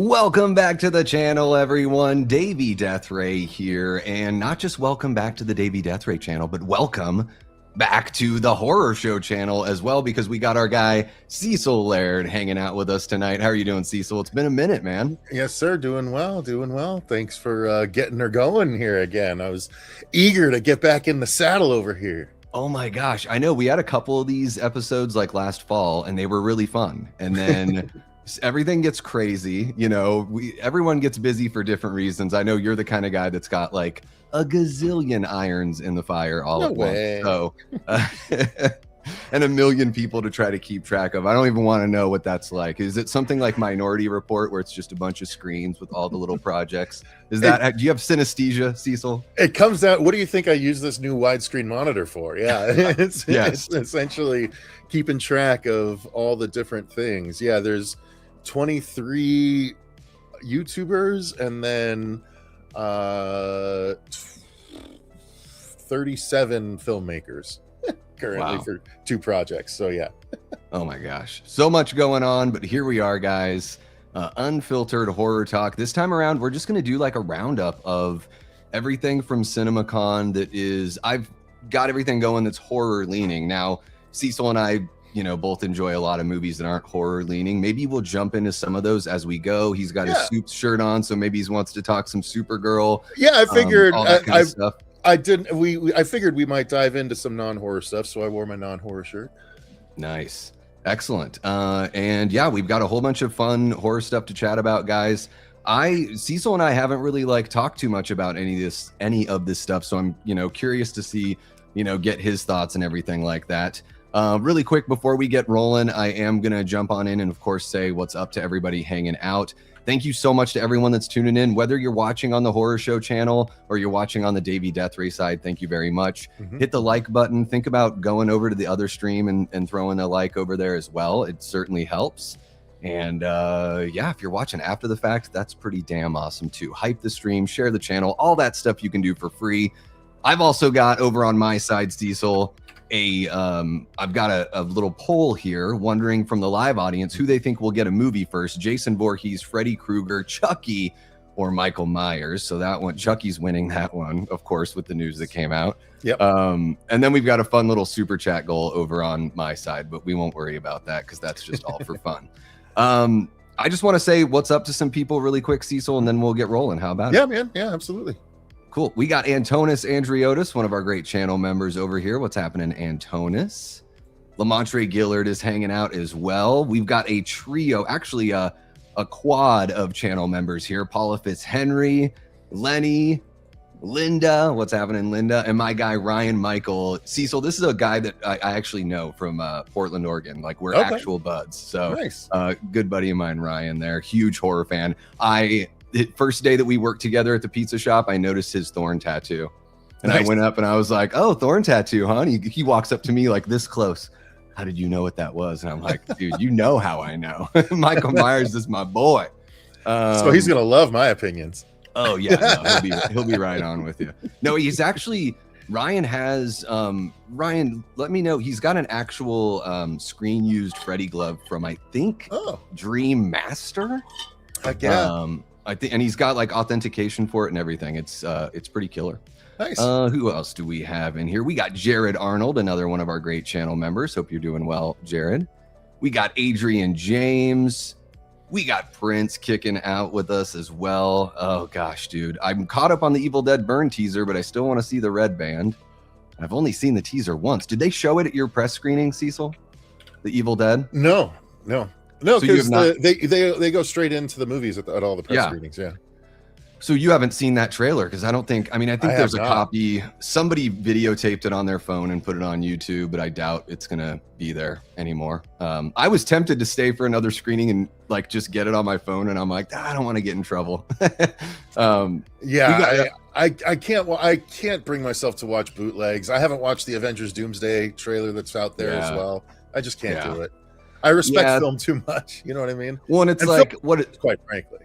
Welcome back to the channel, everyone. Davey Deathray here, and not just welcome back to the Davey Deathray channel, but welcome back to the horror show channel as well, because we got our guy Cecil Laird hanging out with us tonight. How are you doing, Cecil? It's been a minute, man. Yes, sir. Doing well, doing well. Thanks for getting her going here again. I was eager to get back in the saddle over here. Oh my gosh, I know we had a couple of these episodes like last fall, and they were really fun. And then everything gets crazy, you know. Everyone gets busy for different reasons. I know you're the kind of guy that's got like a gazillion irons in the fire all at once. So, and a million people to try to keep track of. I don't even want to know what that's like. Is it something like Minority Report, where it's just a bunch of screens with all the little projects? Is that, do you have synesthesia, Cecil? It comes out. What do you think I use this new widescreen monitor for? Yeah, it's essentially keeping track of all the different things. Yeah, there's 23 YouTubers and then 37 filmmakers currently for 2 projects. So yeah. Oh my gosh, so much going on, but here we are, guys. Unfiltered Horror Talk. This time around, we're just going to do like a roundup of everything from CinemaCon that is, I've got everything going that's horror leaning. Now, Cecil and I, you know, both enjoy a lot of movies that aren't horror leaning. Maybe we'll jump into some of those as we go. He's got his Soups shirt on, so maybe he wants to talk some Supergirl. Yeah, I figured all that kind of stuff. I figured we might dive into some non-horror stuff, so I wore my non-horror shirt. Nice. Excellent. And yeah, we've got a whole bunch of fun horror stuff to chat about, guys. Cecil and I haven't really like talked too much about any of this stuff, so I'm, you know, curious to see, you know, get his thoughts and everything like that. Really quick before we get rolling, I am gonna jump on in and of course say what's up to everybody hanging out. Thank you so much to everyone that's tuning in, whether you're watching on the horror show channel or you're watching on the Davey Deathray side. Thank you very much. Hit the like button. Think about going over to the other stream and throwing a like over there as well. It certainly helps. And yeah, if you're watching after the fact, that's pretty damn awesome too. Hype the stream, share the channel, all that stuff you can do for free. I've also got over on my side, Cecil, I've got a little poll here wondering from the live audience who they think will get a movie first: Jason Voorhees, Freddy Krueger, Chucky, or Michael Myers. So that one, Chucky's winning that one, of course, with the news that came out. Yep. And then we've got a fun little super chat goal over on my side, but we won't worry about that because that's just all for fun. I just want to say what's up to some people really quick, Cecil, and then we'll get rolling. How about it? Yeah, man. Yeah, absolutely. Cool. We got Antonis Andriotis, one of our great channel members over here. What's happening, Antonis? Lamontre Gillard is hanging out as well. We've got a trio, actually a quad of channel members here. Paula Fitzhenry, Lenny, Linda. What's happening, Linda? And my guy, Ryan Michael. Cecil, this is a guy that I actually know from Portland, Oregon. Like, we're actual buds. So nice. Good buddy of mine, Ryan there. Huge horror fan. The first day that we worked together at the pizza shop, I noticed his thorn tattoo. And I went up and I was like, oh, thorn tattoo, huh? And he walks up to me like this close. How did you know what that was? And I'm like, dude, you know how I know. Michael Myers is my boy. So he's going to love my opinions. Oh, yeah. No, he'll be right on with you. No, he's actually, Ryan has, Ryan, let me know. He's got an actual screen used Freddy glove from, I think, Dream Master. Heck yeah. I think, and he's got like authentication for it and everything. It's pretty killer. Nice. Who else do we have in here? We got Jared Arnold, another one of our great channel members. Hope you're doing well, Jared. We got Adrian James. We got Prince kicking out with us as well. Oh gosh, dude, I'm caught up on the Evil Dead Burn teaser, but I still want to see the Red Band. I've only seen the teaser once. Did they show it at your press screening, Cecil? The Evil Dead? No, So because they go straight into the movies at all the press screenings. Yeah. So you haven't seen that trailer? Because I think there's a copy. Somebody videotaped it on their phone and put it on YouTube, but I doubt it's gonna be there anymore. I was tempted to stay for another screening and like just get it on my phone, and I'm like, I don't want to get in trouble. Yeah, I can't bring myself to watch bootlegs. I haven't watched the Avengers Doomsday trailer that's out there as well. I just can't do it. I respect film too much. You know what I mean? Well, and it's like quite frankly.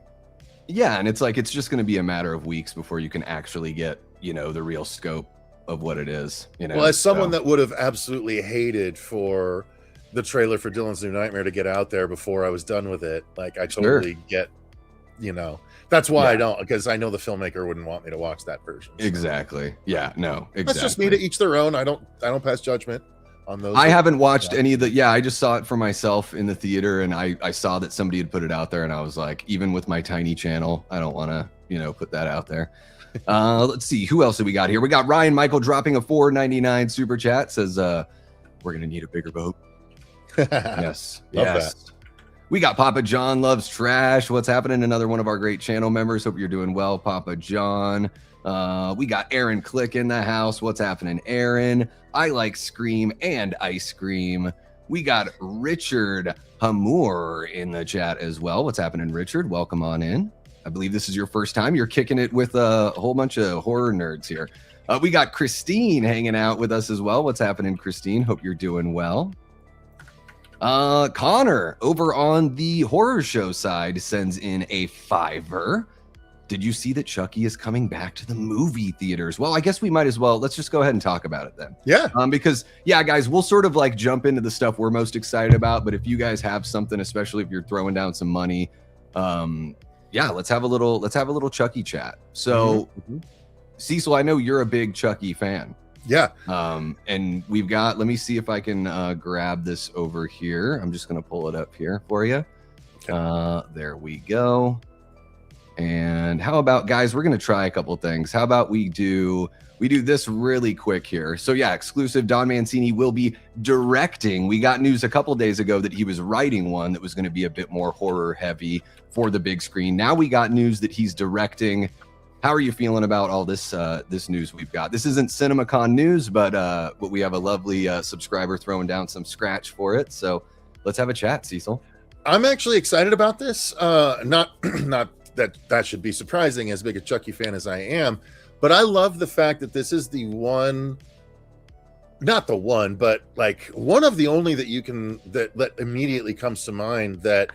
Yeah, and it's like it's just going to be a matter of weeks before you can actually get, you know, the real scope of what it is. You know, well, as someone that would have absolutely hated for the trailer for Dylan's New Nightmare to get out there before I was done with it, like I totally get That's why I don't, because I know the filmmaker wouldn't want me to watch that version. So. Exactly. Yeah. No. Exactly. That's just me, to each their own. I don't pass judgment on those. I haven't watched any of the. Yeah, I just saw it for myself in the theater, and I saw that somebody had put it out there, and I was like, even with my tiny channel, I don't want to put that out there. Let's see, who else do we got here? We got Ryan Michael dropping a $4.99 super chat. Says, we're gonna need a bigger boat. Yes. Love yes. that. We got Papa John Loves Trash. What's happening? Another one of our great channel members. Hope you're doing well, Papa John. We got Aaron Click in the house. What's happening, Aaron? I like Scream and Ice Cream. We got Richard Hamour in the chat as well. What's happening, Richard? Welcome on in. I believe this is your first time. You're kicking it with a whole bunch of horror nerds here. We got Christine hanging out with us as well. What's happening, Christine? Hope you're doing well. Connor over on the horror show side sends in a $5. Did you see that Chucky is coming back to the movie theaters? Well, I guess we might as well. Let's just go ahead and talk about it then. Yeah. Because guys, we'll sort of like jump into the stuff we're most excited about. But if you guys have something, especially if you're throwing down some money, let's have a little Chucky chat. So, Cecil, I know you're a big Chucky fan. Yeah. And we've got, let me see if I can grab this over here. I'm just going to pull it up here for you. Okay. There we go. And how about, guys, we're going to try a couple things. How about we do this really quick here. So exclusive, Don Mancini will be directing. We got news a couple days ago that he was writing one that was going to be a bit more horror heavy for the big screen. Now we got news that he's directing. How are you feeling about all this this news we've got? This isn't CinemaCon news, but we have a lovely subscriber throwing down some scratch for it. So let's have a chat, Cecil. I'm actually excited about this. Not that should be surprising, as big a Chucky fan as I am, but I love the fact that this is the one, not the one, but like one of the only that you can that immediately comes to mind that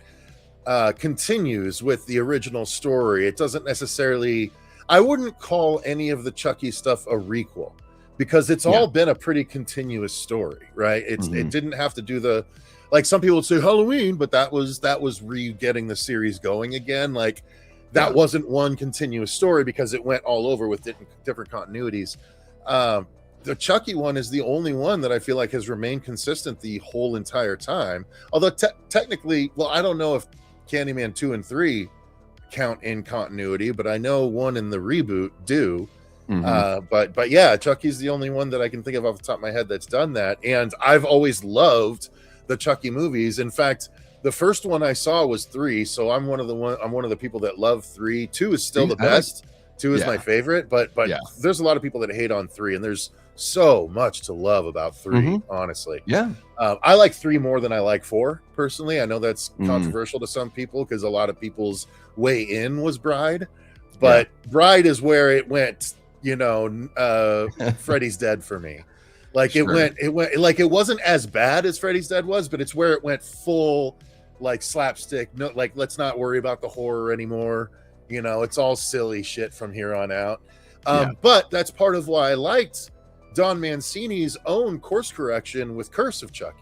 continues with the original story. It doesn't necessarily. I wouldn't call any of the Chucky stuff a requel, because it's all been a pretty continuous story, right? It didn't have to do the, like some people would say Halloween, but that was getting the series going again. Like that wasn't one continuous story, because it went all over with different continuities. The Chucky one is the only one that I feel like has remained consistent the whole entire time. Although technically, well, I don't know if Candyman 2 and 3 count in continuity, but I know 1 and the reboot do. But yeah, Chucky's the only one that I can think of off the top of my head that's done that. And I've always loved the Chucky movies. In fact, the first one I saw was 3, so I'm one of the people that love 3. 2 is still the best. 2 is my favorite, but there's a lot of people that hate on 3, and there's so much to love about 3, honestly. I like 3 more than I like 4 personally. I know that's controversial to some people, because a lot of people's way in was Bride, but Bride is where it went, Freddy's Dead for me. Like it went like it wasn't as bad as Freddy's Dead was, but it's where it went full like slapstick. No, like let's not worry about the horror anymore. It's all silly shit from here on out. But that's part of why I liked Don Mancini's own course correction with Curse of Chucky,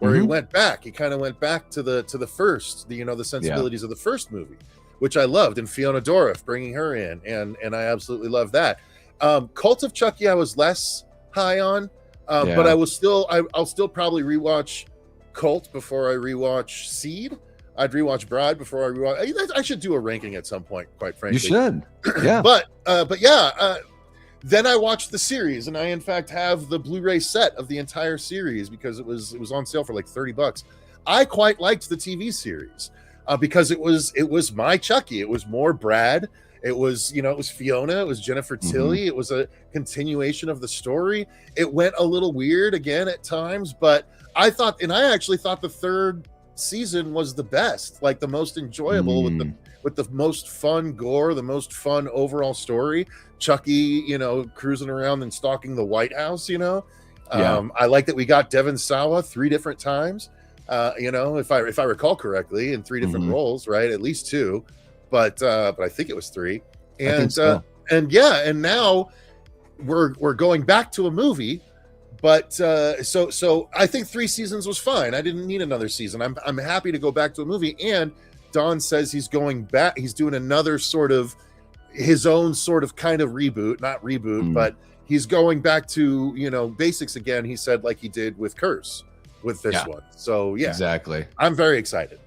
where he went back. He kind of went back to the first, the sensibilities of the first movie, which I loved, and Fiona Dourif bringing her in, and I absolutely love that. Cult of Chucky I was less high on, but I'll still probably rewatch Cult before I rewatch Seed. I'd rewatch Bride before I rewatch. I should do a ranking at some point, quite frankly. You should, yeah. But yeah. Then I watched the series, and I in fact have the Blu-ray set of the entire series, because it was on sale for like $30. I quite liked the TV series because it was my Chucky. It was more Brad. It was it was Fiona. It was Jennifer Tilly. It was a continuation of the story. It went a little weird again at times, but I actually thought the third season was the best, like the most enjoyable, with the most fun gore, the most fun overall story. Chucky, cruising around and stalking the White House. I like that we got Devon Sawa 3 different times. If I recall correctly, in 3 different roles, right? At least 2, but I think it was 3. And and now we're going back to a movie. But so I think 3 seasons was fine. I didn't need another season. I'm happy to go back to a movie. And Don says he's going back. He's doing another sort of his own sort of kind of reboot, not reboot, but he's going back to, you know, basics again. He said, like he did with Curse with this one. So yeah, exactly. I'm very excited.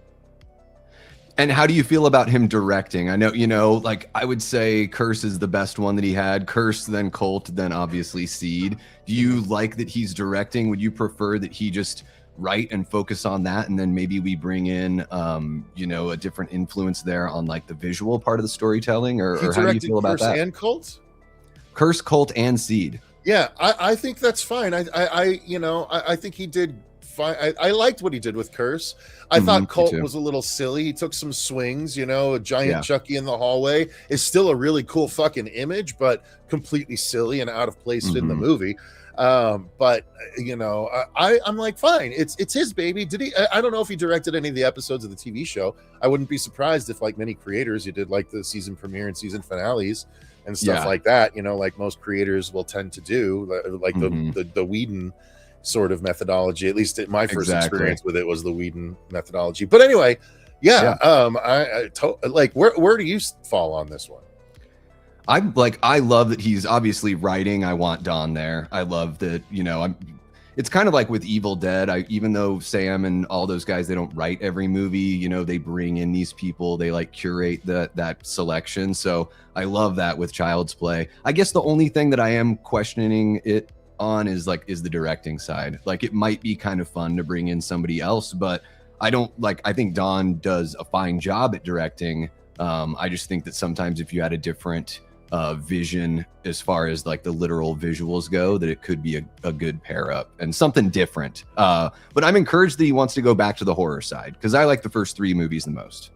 And how do you feel about him directing? I know, you know, like I would say Curse is the best one that he had. Curse, then Cult, then obviously Seed. Do you like that he's directing? Would you prefer that he just write and focus on that, and then maybe we bring in you know, a different influence there on like the visual part of the storytelling, or how do you feel about Curse that? And Cult? Cult, and Seed. Yeah, I think that's fine. I think he did fine. I liked what he did with Curse. I thought Cult was a little silly. He took some swings, you know, a giant Chucky in the hallway is still a really cool fucking image, but completely silly and out of place in the movie. But you know, I'm like, fine, it's his baby. Did he? I don't know if he directed any of the episodes of the TV show. I wouldn't be surprised if, like many creators, he did like the season premiere and season finales and stuff like that. You know, like most creators will tend to do, like the Whedon sort of methodology. At least my first experience with it was the Whedon methodology. But anyway, like where do you fall on this one? I love that he's obviously writing. I want Don there. I love that, you know, it's kind of like with Evil Dead. Even though Sam and all those guys, they don't write every movie, you know, they bring in these people, they like curate that selection. So I love that with Child's Play. I guess the only thing that I am questioning it on is the directing side. Like, it might be kind of fun to bring in somebody else, but I think Don does a fine job at directing. I just think that sometimes if you had a different vision as far as like the literal visuals go, that it could be a good pair up and something different. But I'm encouraged that he wants to go back to the horror side, because I like the first 3 movies the most.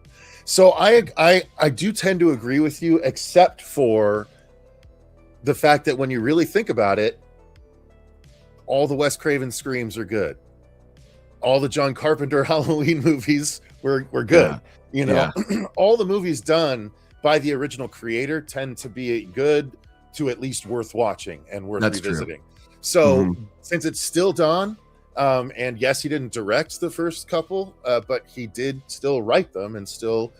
So I do tend to agree with you, except for the fact that when you really think about it, all the Wes Craven screams are good. All the John Carpenter Halloween movies were good. You know, all the movies done by the original creator tend to be good to at least worth watching and worth revisiting. True. So since it's still Don, and yes, he didn't direct the first couple, but he did still write them and still,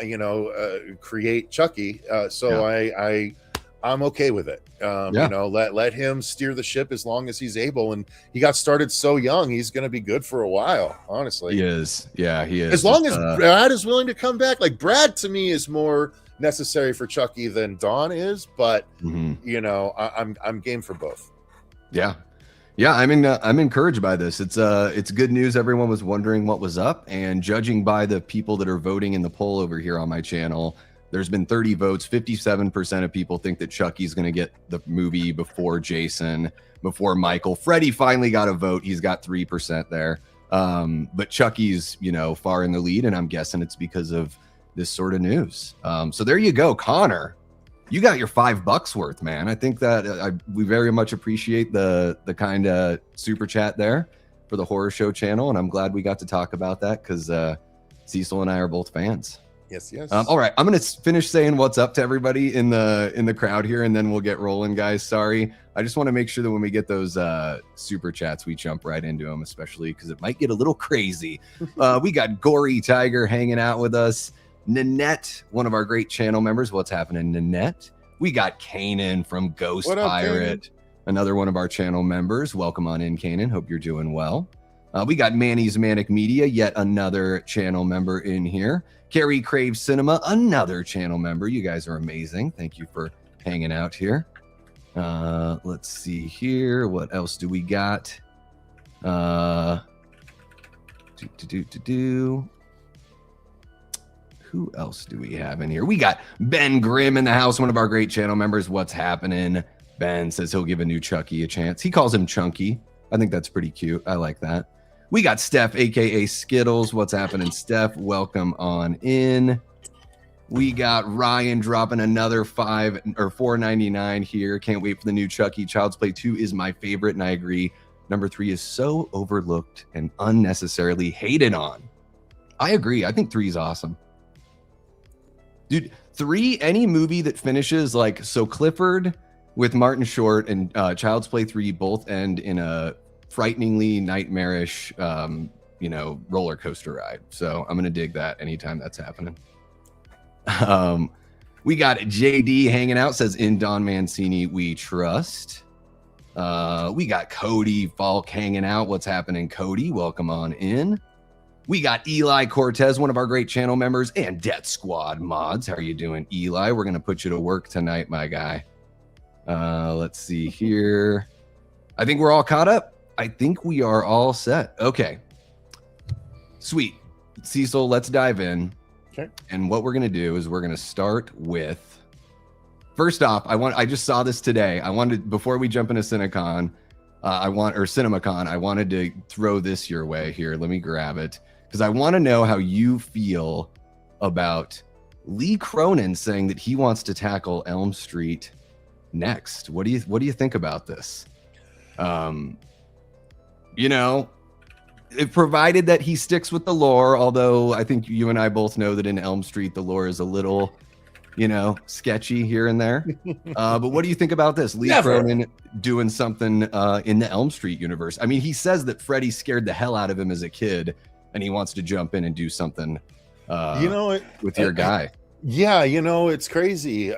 you know, create Chucky. I'm okay with it. You know, let him steer the ship as long as he's able. And he got started so young, he's going to be good for a while, honestly. He is. Yeah, he is. As long as Brad is willing to come back. Like, Brad to me is more necessary for Chucky than Don is, but you know, I'm game for both. Yeah, I'm encouraged by this. It's good news. Everyone was wondering what was up, and judging by the people that are voting in the poll over here on my channel, there's been 30 votes. 57% of people think that Chucky's going to get the movie before Jason, before Michael. Freddy finally got a vote. He's got 3% there. But Chucky's, you know, far in the lead, and I'm guessing it's because of this sort of news. So there you go, Connor. You got your $5 worth, man. I think that we very much appreciate the kind of super chat there for the Horror Show channel, and I'm glad we got to talk about that, because Cecil and I are both fans. Yes. All right, I'm gonna finish saying what's up to everybody in the crowd here, and then we'll get rolling, guys. Sorry, I just want to make sure that when we get those super chats, we jump right into them, especially because it might get a little crazy. We got Gory Tiger hanging out with us. Nanette, one of our great channel members. What's happening, Nanette? We got Kanan from Ghost Pirate, another one of our channel members. Welcome on in, Kanan. Hope you're doing well. We got Manny's Manic Media, yet another channel member in here. Carrie Crave Cinema, another channel member. You guys are amazing. Thank you for hanging out here. Let's see here. What else do we got? Who else do we have in here? We got Ben Grimm in the house, one of our great channel members. What's happening? Ben says he'll give a new Chucky a chance. He calls him Chunky. I think that's pretty cute. I like that. We got Steph, aka Skittles. What's happening, Steph? Welcome on in. We got Ryan dropping another $4.99 here. Can't wait for the new Chucky. Child's Play 2 is my favorite, and I agree. Number 3 is so overlooked and unnecessarily hated on. I agree. I think 3 is awesome. Dude, 3, any movie that finishes like, so Clifford with Martin Short and Child's Play 3 both end in a frighteningly nightmarish roller coaster ride. So I'm gonna dig that anytime that's happening. We got JD hanging out, says in Don Mancini we trust. We got Cody Falk hanging out. What's happening, Cody? Welcome on in. We got Eli Cortez, one of our great channel members, and Death Squad Mods. How are you doing, Eli? We're going to put you to work tonight, my guy. Let's see here. I think we're all caught up. I think we are all set. Okay. Sweet. Cecil, let's dive in. Okay. And what we're going to do is we're going to start with, first off, I just saw this today. I wanted, before we jump into CinemaCon, CinemaCon, I wanted to throw this your way here. Let me grab it. Because I want to know how you feel about Lee Cronin saying that he wants to tackle Elm Street next. What do you think about this? If provided that he sticks with the lore, although I think you and I both know that in Elm Street the lore is a little, sketchy here and there. But what do you think about this? Lee Cronin doing something in the Elm Street universe. I mean, he says that Freddy scared the hell out of him as a kid, and he wants to jump in and do something with your guy. Yeah, it's crazy.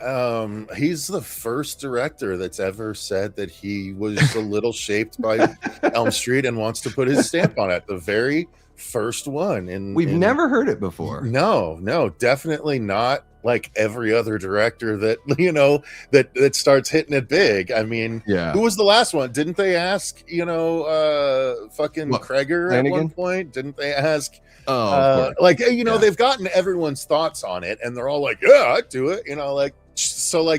He's the first director that's ever said that he was a little shaped by Elm Street and wants to put his stamp on it. The very first one. And we've never heard it before. No, definitely not like every other director that, that starts hitting it big. I mean, who was the last one? Didn't they ask, fucking Cregger at one point? Didn't they ask? They've gotten everyone's thoughts on it, and they're all like, "Yeah, I'd do it."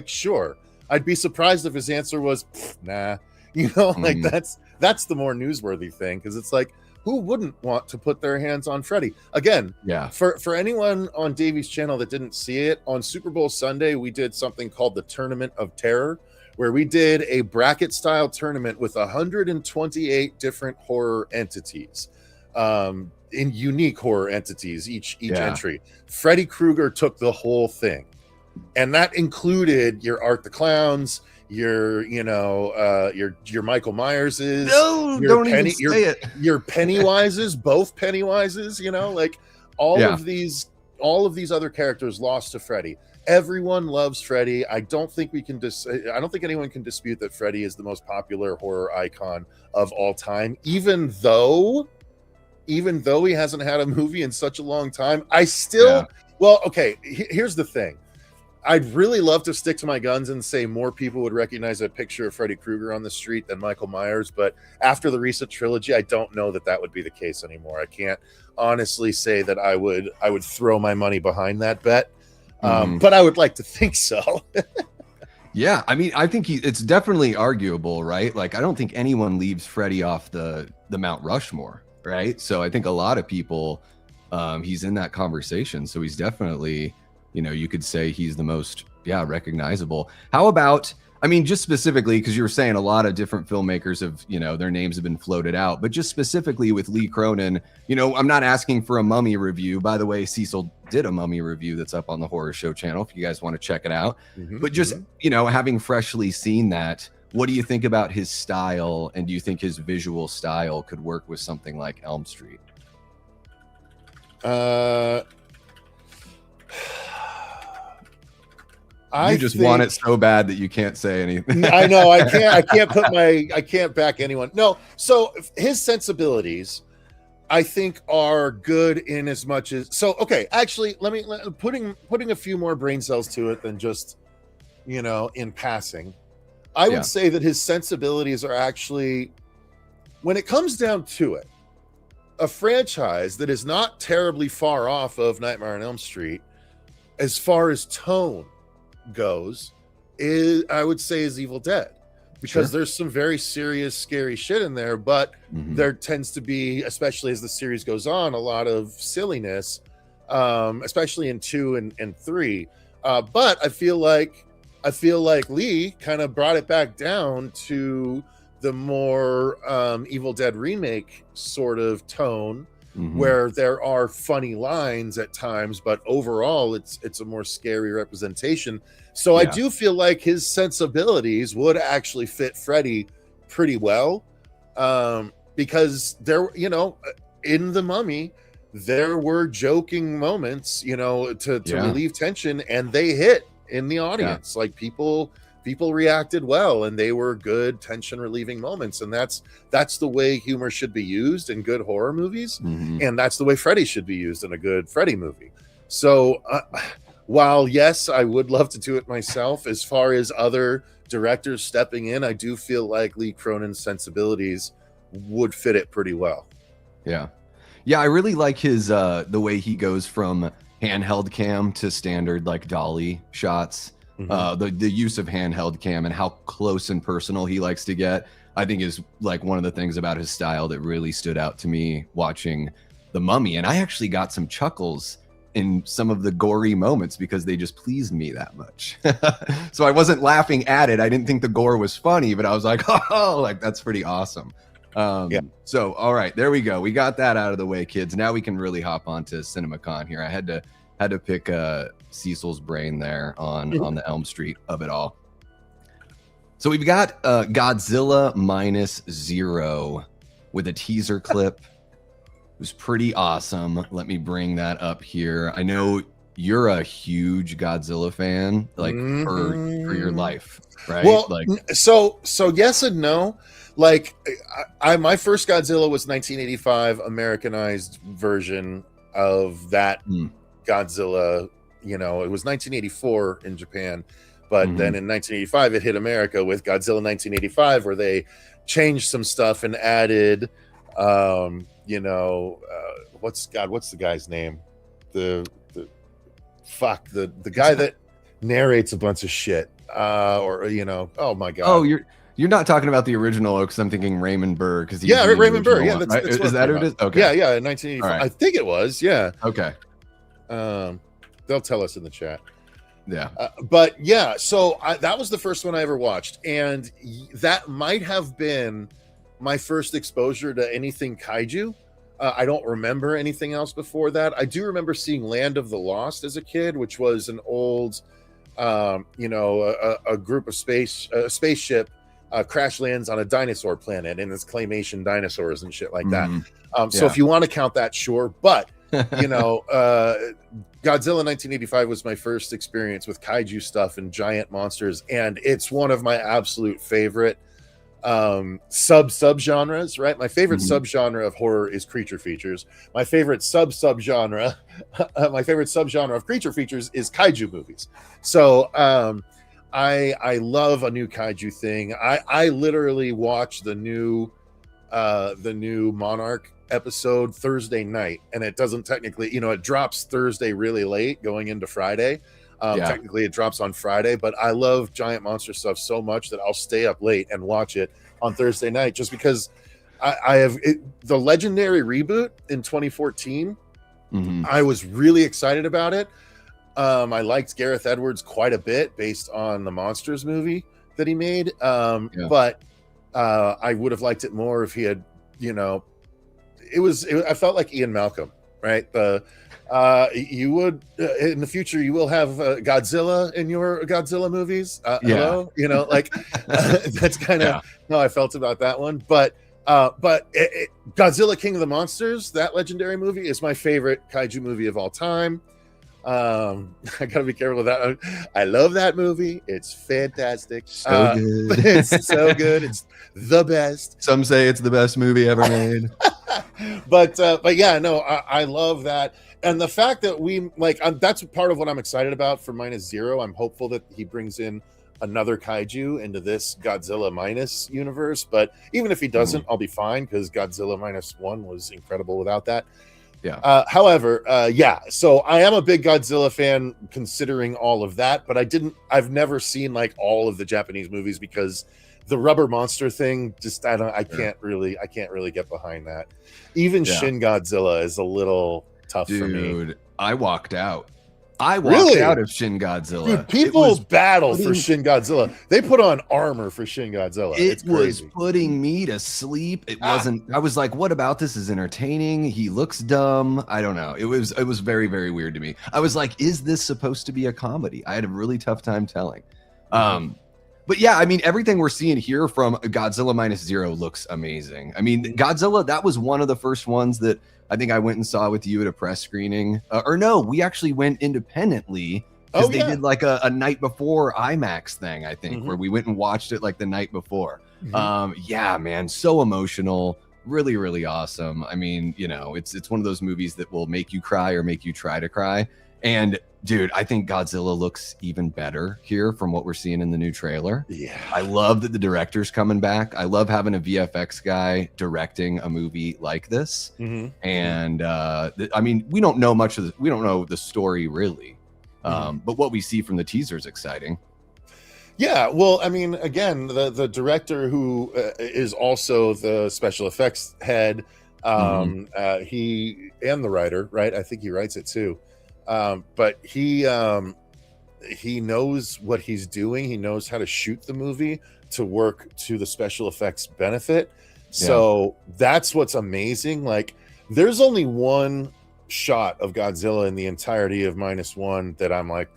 Sure. I'd be surprised if his answer was, "Nah." That's the more newsworthy thing, because it's like, who wouldn't want to put their hands on Freddy again? Yeah. For anyone on Davey's channel that didn't see it, on Super Bowl Sunday, we did something called the Tournament of Terror, where we did a bracket style tournament with 128 different horror entities. In unique horror entities, each entry. Freddy Krueger took the whole thing, and that included your Art the Clowns, your Michael Myerses, your Pennywises, both Pennywises, all of these other characters lost to Freddy. Everyone loves Freddy. I don't think anyone can dispute that Freddy is the most popular horror icon of all time, even though he hasn't had a movie in such a long time. Here's the thing. I'd really love to stick to my guns and say more people would recognize a picture of Freddy Krueger on the street than Michael Myers, but after the recent trilogy, I don't know that would be the case anymore. I can't honestly say that I would throw my money behind that bet, but I would like to think so. Yeah, I mean, I think it's definitely arguable, right? Like, I don't think anyone leaves Freddy off the Mount Rushmore. Right. So I think a lot of people, he's in that conversation. So he's definitely, you could say he's the most, recognizable. How about, I mean, just specifically, because you were saying a lot of different filmmakers have, their names have been floated out, but just specifically with Lee Cronin, I'm not asking for a Mummy review. By the way, Cecil did a Mummy review that's up on the Horror Show channel if you guys want to check it out. But just, having freshly seen that, what do you think about his style, and do you think his visual style could work with something like Elm Street? I want it so bad that you can't say anything. I know. I can't back anyone. No. So his sensibilities, I think, are good in as much as. So okay, actually, putting a few more brain cells to it than just, in passing. I would say that his sensibilities are actually, when it comes down to it, a franchise that is not terribly far off of Nightmare on Elm Street as far as tone goes, I would say is Evil Dead, because there's some very serious, scary shit in there, but there tends to be, especially as the series goes on, a lot of silliness, especially in 2 and 3. But I feel like Lee kind of brought it back down to the more Evil Dead remake sort of tone, where there are funny lines at times, but overall it's a more scary representation. So I do feel like his sensibilities would actually fit Freddy pretty well, because there, in The Mummy, there were joking moments, you know, to relieve tension, and they hit in the audience. Like people reacted well, and they were good tension relieving moments, and that's the way humor should be used in good horror movies, and that's the way Freddy should be used in a good Freddy movie. So while yes, I would love to do it myself, as far as other directors stepping in, I do feel like Lee Cronin's sensibilities would fit it pretty well. Yeah, I really like his the way he goes from handheld cam to standard like dolly shots. The use of handheld cam and how close and personal he likes to get, I think is like one of the things about his style that really stood out to me watching The Mummy. And I actually got some chuckles in some of the gory moments because they just pleased me that much. So I wasn't laughing at it. I didn't think the gore was funny, but I was like, oh, like that's pretty awesome. So all right, there we go. We got that out of the way, kids. Now we can really hop onto CinemaCon here. I had to pick Cecil's brain there on the Elm Street of it all. So we've got Godzilla Minus Zero with a teaser clip. It was pretty awesome. Let me bring that up here. I know you're a huge Godzilla fan, like for your life, right? Well, like so yes and no. Like my first Godzilla was 1985 Americanized version of that Godzilla. You know, it was 1984 in Japan, but then in 1985 it hit America with Godzilla 1985, where they changed some stuff and added what's the guy's name? The guy that narrates a bunch of shit. Oh my god. Oh, you're not talking about the original, because I'm thinking Raymond Burr. Because Raymond Burr. Yeah, that's is that who it is? Okay. Yeah, 1985. Right. I think it was. Yeah. Okay. They'll tell us in the chat. Yeah. But yeah, so that was the first one I ever watched, and that might have been my first exposure to anything kaiju. I don't remember anything else before that. I do remember seeing Land of the Lost as a kid, which was an old, a group of spaceship crash lands on a dinosaur planet, and it's claymation dinosaurs and shit like that. So if you want to count that, sure. But, Godzilla 1985 was my first experience with kaiju stuff and giant monsters, and it's one of my absolute favorite subgenres, right? My favorite subgenre of horror is creature features. My favorite subgenre of creature features is kaiju movies. So I love a new kaiju thing. I literally watched the new Monarch episode Thursday night, and it doesn't technically, it drops Thursday really late going into Friday. Technically it drops on Friday, but I love giant monster stuff so much that I'll stay up late and watch it on Thursday night, just because I have the legendary reboot in 2014. I was really excited about it. I liked Gareth Edwards quite a bit based on the Monsters movie that he made. But I would have liked it more if he had, I felt like Ian Malcolm, right? You would in the future you will have Godzilla in your Godzilla movies. Hello, that's kind of how I felt about that one. But Godzilla King of the Monsters, that legendary movie, is my favorite kaiju movie of all time. I gotta be careful with that. I love that movie. It's fantastic. So good. It's so good. It's the best. Some say it's the best movie ever made. But yeah, no, I love that. And the fact that that's part of what I'm excited about for Minus Zero. I'm hopeful that he brings in another kaiju into this Godzilla Minus universe. But even if he doesn't, I'll be fine, because Godzilla Minus One was incredible without that. Yeah. However, so I am a big Godzilla fan considering all of that, but I've never seen like all of the Japanese movies, because the rubber monster thing, I can't really get behind that. Even Shin Godzilla is a little tough for me. Dude, I walked out. Out of Shin Godzilla. Dude, people battle for Shin Godzilla. They put on armor for Shin Godzilla. It was putting me to sleep. It wasn't. I was like, what about this is entertaining? He looks dumb. I don't know. It was very, very weird to me. I was like, is this supposed to be a comedy? I had a really tough time telling. But yeah, I mean, everything we're seeing here from Godzilla Minus Zero looks amazing. I mean, Godzilla, that was one of the first ones that I think I went and saw with you at a press screening. Or no, we actually went independently because they did like a night before IMAX thing, I think, where we went and watched it like the night before. Yeah, man, so emotional. Really, really awesome. I mean, you know, it's one of those movies that will make you cry or make you try to cry. And dude, I think Godzilla looks even better here from what we're seeing in the new trailer. Yeah. I love that the director's coming back. I love having a VFX guy directing a movie like this. And I mean, we don't know much of we don't know the story really. But what we see from the teaser is exciting. Yeah, well, I mean, again, the director who is also the special effects head, he and the writer, right? I think he writes it too. But he knows what he's doing. He knows how to shoot the movie to work to the special effects benefit. So that's what's amazing. Like, there's only one shot of Godzilla in the entirety of -1 that I'm like,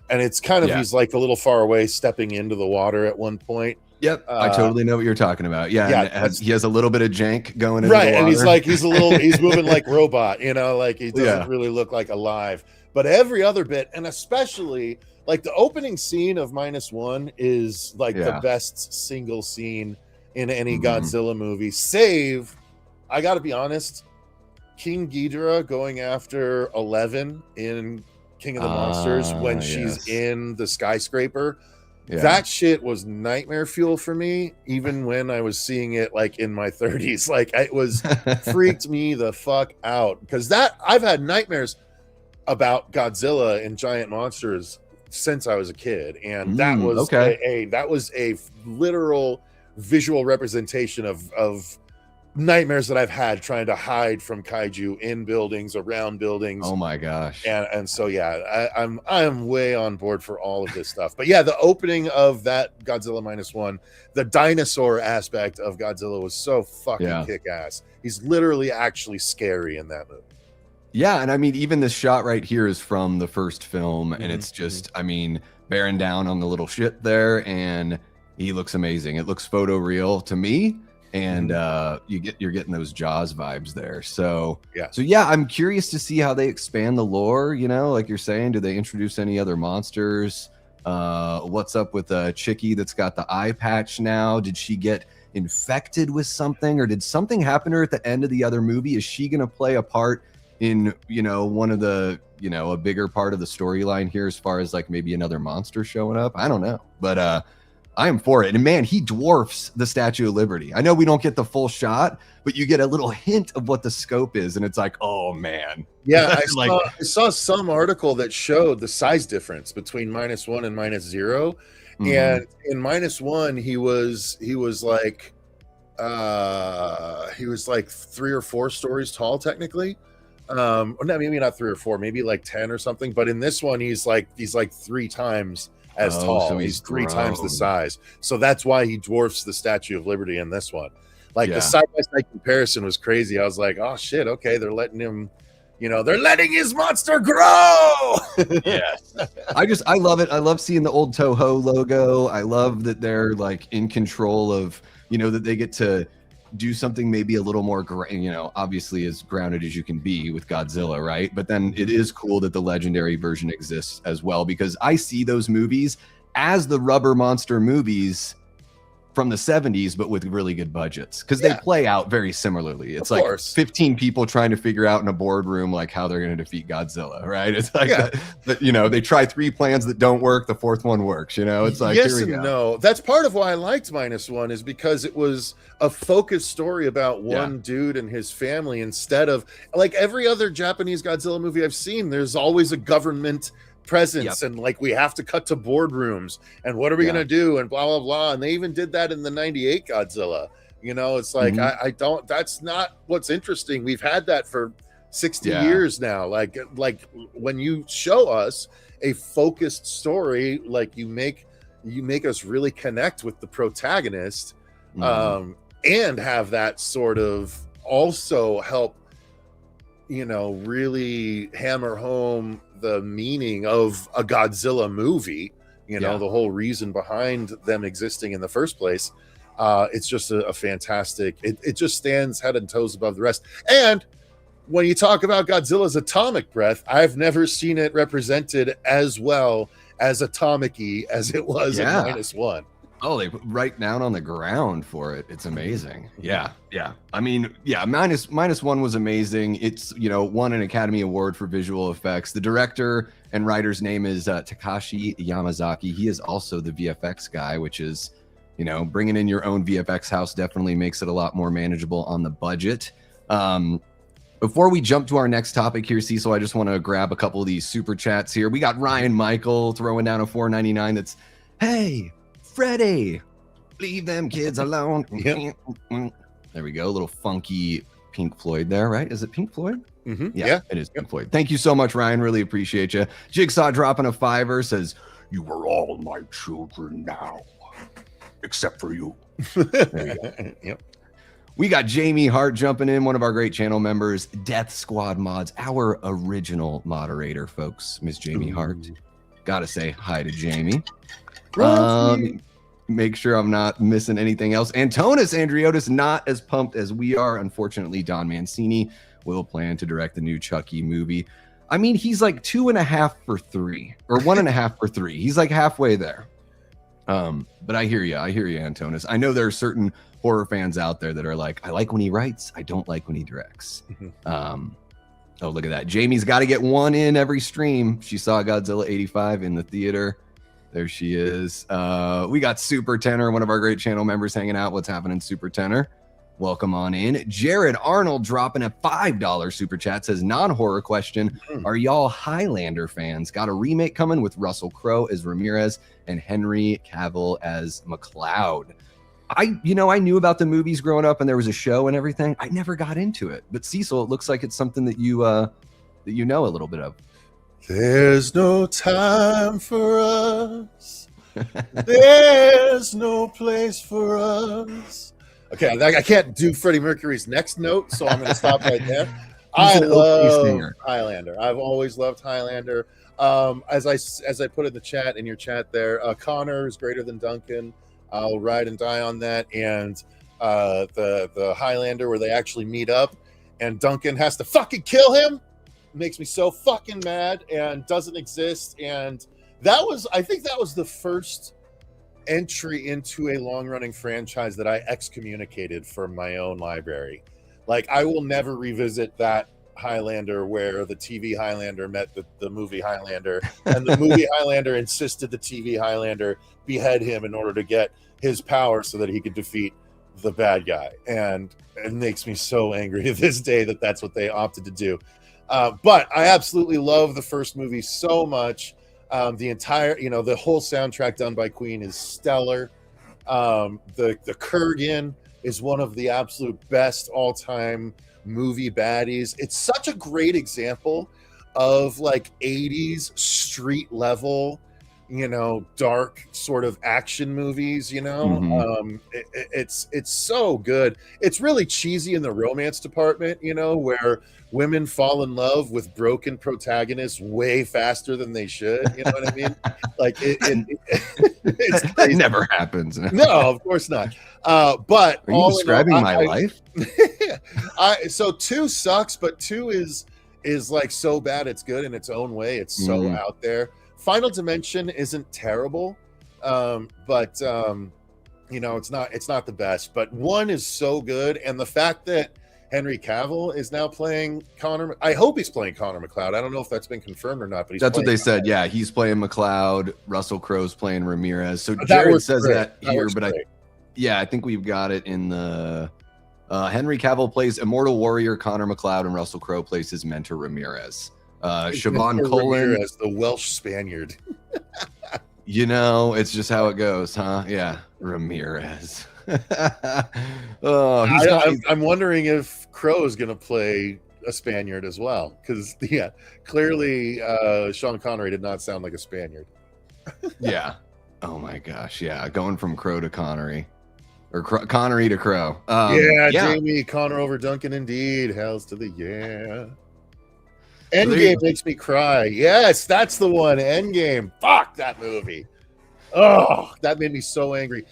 and it's kind of he's like a little far away stepping into the water at one point. Yep, I totally know what you're talking about. Yeah, he has a little bit of jank going into the water. And he's moving like robot, you know, like he doesn't really look like alive. But every other bit, and especially like the opening scene of -1 is like the best single scene in any Godzilla movie. Save, I got to be honest, King Ghidorah going after 11 in King of the Monsters when she's in the skyscraper. That shit was nightmare fuel for me, even when I was seeing it like in my 30s. Like, it was freaked me the fuck out, because that I've had nightmares about Godzilla and giant monsters since I was a kid, and that was that was a literal visual representation of nightmares that I've had trying to hide from kaiju in buildings, around buildings. Oh my gosh. And so yeah, I'm way on board for all of this stuff. But yeah, the opening of that Godzilla -1, the dinosaur aspect of Godzilla was so fucking kick-ass. He's literally actually scary in that movie. Yeah, and I mean, even this shot right here is from the first film, and it's just, I mean, bearing down on the little shit there, and he looks amazing. It looks photoreal to me. And you're getting those Jaws vibes there. So yeah, I'm curious to see how they expand the lore. You know, like you're saying, do they introduce any other monsters? What's up with Chicky that's got the eye patch now? Did she get infected with something, or did something happen to her at the end of the other movie? Is she going to play a part in, you know, one of the, you know, a bigger part of the storyline here, as far as like maybe another monster showing up? I don't know, but I am for it. And man, he dwarfs the Statue of Liberty. I know we don't get the full shot, but you get a little hint of what the scope is, and it's like, oh man. Yeah, I saw some article that showed the size difference between -1 and -0. And in -1, he was like 3 or 4 stories tall, technically. No, maybe not 3 or 4, maybe like 10 or something. But in this one, he's like 3 times as tall. So he's 3 times the size. So that's why he dwarfs the Statue of Liberty in this one. Like, the side-by-side comparison was crazy. I was like, oh shit, okay, they're letting him, you know, they're letting his monster grow. Yes. I love it. I love seeing the old Toho logo. I love that they're like in control of, you know, that they get to do something maybe a little more, you know, obviously as grounded as you can be with Godzilla, right? But then it is cool that the legendary version exists as well, because I see those movies as the rubber monster movies from the 70s, but with really good budgets, because they play out very similarly. It's like 15 people trying to figure out in a boardroom like how they're going to defeat Godzilla, right? It's like that, you know, they try 3 plans that don't work, the 4th one works, you know. It's like, yes here we and go. no. That's part of why I liked -1, is because it was a focused story about one dude and his family, instead of like every other Japanese Godzilla movie I've seen. There's always a government presence, and like we have to cut to boardrooms, and what are we going to do, and blah blah blah. And they even did that in the 98 Godzilla. You know, it's like I don't, that's not what's interesting. We've had that for 60 years now. Like when you show us a focused story, like you make us really connect with the protagonist, and have that sort of also help, you know, really hammer home the meaning of a Godzilla movie, You know, the whole reason behind them existing in the first place. It's just a fantastic. It just stands head and toes above the rest. And when you talk about Godzilla's atomic breath, I've never seen it represented as well as atomic-y as it was in -1. Oh, they put right down on the ground for it. It's amazing. Yeah. I mean, minus one was amazing. It's, you know, won an Academy Award for visual effects. The director and writer's name is Takashi Yamazaki. He is also the VFX guy, which is, you know, bringing in your own VFX house definitely makes it a lot more manageable on the budget. Before we jump to our next topic here, Cecil, I just want to grab a couple of these super chats here. We got Ryan Michael throwing down a $4.99. That's, hey, Freddie, leave them kids alone. There we go. A little funky Pink Floyd there, right? Is it Pink Floyd? Yeah, it is Pink Floyd. Thank you so much, Ryan. Really appreciate you. Jigsaw dropping a $5 says, you are all my children now, except for you. There you go. We got Jamie Hart jumping in, one of our great channel members, Death Squad Mods, our original moderator, folks. Miss Jamie Hart. Gotta say hi to Jamie. Make sure I'm not missing anything else. Antonis Andriotis, not as pumped as we are. Unfortunately, Don Mancini will plan to direct the new Chucky movie. I mean, he's like 2.5 for 3, or 1.5 for 3. He's like halfway there. But I hear you, Antonis. I know there are certain horror fans out there that are like, I like when he writes, I don't like when he directs. Oh, look at that. Jamie's got to get one in every stream. She saw Godzilla 85 in the theater. There she is. We got Super Tenor, one of our great channel members, hanging out. What's happening, Super Tenor? Welcome on in. Jared Arnold dropping a $5 super chat, says, non-horror question. Are y'all Highlander fans? Got a remake coming with Russell Crowe as Ramirez and Henry Cavill as McLeod. I knew about the movies growing up, and there was a show and everything. I never got into it. But Cecil, it looks like it's something that you know a little bit of. There's no time for us. There's no place for us. Okay, I can't do Freddie Mercury's next note, so I'm going to stop right there. I love Highlander. I've always loved Highlander. As I put in the chat, in your chat there, Connor is greater than Duncan. I'll ride and die on that. And the Highlander where they actually meet up and Duncan has to fucking kill him makes me so fucking mad and doesn't exist. And I think that was the first entry into a long-running franchise that I excommunicated from my own library. Like, I will never revisit that Highlander where the TV Highlander met the movie Highlander, and the movie Highlander insisted the TV Highlander behead him in order to get his power so that he could defeat the bad guy. And it makes me so angry to this day that that's what they opted to do. But I absolutely love the first movie so much. The entire, the whole soundtrack done by Queen is stellar. The Kurgan is one of the absolute best all-time movie baddies. It's such a great example of like 80s street level, dark sort of action movies, it's so good. It's really cheesy in the romance department, where women fall in love with broken protagonists way faster than they should. You know what I mean? Like it's that never happens. No, of course not. But are you describing my life? So 2 sucks, but 2 is like so bad it's good in its own way. It's so out there. Final Dimension isn't terrible, but it's not the best. But 1 is so good, and the fact that Henry Cavill is now playing Connor. I hope he's playing Connor McLeod. I don't know if that's been confirmed or not, but that's what they said. Yeah, he's playing McLeod. Russell Crowe's playing Ramirez. So Jared says that here, but I think we've got it in the Henry Cavill plays Immortal Warrior Connor McLeod, and Russell Crowe plays his mentor Ramirez. Siobhan Colin, Ramirez, the Welsh Spaniard. It's just how it goes, huh? Yeah, Ramirez. I'm wondering if Crowe is going to play a Spaniard as well, because clearly Sean Connery did not sound like a Spaniard. Yeah. Oh my gosh. Yeah, going from Crowe to Connery, or Connery to Crowe. Jamie, Connor over Duncan, indeed. Hells to the Endgame makes me cry. Yes, that's the one. Endgame. Fuck that movie. Oh, that made me so angry.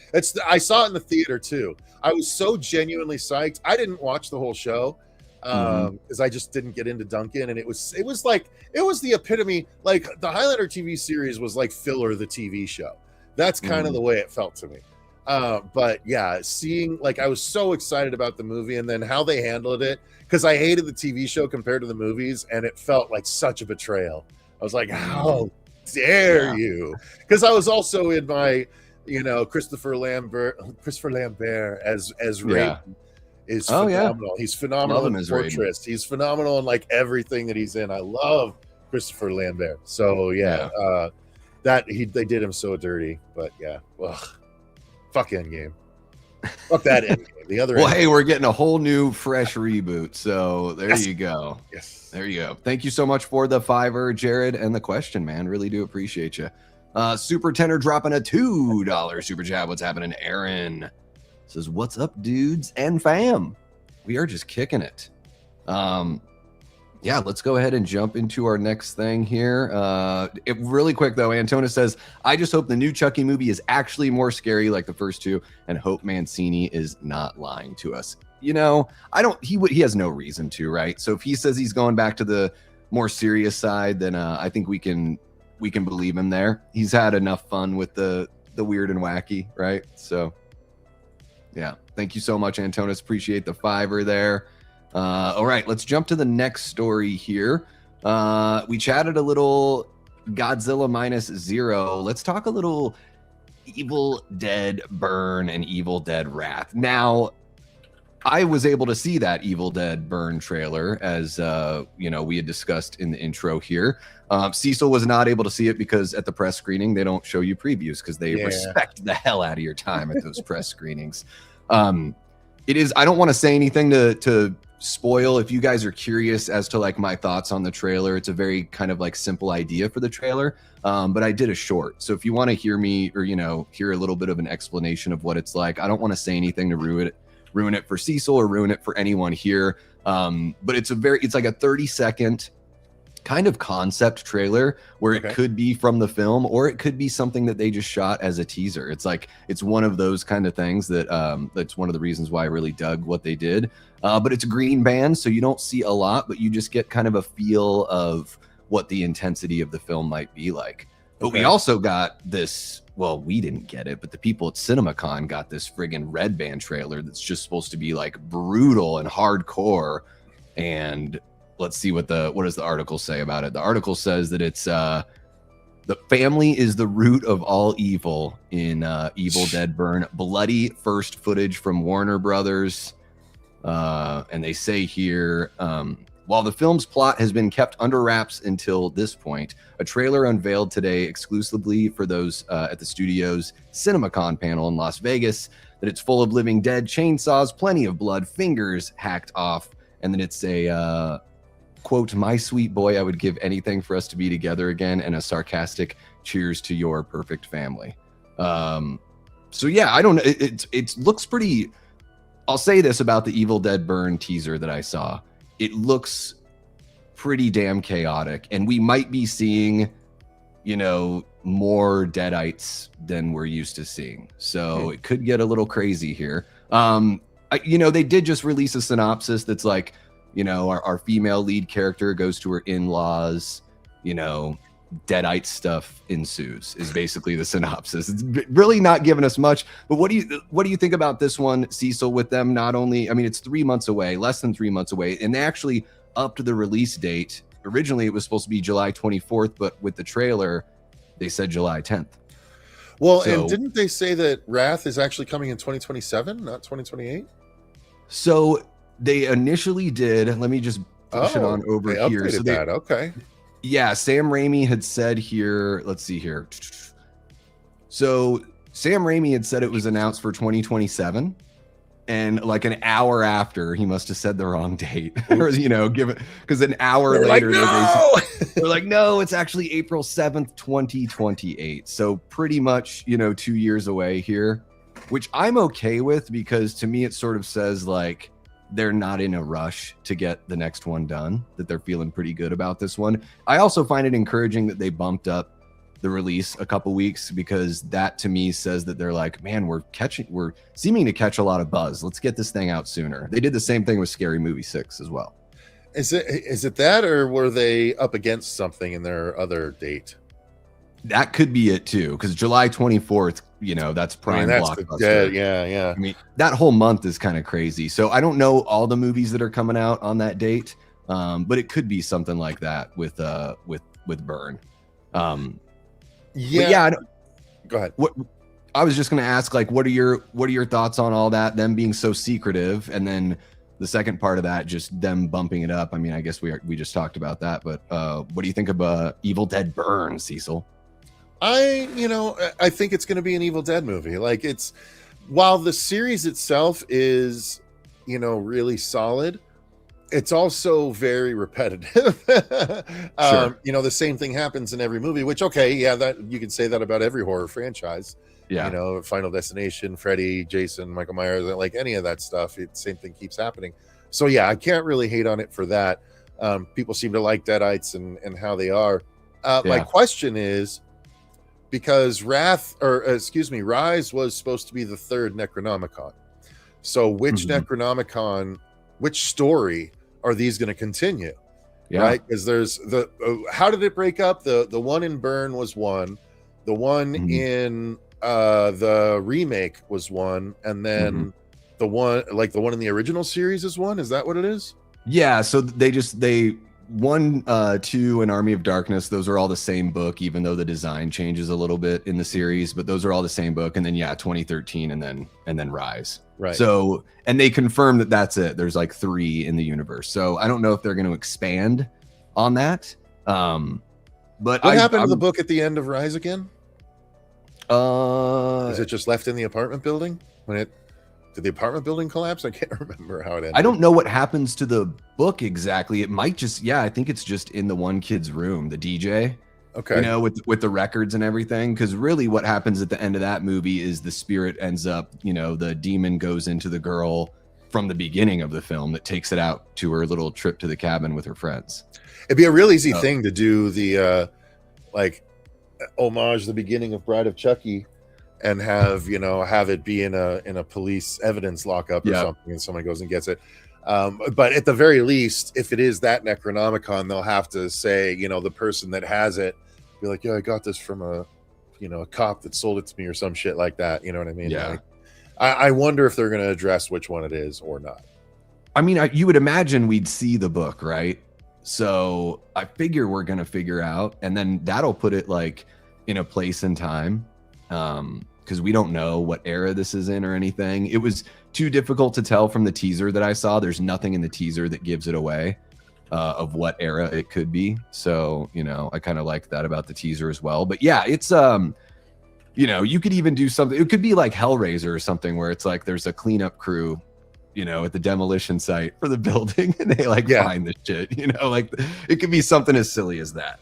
I saw it in the theater too. I was so genuinely psyched. I didn't watch the whole show because I just didn't get into Duncan, and it was the epitome. Like the Highlander TV series was like filler the TV show. That's kind of the way it felt to me. But yeah, seeing, like, I was so excited about the movie, and then how they handled it, because I hated the TV show compared to the movies, and it felt like such a betrayal. I was like, how dare you? Because I was also in my, Christopher Lambert as Ray is phenomenal. He's phenomenal in Fortress. Raiden. He's phenomenal in like everything that he's in. I love Christopher Lambert. So they did him so dirty. But yeah, fuck Endgame. Fuck that Endgame. The other. Well, hey, we're getting a whole new, fresh reboot. So there you go. Yes. There you go. Thank you so much for the $5, Jared, and the question, man. Really do appreciate you. Super Tenor dropping a $2 super chat. What's happening? Aaron says, "What's up, dudes and fam? We are just kicking it." Yeah, let's go ahead and jump into our next thing here. Really quick though, Antona says, "I just hope the new Chucky movie is actually more scary like the first two, and hope Mancini is not lying to us." He has no reason to, right? So if he says he's going back to the more serious side, then I think we can believe him there. He's had enough fun with the weird and wacky, right? So yeah, thank you so much, Antonis. Appreciate the $5 there. All right, let's jump to the next story here. We chatted a little Godzilla Minus Zero. Let's talk a little Evil Dead Burn and Evil Dead Wrath. Now, I was able to see that Evil Dead Burn trailer, as we had discussed in the intro here. Cecil was not able to see it because at the press screening they don't show you previews because they respect the hell out of your time at those press screenings. It is. I don't want to say anything to spoil. If you guys are curious as to like my thoughts on the trailer, it's a very kind of like simple idea for the trailer. But I did a short, so if you want to hear me or hear a little bit of an explanation of what it's like, I don't want to say anything to ruin it for Cecil or ruin it for anyone here. But it's like a 30-second kind of concept trailer where it could be from the film or it could be something that they just shot as a teaser. It's one of those kind of things that that's one of the reasons why I really dug what they did. But it's a green band, so you don't see a lot, but you just get kind of a feel of what the intensity of the film might be like. But we also got this, well, we didn't get it, but the people at CinemaCon got this friggin' red band trailer that's just supposed to be like brutal and hardcore. And let's see what does the article say about it. The article says that it's the family is the root of all evil in Evil Dead Burn. Bloody first footage from Warner Brothers. And they say here, while the film's plot has been kept under wraps until this point, a trailer unveiled today exclusively for those at the studio's CinemaCon panel in Las Vegas that it's full of living dead, chainsaws, plenty of blood, fingers hacked off, and then it's a quote, "My sweet boy, I would give anything for us to be together again," and a sarcastic cheers to your perfect family. So yeah, I don't know. It looks pretty. I'll say this about the Evil Dead Burn teaser that I saw. It looks pretty damn chaotic, and we might be seeing, more Deadites than we're used to seeing. So it could get a little crazy here. They did just release a synopsis that's like, our female lead character goes to her in-laws, Deadite stuff ensues is basically the synopsis. It's really not giving us much, but what do you think about this one, Cecil, with them not only, it's 3 months away, less than 3 months away, and they actually upped the release date. Originally it was supposed to be July 24th, but with the trailer they said July 10th. Well, and didn't they say that Wrath is actually coming in 2027, not 2028? So they initially did. Let me just push it on over here. So yeah, Sam Raimi had said here, let's see here. So Sam Raimi had said it was announced for 2027, and like an hour after, he must have said the wrong date, or given, because an hour later they're like, no, it's actually April 7th, 2028. So pretty much 2 years away here, which I'm okay with, because to me it sort of says like they're not in a rush to get the next one done, that they're feeling pretty good about this one. I also find it encouraging that they bumped up the release a couple weeks, because that to me says that they're like, man, we're seeming to catch a lot of buzz. Let's get this thing out sooner. They did the same thing with Scary Movie 6 as well. Is it that, or were they up against something in their other date? That could be it too, because July 24th, that's prime blockbuster. Yeah. I mean, that whole month is kind of crazy. So I don't know all the movies that are coming out on that date, but it could be something like that with Burn. Yeah. Go ahead. What I was just going to ask, like, what are your thoughts on all that? Them being so secretive, and then the second part of that, just them bumping it up. I mean, I guess we just talked about that, but what do you think of Evil Dead Burn, Cecil? I think it's going to be an Evil Dead movie. Like, while the series itself is, really solid, it's also very repetitive. Sure. The same thing happens in every movie, which, okay, yeah, that you can say that about every horror franchise. Yeah. Final Destination, Freddy, Jason, Michael Myers, like any of that stuff, same thing keeps happening. So yeah, I can't really hate on it for that. People seem to like Deadites and how they are. My question is, because Rise was supposed to be the third Necronomicon. So which Necronomicon, which story are these going to continue? Yeah. Right? Because there's how did it break up? The one in Burn was one, the one in the remake was one, and then the one in the original series is one. Is that what it is? Yeah. So they 1, 2, and Army of Darkness, those are all the same book, even though the design changes a little bit in the series, but those are all the same book. And then 2013 and then Rise. Right. So, and they confirm that that's it. There's like 3 in the universe. So I don't know if they're going to expand on that. But what happened to the book at the end of Rise again? Is it just left in the apartment building did the apartment building collapse? I can't remember how it ended. I don't know what happens to the book exactly. It might just, I think it's just in the one kid's room, the DJ. Okay. With the records and everything. Because really what happens at the end of that movie is the spirit ends up, the demon goes into the girl from the beginning of the film that takes it out to her little trip to the cabin with her friends. It'd be a real easy thing to do the homage the beginning of Bride of Chucky, and have it be in a police evidence lockup or something, and someone goes and gets it. But at the very least, if it is that Necronomicon, they'll have to say, the person that has it, be like, yeah, I got this from a cop that sold it to me or some shit like that. You know what I mean? Yeah. Like, I wonder if they're going to address which one it is or not. I mean, you would imagine we'd see the book, right? So I figure we're going to figure out, and then that'll put it like in a place and time. Because we don't know what era this is in or anything. It was too difficult to tell from the teaser that I saw. There's nothing in the teaser that gives it away of what era it could be. So, I kind of like that about the teaser as well. But yeah, it's, you could even do something. It could be like Hellraiser or something where it's like there's a cleanup crew, at the demolition site for the building, and they find the shit, like it could be something as silly as that.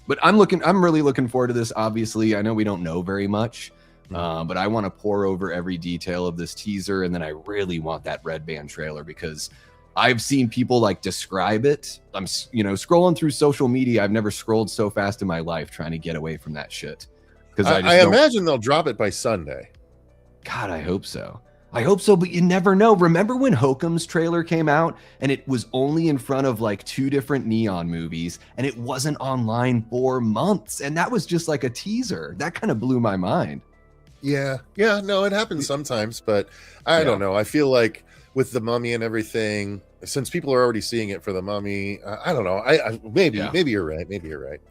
But I'm really looking forward to this. Obviously, I know we don't know very much, but I want to pour over every detail of this teaser. And then I really want that red band trailer, because I've seen people describe it. I'm, scrolling through social media. I've never scrolled so fast in my life trying to get away from that shit. Because I imagine they'll drop it by Sunday. God, I hope so. But you never know. Remember when Hokum's trailer came out and it was only in front of 2 different Neon movies, and it wasn't online for months, and that was just like a teaser. That kind of blew my mind. Yeah, no, it happens sometimes, but I don't know. I feel like with the Mummy and everything, since people are already seeing it for the Mummy, I don't know. Maybe you're right. Maybe you're right.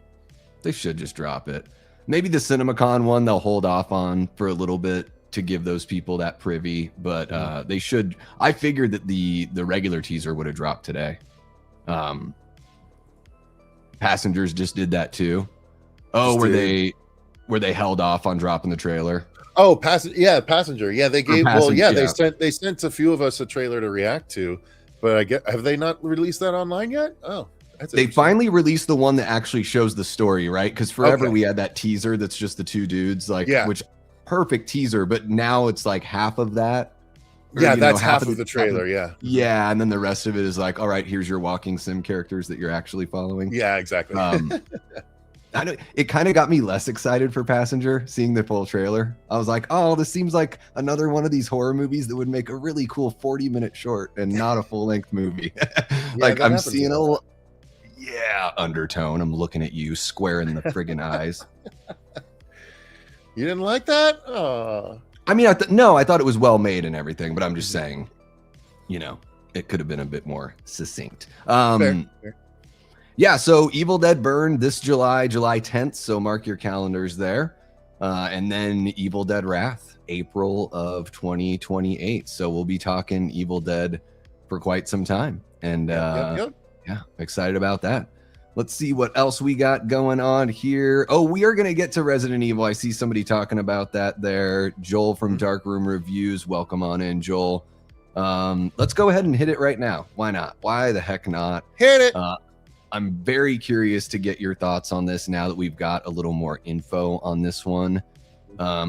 They should just drop it. Maybe the CinemaCon one they'll hold off on for a little bit to give those people that privy, but they should. I figured that the regular teaser would have dropped today. Passengers just did that too. Were they held off on dropping the trailer? Oh, Passenger. Yeah, they gave. They sent a few of us a trailer to react to, but have they not released that online yet? Oh, they finally released the one that actually shows the story, right? Because forever we had that teaser that's just the 2 dudes, which. Perfect teaser, but now it's half of that. That's half of the trailer. Yeah, and then the rest of it is all right, here's your walking sim characters that you're actually following. Yeah, exactly. I know it kind of got me less excited for Passenger seeing the full trailer. I was like, oh, this seems like another one of these horror movies that would make a really cool 40-minute short and not a full-length movie. Like I'm seeing undertone. I'm looking at you square in the friggin' eyes. You didn't like that? Oh. I mean, I thought it was well made and everything, but I'm just saying, you know, it could have been a bit more succinct. Fair. Yeah, so Evil Dead Burn this July 10th, so mark your calendars there. And then Evil Dead Wrath, April of 2028. So we'll be talking Evil Dead for quite some time. And yeah, excited about that. Let's see what else we got going on here. Oh, we are going to get to Resident Evil. I see somebody talking about that there. Joel from Dark Room Reviews. Welcome on in, Joel. Let's go ahead and hit it right now. Why not? Why the heck not? Hit it. I'm very curious to get your thoughts on this now that we've got a little more info on this one,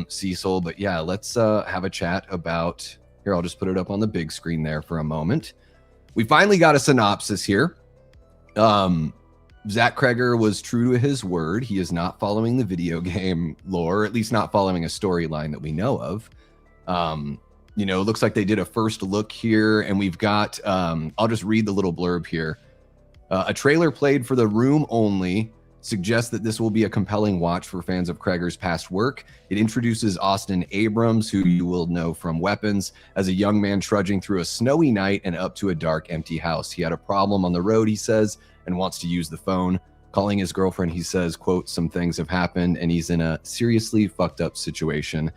Cecil. But yeah, let's have a chat about... Here, I'll just put it up on the big screen there for a moment. We finally got a synopsis here. Zach Cregger was true to his word. He is not following the video game lore, or at least not following a storyline that we know of. You know, it looks like they did a first look here, and we've got, I'll just read the little blurb here. A trailer played for the room only suggests that this will be a compelling watch for fans of Cregger's past work. It introduces Austin Abrams, who you will know from Weapons, as a young man trudging through a snowy night and up to a dark, empty house. He had a problem on the road, he says, and wants to use the phone. Calling his girlfriend, he says, quote, some things have happened and he's in a seriously fucked up situation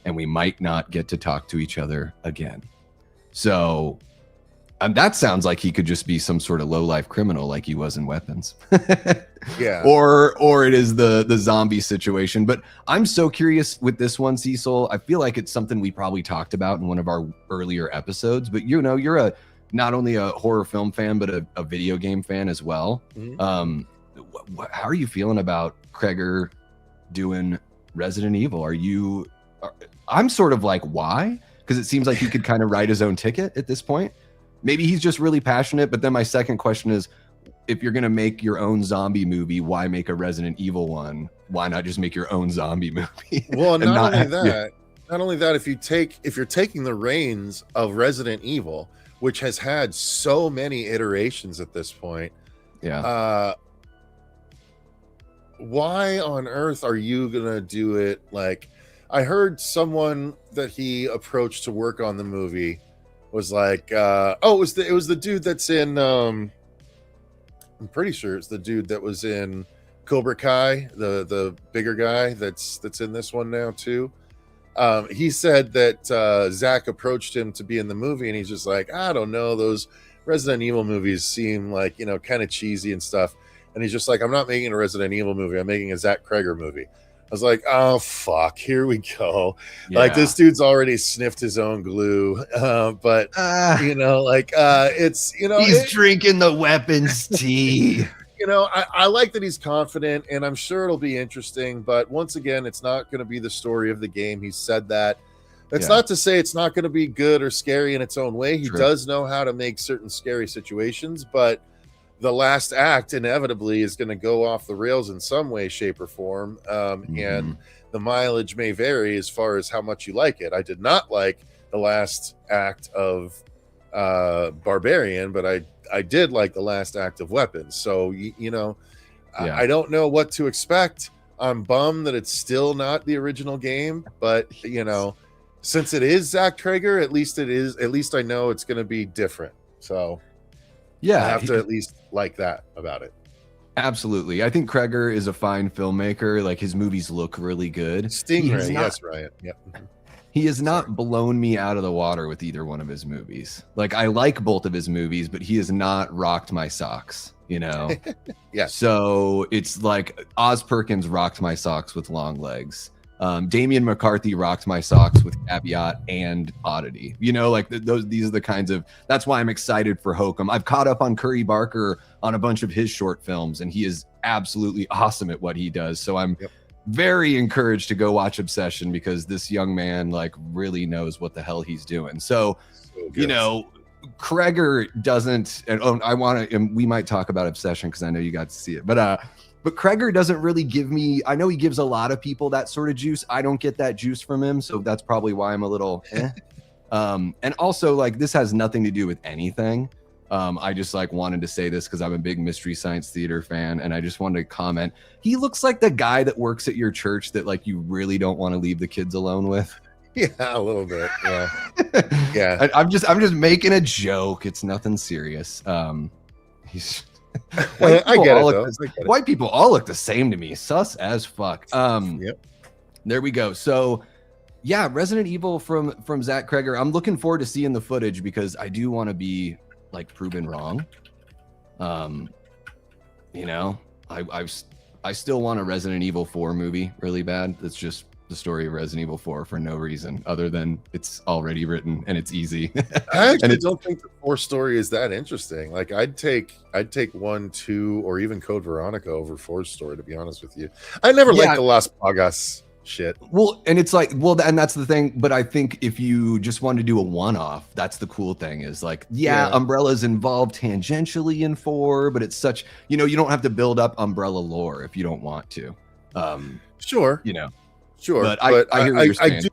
and we might not get to talk to each other again. So that sounds like he could just be some sort of low-life criminal like he was in Weapons. Yeah. Or it is the zombie situation. But I'm so curious with this one, Cecil. I feel like it's something we probably talked about in one of our earlier episodes. But you know, you're not only a horror film fan, but a video game fan as well. Mm-hmm. How are you feeling about Cregger doing Resident Evil? I'm sort of like, why? Because it seems like he could kind of write his own ticket at this point. Maybe he's just really passionate. But then my second question is, if you're going to make your own zombie movie, why make a Resident Evil one? Why not just make your own zombie movie? Well, not only that, if you're taking the reins of Resident Evil, which has had so many iterations at this point, why on earth are you gonna do it? Like, I heard someone that he approached to work on the movie was like, it was the dude that's in I'm pretty sure it's the dude that was in Cobra Kai, the bigger guy that's in this one now too. He said that Zach approached him to be in the movie, and he's just like, I don't know, those Resident Evil movies seem like, you know, kind of cheesy and stuff. And he's just like, I'm not making a Resident Evil movie. I'm making a Zach Cregger movie. I was like, oh, fuck, here we go. Yeah. Like, this dude's already sniffed his own glue. But, you know, like, it's, you know. He's drinking the Weapons tea. You know, I like that he's confident, and I'm sure it'll be interesting. But once again, it's not going to be the story of the game. He said that. That's not to say it's not going to be good or scary in its own way. He does know how to make certain scary situations, but the last act inevitably is going to go off the rails in some way, shape, or form. And the mileage may vary as far as how much you like it. I did not like the last act of Barbarian, but I did like the last act of Weapons. So, you know, I don't know what to expect. I'm bummed that it's still not the original game, but, you know, since it is Zach Cregger, at least I know it's going to be different. So yeah, I have to at least like that about it. Absolutely. I think Cregger is a fine filmmaker. Like, his movies look really good. Stingray, yes, Ryan. Yep. He has not blown me out of the water with either one of his movies. Like, I like both of his movies, but he has not rocked my socks, you know? Yeah. So it's like Oz Perkins rocked my socks with Long Legs. Damian McCarthy rocked my socks with Caveat and Oddity. You know, like these are the kinds of, that's why I'm excited for Hokum. I've caught up on Curry Barker on a bunch of his short films, and he is absolutely awesome at what he does. So I'm very encouraged to go watch Obsession, because this young man like really knows what the hell he's doing. So you know, Cregger doesn't, and we might talk about Obsession because I know you got to see it, but But Cregger doesn't really give me, I know he gives a lot of people that sort of juice. I don't get that juice from him, so that's probably why I'm a little and also, like, this has nothing to do with anything. I just like wanted to say this because I'm a big Mystery Science Theater fan, and I just wanted to comment. He looks like the guy that works at your church that like you really don't want to leave the kids alone with. Yeah, a little bit. Yeah, yeah. I'm just making a joke. It's nothing serious. He's I get it. White people all look the same to me. Sus as fuck. Yep. There we go. So, yeah, Resident Evil from Zach Cregger. I'm looking forward to seeing the footage because I do want to be like proven wrong. You know, I still want a Resident Evil 4 movie really bad. That's just the story of Resident Evil 4 for no reason other than it's already written and it's easy. I actually don't think the 4 story is that interesting. Like I'd take 1, 2, or even Code Veronica over 4's story, to be honest with you. I never liked the Las Plagas shit. Well, and it's like, well, and that's the thing. But I think if you just want to do a one-off, that's the cool thing is like, Umbrella's involved tangentially in 4, but it's such, you know, you don't have to build up Umbrella lore if you don't want to. Sure. You know. Sure, but I hear what you're saying.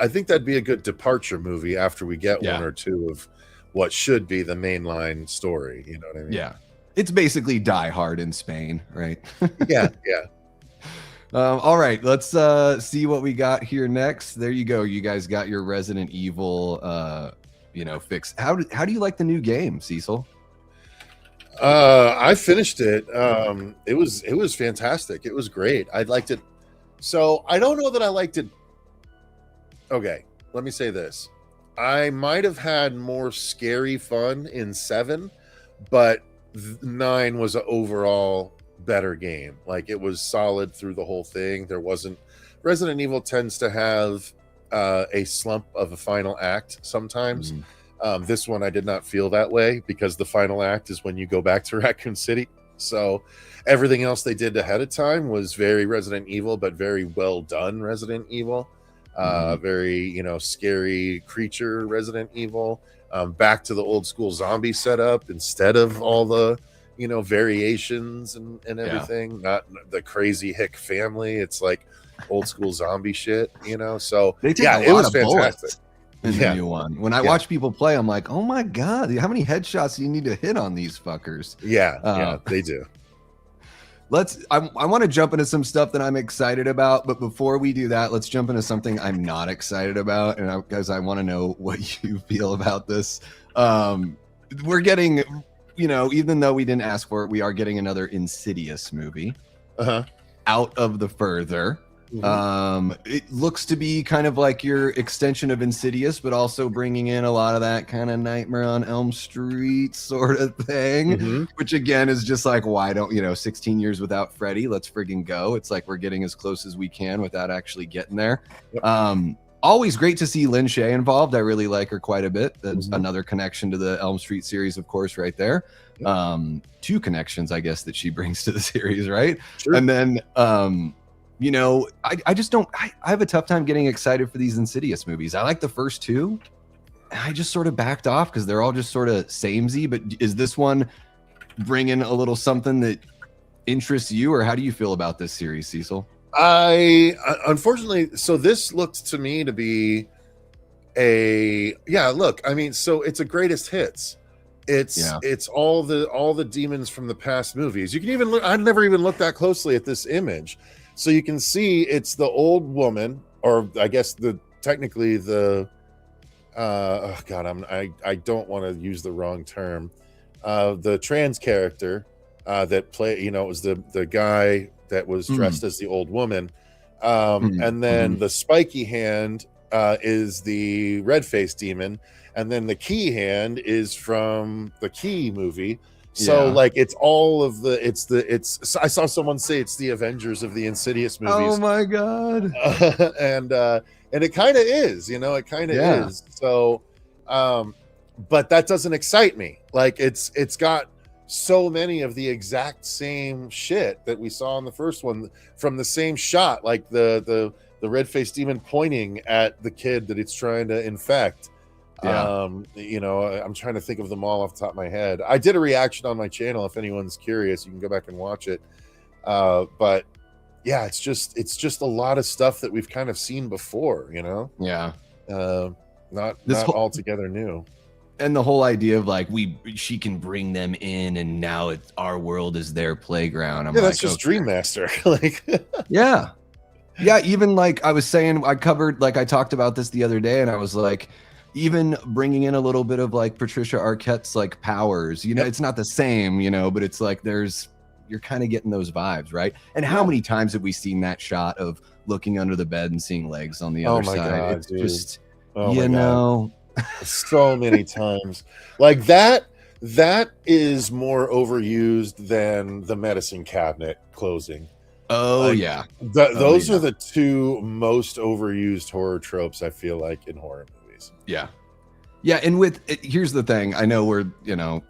I think that'd be a good departure movie after we get 1 or 2 of what should be the mainline story. You know what I mean? Yeah, it's basically Die Hard in Spain, right? Yeah. All right, let's see what we got here next. There you go. You guys got your Resident Evil, fix. How do you like the new game, Cecil? I finished it. It was fantastic. It was great. I liked it. So I don't know that I liked it. Okay, let me say this. I might have had more scary fun in 7, but 9 was an overall better game. Like it was solid through the whole thing. There wasn't. Resident Evil tends to have a slump of a final act sometimes. This one I did not feel that way because the final act is when you go back to Raccoon City. So everything else they did ahead of time was very Resident Evil, but very well done Resident Evil. Very, scary creature Resident Evil. Back to the old school zombie setup instead of all the, variations and everything. Not the crazy hick family. It's like old school zombie shit, So they take it was fantastic. In the new one. When I watch people play, I'm like, oh my God, how many headshots do you need to hit on these fuckers? Yeah, they do. I want to jump into some stuff that I'm excited about, but before we do that, let's jump into something I'm not excited about, and because I want to know what you feel about this. We're getting, even though we didn't ask for it, we are getting another Insidious movie. Out of the Further. It looks to be kind of like your extension of Insidious, but also bringing in a lot of that kind of Nightmare on Elm Street sort of thing, which again is just like, why don't 16 years without Freddy, let's friggin' go. It's like we're getting as close as we can without actually getting there. Always great to see Lynn Shay involved. I really like her quite a bit. That's another connection to the Elm Street series, of course, right there. 2 connections, I guess, that she brings to the series, right? Sure. And then I just don't. I have a tough time getting excited for these Insidious movies. I like the first 2, and I just sort of backed off because they're all just sort of samey. But is this one bringing a little something that interests you, or how do you feel about this series, Cecil? Unfortunately, so this looked to me to be look. I mean, so it's a greatest hits. It's all the demons from the past movies. You can even look. I'd never even looked that closely at this image. So you can see it's the old woman, or I guess technically the I don't want to use the wrong term. The trans character that it was the guy that was dressed as the old woman. And then the spiky hand is the red-faced demon, and then the key hand is from the Key movie. So like it's all of I saw someone say it's the Avengers of the Insidious movies. Oh my God. And it kind of is, it kind of is. So but that doesn't excite me. Like it's got so many of the exact same shit that we saw in the first one from the same shot, like the red-faced demon pointing at the kid that it's trying to infect. I'm trying to think of them all off the top of my head. I did a reaction on my channel. If anyone's curious, you can go back and watch it. But yeah, it's just a lot of stuff that we've kind of seen before, Yeah. Not altogether new. And the whole idea of like she can bring them in, and now it's our world is their playground. That's just Dream Master. Like, yeah. Even like I was saying, I talked about this the other day, and I was like, even bringing in a little bit of like Patricia Arquette's like powers, it's not the same, but it's like you're kind of getting those vibes, right? And how many times have we seen that shot of looking under the bed and seeing legs on the other side? God, it's dude. just, so many times. Like that is more overused than the medicine cabinet closing. Oh, like, yeah. Those are the two most overused horror tropes, I feel like, in horror movies. Yeah. Yeah, and here's the thing. I know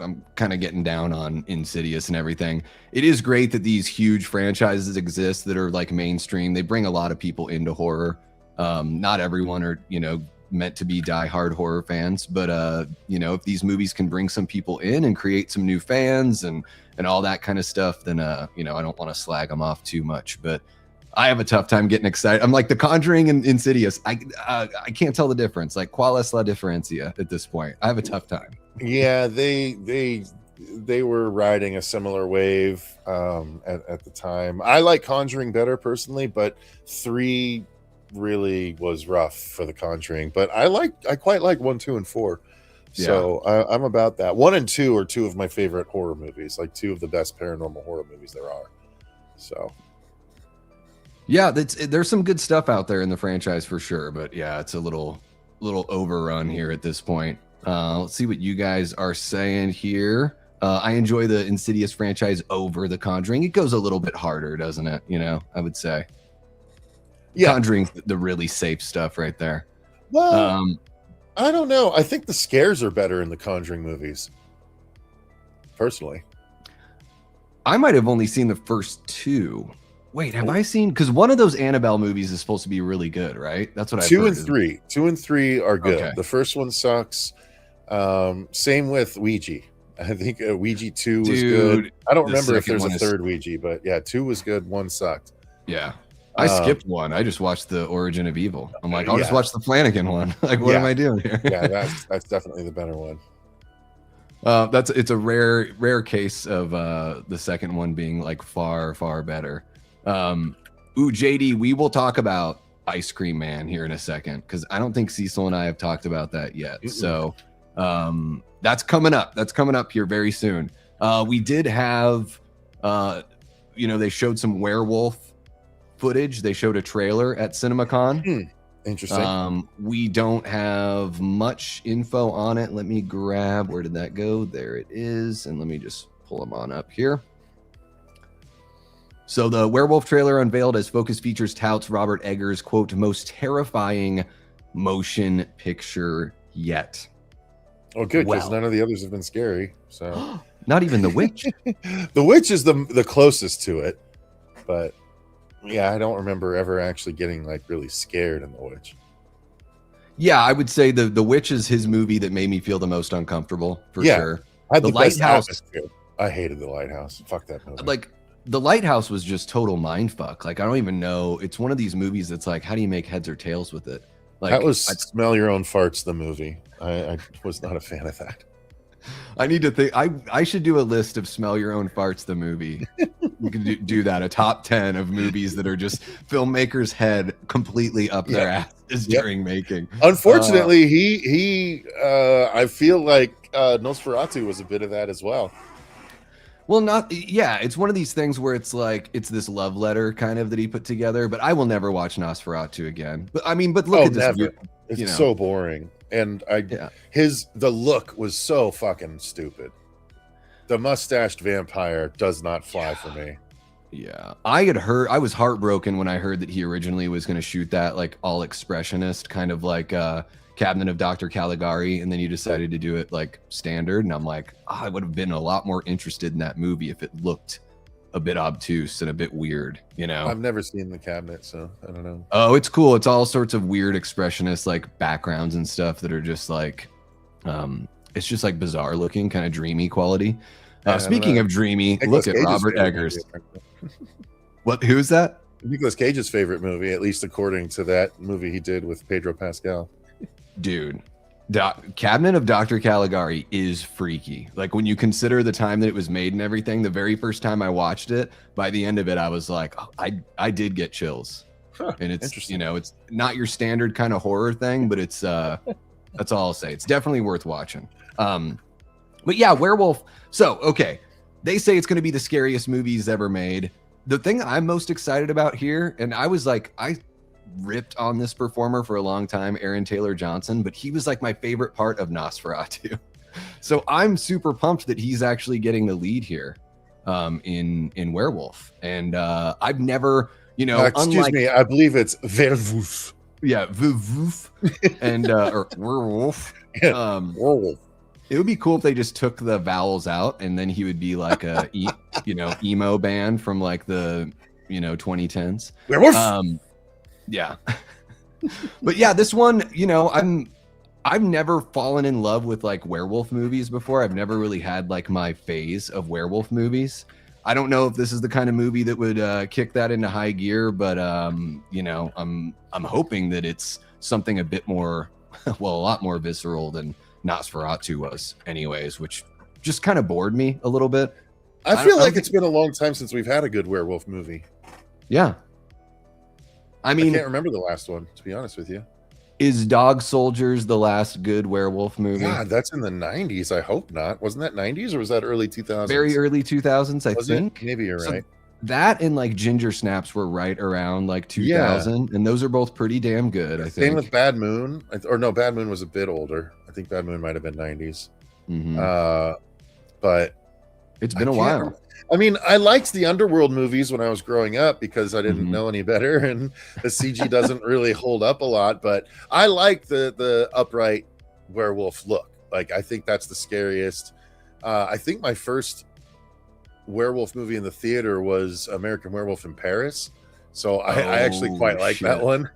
I'm kind of getting down on Insidious and everything. It is great that these huge franchises exist that are like mainstream. They bring a lot of people into horror. Not everyone are, meant to be diehard horror fans, but if these movies can bring some people in and create some new fans and all that kind of stuff, then I don't want to slag them off too much, but I have a tough time getting excited. I'm like The Conjuring and Insidious. I can't tell the difference. Like, ¿cuál es la diferencia at this point? I have a tough time. Yeah, they were riding a similar wave at the time. I like Conjuring better personally, but 3 really was rough for The Conjuring. But I quite like 1, 2, and 4. So I'm about that. 1 and 2 are 2 of my favorite horror movies, like 2 of the best paranormal horror movies there are. So. Yeah, there's some good stuff out there in the franchise for sure, but yeah, it's a little overrun here at this point. Let's see what you guys are saying here. I enjoy the Insidious franchise over The Conjuring. It goes a little bit harder, doesn't it? I would say. Yeah. Conjuring's the really safe stuff right there. Well, I don't know. I think the scares are better in the Conjuring movies. Personally. I might have only seen the first 2. Wait, have I seen? Because one of those Annabelle movies is supposed to be really good, right? That's what I heard. 2 and 3. 2 and 3 are good. Okay. The first one sucks. Same with Ouija. I think Ouija 2 was good. I don't remember if there's a third Ouija, but yeah, 2 was good. 1 sucked. Yeah. I skipped 1. I just watched the Origin of Evil. I'm like, I'll just watch the Flanagan one. Like, what am I doing here? Yeah, that's definitely the better one. It's a rare case of the second one being like far better. JD, we will talk about Ice Cream Man here in a second, because I don't think Cecil and I have talked about that yet. Mm-mm. So that's coming up. That's coming up here very soon. We did have, they showed some Werewolf footage. They showed a trailer at CinemaCon. Interesting. We don't have much info on it. Let me grab, where did that go? There it is. And let me just pull them on up here. So the Werewolf trailer unveiled as Focus Features touts Robert Eggers' quote, most terrifying motion picture yet. Oh, good, because none of the others have been scary. So not even The Witch. The Witch is the closest to it, but yeah, I don't remember ever actually getting like really scared in The Witch. Yeah, I would say the Witch is his movie that made me feel the most uncomfortable for sure. I had the Lighthouse. I hated The Lighthouse. Fuck that movie. Like, The Lighthouse was just total mindfuck. Like, I don't even know. It's one of these movies that's like, how do you make heads or tails with it? Like, that was Smell Your Own Farts, the movie. I was not a fan of that. I need to think. I should do a list of Smell Your Own Farts, the movie. You can do that. A top 10 of movies that are just filmmakers' head completely up their asses during making. Unfortunately, he I feel like Nosferatu was a bit of that as well. Well, it's one of these things where it's like, it's this love letter kind of that he put together, but I will never watch Nosferatu again. But look at this. Never. It's so boring. And the look was so fucking stupid. The mustached vampire does not fly for me. Yeah. I was heartbroken when I heard that he originally was going to shoot that like all expressionist kind of like Cabinet of Dr. Caligari, and then you decided to do it like standard, and I'm like, I would have been a lot more interested in that movie if it looked a bit obtuse and a bit weird, I've never seen The Cabinet, so I don't know. Oh, it's cool. It's all sorts of weird expressionist like backgrounds and stuff that are just like it's just like bizarre looking, kind of dreamy quality. Speaking of dreamy, Nicolas look at Cage's Robert favorite Eggers. movie. What? Who's that? Nicolas Cage's favorite movie, at least according to that movie he did with Pedro Pascal. Dude, Cabinet of Dr. Caligari is freaky. Like when you consider the time that it was made and everything, the very first time I watched it, by the end of it, I was like, oh, I did get chills. And it's, you know, it's not your standard kind of horror thing, but it's, that's all I'll say. It's definitely worth watching. But yeah, Werewolf. So, okay. They say it's going to be the scariest movies ever made. The thing I'm most excited about here, and I was like, I ripped on this performer for a long time, Aaron Taylor Johnson, but he was like my favorite part of Nosferatu. So I'm super pumped that he's actually getting the lead here in Werewolf. And I've never, you know, excuse me, I believe it's Werewolf. Yeah, Werewolf and or Werewolf. Werewolf. It would be cool if they just took the vowels out and then he would be like a you know, emo band from like the, you know, 2010s. Werewolf. Yeah. But yeah, this one, you know, I've never fallen in love with like werewolf movies before. I've never really had like my phase of werewolf movies. I don't know if this is the kind of movie that would kick that into high gear, but you know, I'm hoping that it's something a bit more, well, a lot more visceral than Nosferatu was anyways, which just kind of bored me a little bit. I feel like it's been a long time since we've had a good werewolf movie. Yeah. I mean, I can't remember the last one, to be honest with you. Is Dog Soldiers the last good werewolf movie? God, that's in the 90s. I hope not. Wasn't that 90s or was that early 2000s? Very early 2000s, I think. Maybe you're right. That and like Ginger Snaps were right around like 2000, and those are both pretty damn good, I think. Same with Bad Moon. Or no, Bad Moon was a bit older. I think Bad Moon might have been 90s. But it's been a while. I mean, I liked the Underworld movies when I was growing up because I didn't know any better, and the CG doesn't really hold up a lot. But I like the upright werewolf look. Like, I think that's the scariest. I think my first werewolf movie in the theater was American Werewolf in Paris. So I actually quite like that one.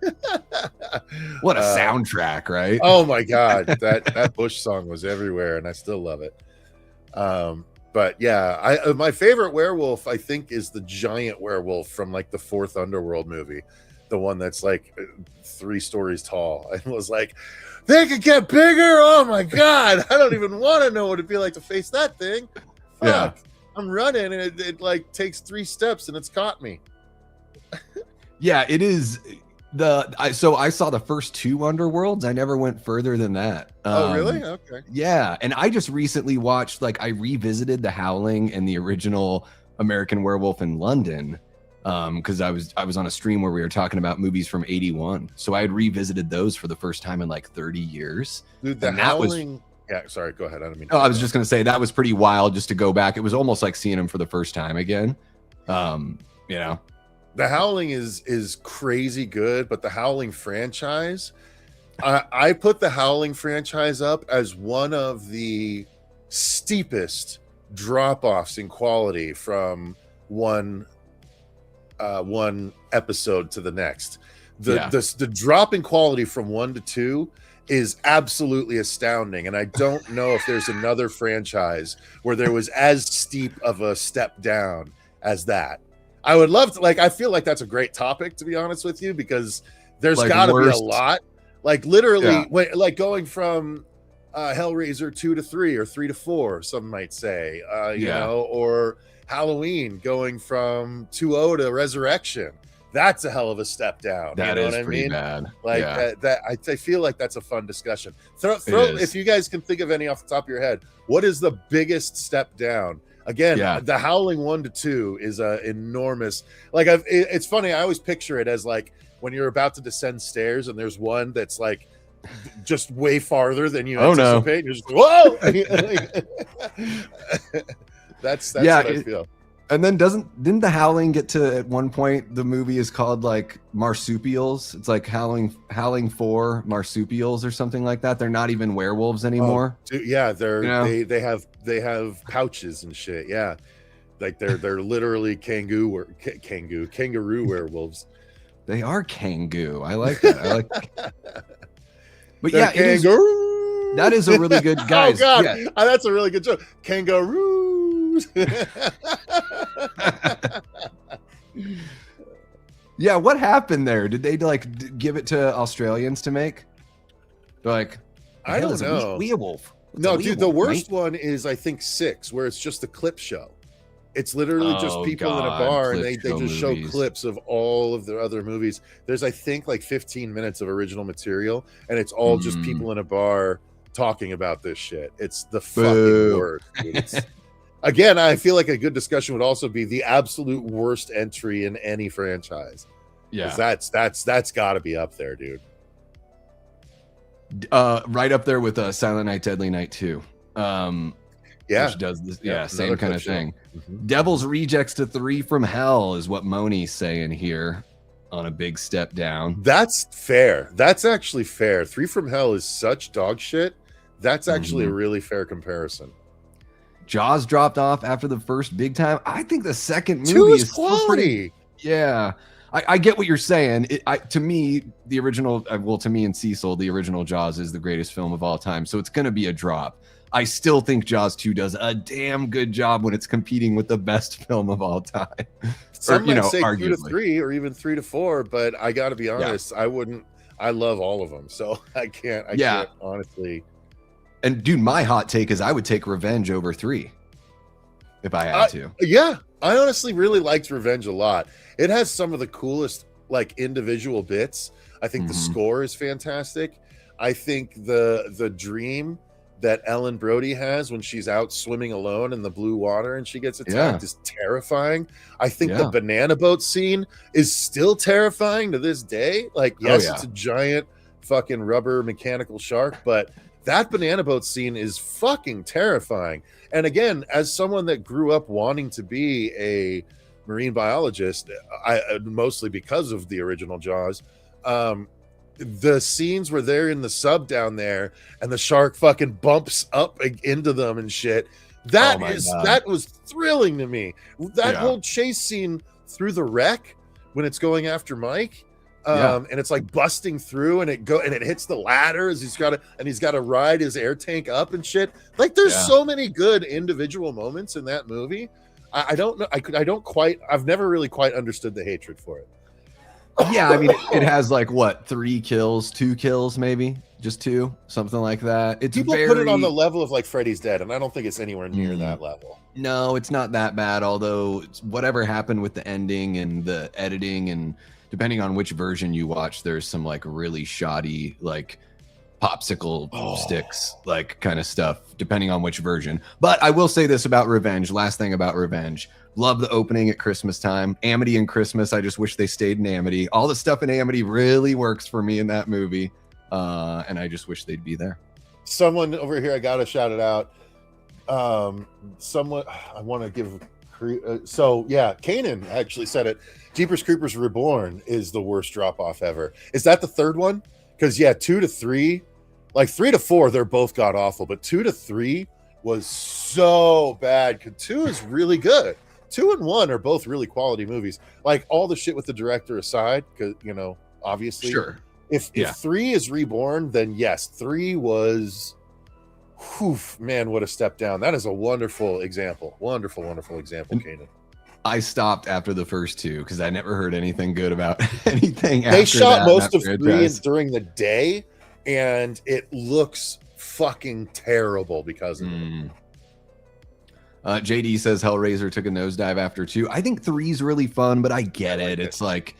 What a soundtrack, right? Oh my God. That Bush song was everywhere and I still love it. But yeah, my favorite werewolf, I think, is the giant werewolf from like the fourth Underworld movie. The one that's like 3 stories tall. I was like, they could get bigger. Oh my God. I don't even want to know what it'd be like to face that thing. Fuck. Yeah. I'm running and it like takes 3 steps and it's caught me. Yeah, it is. So I saw the first 2 Underworlds. I never went further than that. Oh, really? Okay. Yeah, and I just recently watched, like, I revisited The Howling and the original American Werewolf in London, because I was on a stream where we were talking about movies from '81. So I had revisited those for the first time in like 30 years. Dude, The Howling. Yeah, sorry. Go ahead. I don't mean. I was just gonna say that was pretty wild just to go back. It was almost like seeing them for the first time again. You know. The Howling is crazy good, but the Howling franchise, I put the Howling franchise up as one of the steepest drop-offs in quality from one episode to the next. The drop in quality from 1 to 2 is absolutely astounding, and I don't know if there's another franchise where there was as steep of a step down as that. I would love to, like, I feel like that's a great topic, to be honest with you, because there's like got to be a lot. Like, literally, like going from Hellraiser 2 to 3 or 3 to 4, some might say, you know, or Halloween going from 2.0 to Resurrection. That's a hell of a step down. That you know is what I pretty mean? Bad. Like I feel like that's a fun discussion. Throw if you guys can think of any off the top of your head, what is the biggest step down? Again, The Howling 1 to 2 is a enormous. Like, it's funny. I always picture it as like when you're about to descend stairs and there's one that's like just way farther than you anticipate. No. You're just whoa. That's what I feel. And then didn't The Howling get to, at one point, the movie is called like Marsupials? It's like Howling 4 Marsupials or something like that. They're not even werewolves anymore. Oh, dude, yeah, they have pouches and shit. Yeah, like they're literally kangaroo werewolves. They are kangaroo. I like that. But they're kangaroo. That is a really good guys. Oh God, that's a really good joke. Kangaroo. Yeah, what happened there? Did they like give it to Australians to make? They're like, I don't know. Werewolf. No, dude, the worst one is I think 6, where it's just a clip show. It's literally just people in a bar, and they just show clips of all of their other movies. There's, I think, like 15 minutes of original material, and it's all just people in a bar talking about this shit. It's the fucking worst, dude. Again, I feel like a good discussion would also be the absolute worst entry in any franchise. Yeah, that's got to be up there, dude. Right up there with Silent Night, Deadly Night 2. Which does this, same kind of thing. Devil's Rejects to 3 from Hell is what Moni's saying here on a big step down. That's fair. That's actually fair. 3 from Hell is such dog shit. That's actually a really fair comparison. Jaws dropped off after the first big time. I think the second movie 2 is quality. Yeah. I get what you're saying. To me, the original, to me and Cecil, the original Jaws is the greatest film of all time. So it's going to be a drop. I still think Jaws 2 does a damn good job when it's competing with the best film of all time. Some might say arguably 2 to 3 or even 3 to 4, but I got to be honest, I wouldn't. I love all of them, so I can't honestly. And dude, my hot take is I would take Revenge over 3 if I had to. Yeah, I honestly really liked Revenge a lot. It has some of the coolest like individual bits. I think the score is fantastic. I think the dream that Ellen Brody has when she's out swimming alone in the blue water and she gets attacked is terrifying. I think the banana boat scene is still terrifying to this day. Like, yes, it's a giant fucking rubber mechanical shark, but that banana boat scene is fucking terrifying. And again, as someone that grew up wanting to be a marine biologist, I mostly because of the original Jaws, the scenes where they're in the sub down there and the shark fucking bumps up into them and shit, that was thrilling to me. That whole chase scene through the wreck when it's going after Mike, and it's like busting through and it hits the ladder as he's got to ride his air tank up and shit. Like there's so many good individual moments in that movie. I don't know. I've never really quite understood the hatred for it. Yeah, I mean, it has like what, 3 kills, 2 kills, maybe just 2, something like that. It's people put it on the level of like Freddy's Dead, and I don't think it's anywhere near that level. No, it's not that bad. Although whatever happened with the ending and the editing, and depending on which version you watch, there's some like really shoddy like popsicle sticks, like kind of stuff, depending on which version. But I will say this about Revenge. Last thing about Revenge. Love the opening at Christmas time. Amity and Christmas. I just wish they stayed in Amity. All the stuff in Amity really works for me in that movie. And I just wish they'd be there. Someone over here, I got to shout it out. Someone, I want to give. Kanan actually said it. Jeepers Creepers Reborn is the worst drop off ever. Is that the third one? Because 2 to 3, like 3 to 4, they're both god awful. But 2 to 3 was so bad. 2 is really good. 2 and 1 are both really quality movies. Like all the shit with the director aside, because obviously, sure. If 3 is Reborn, then yes, 3 was. Man, what a step down. That is a wonderful example. Wonderful example, Kanan. I stopped after the first 2 because I never heard anything good about anything. They shot most of 3 during the day, and it looks fucking terrible because of it. JD says Hellraiser took a nosedive after 2. I think 3's really fun, but I get it. It's like,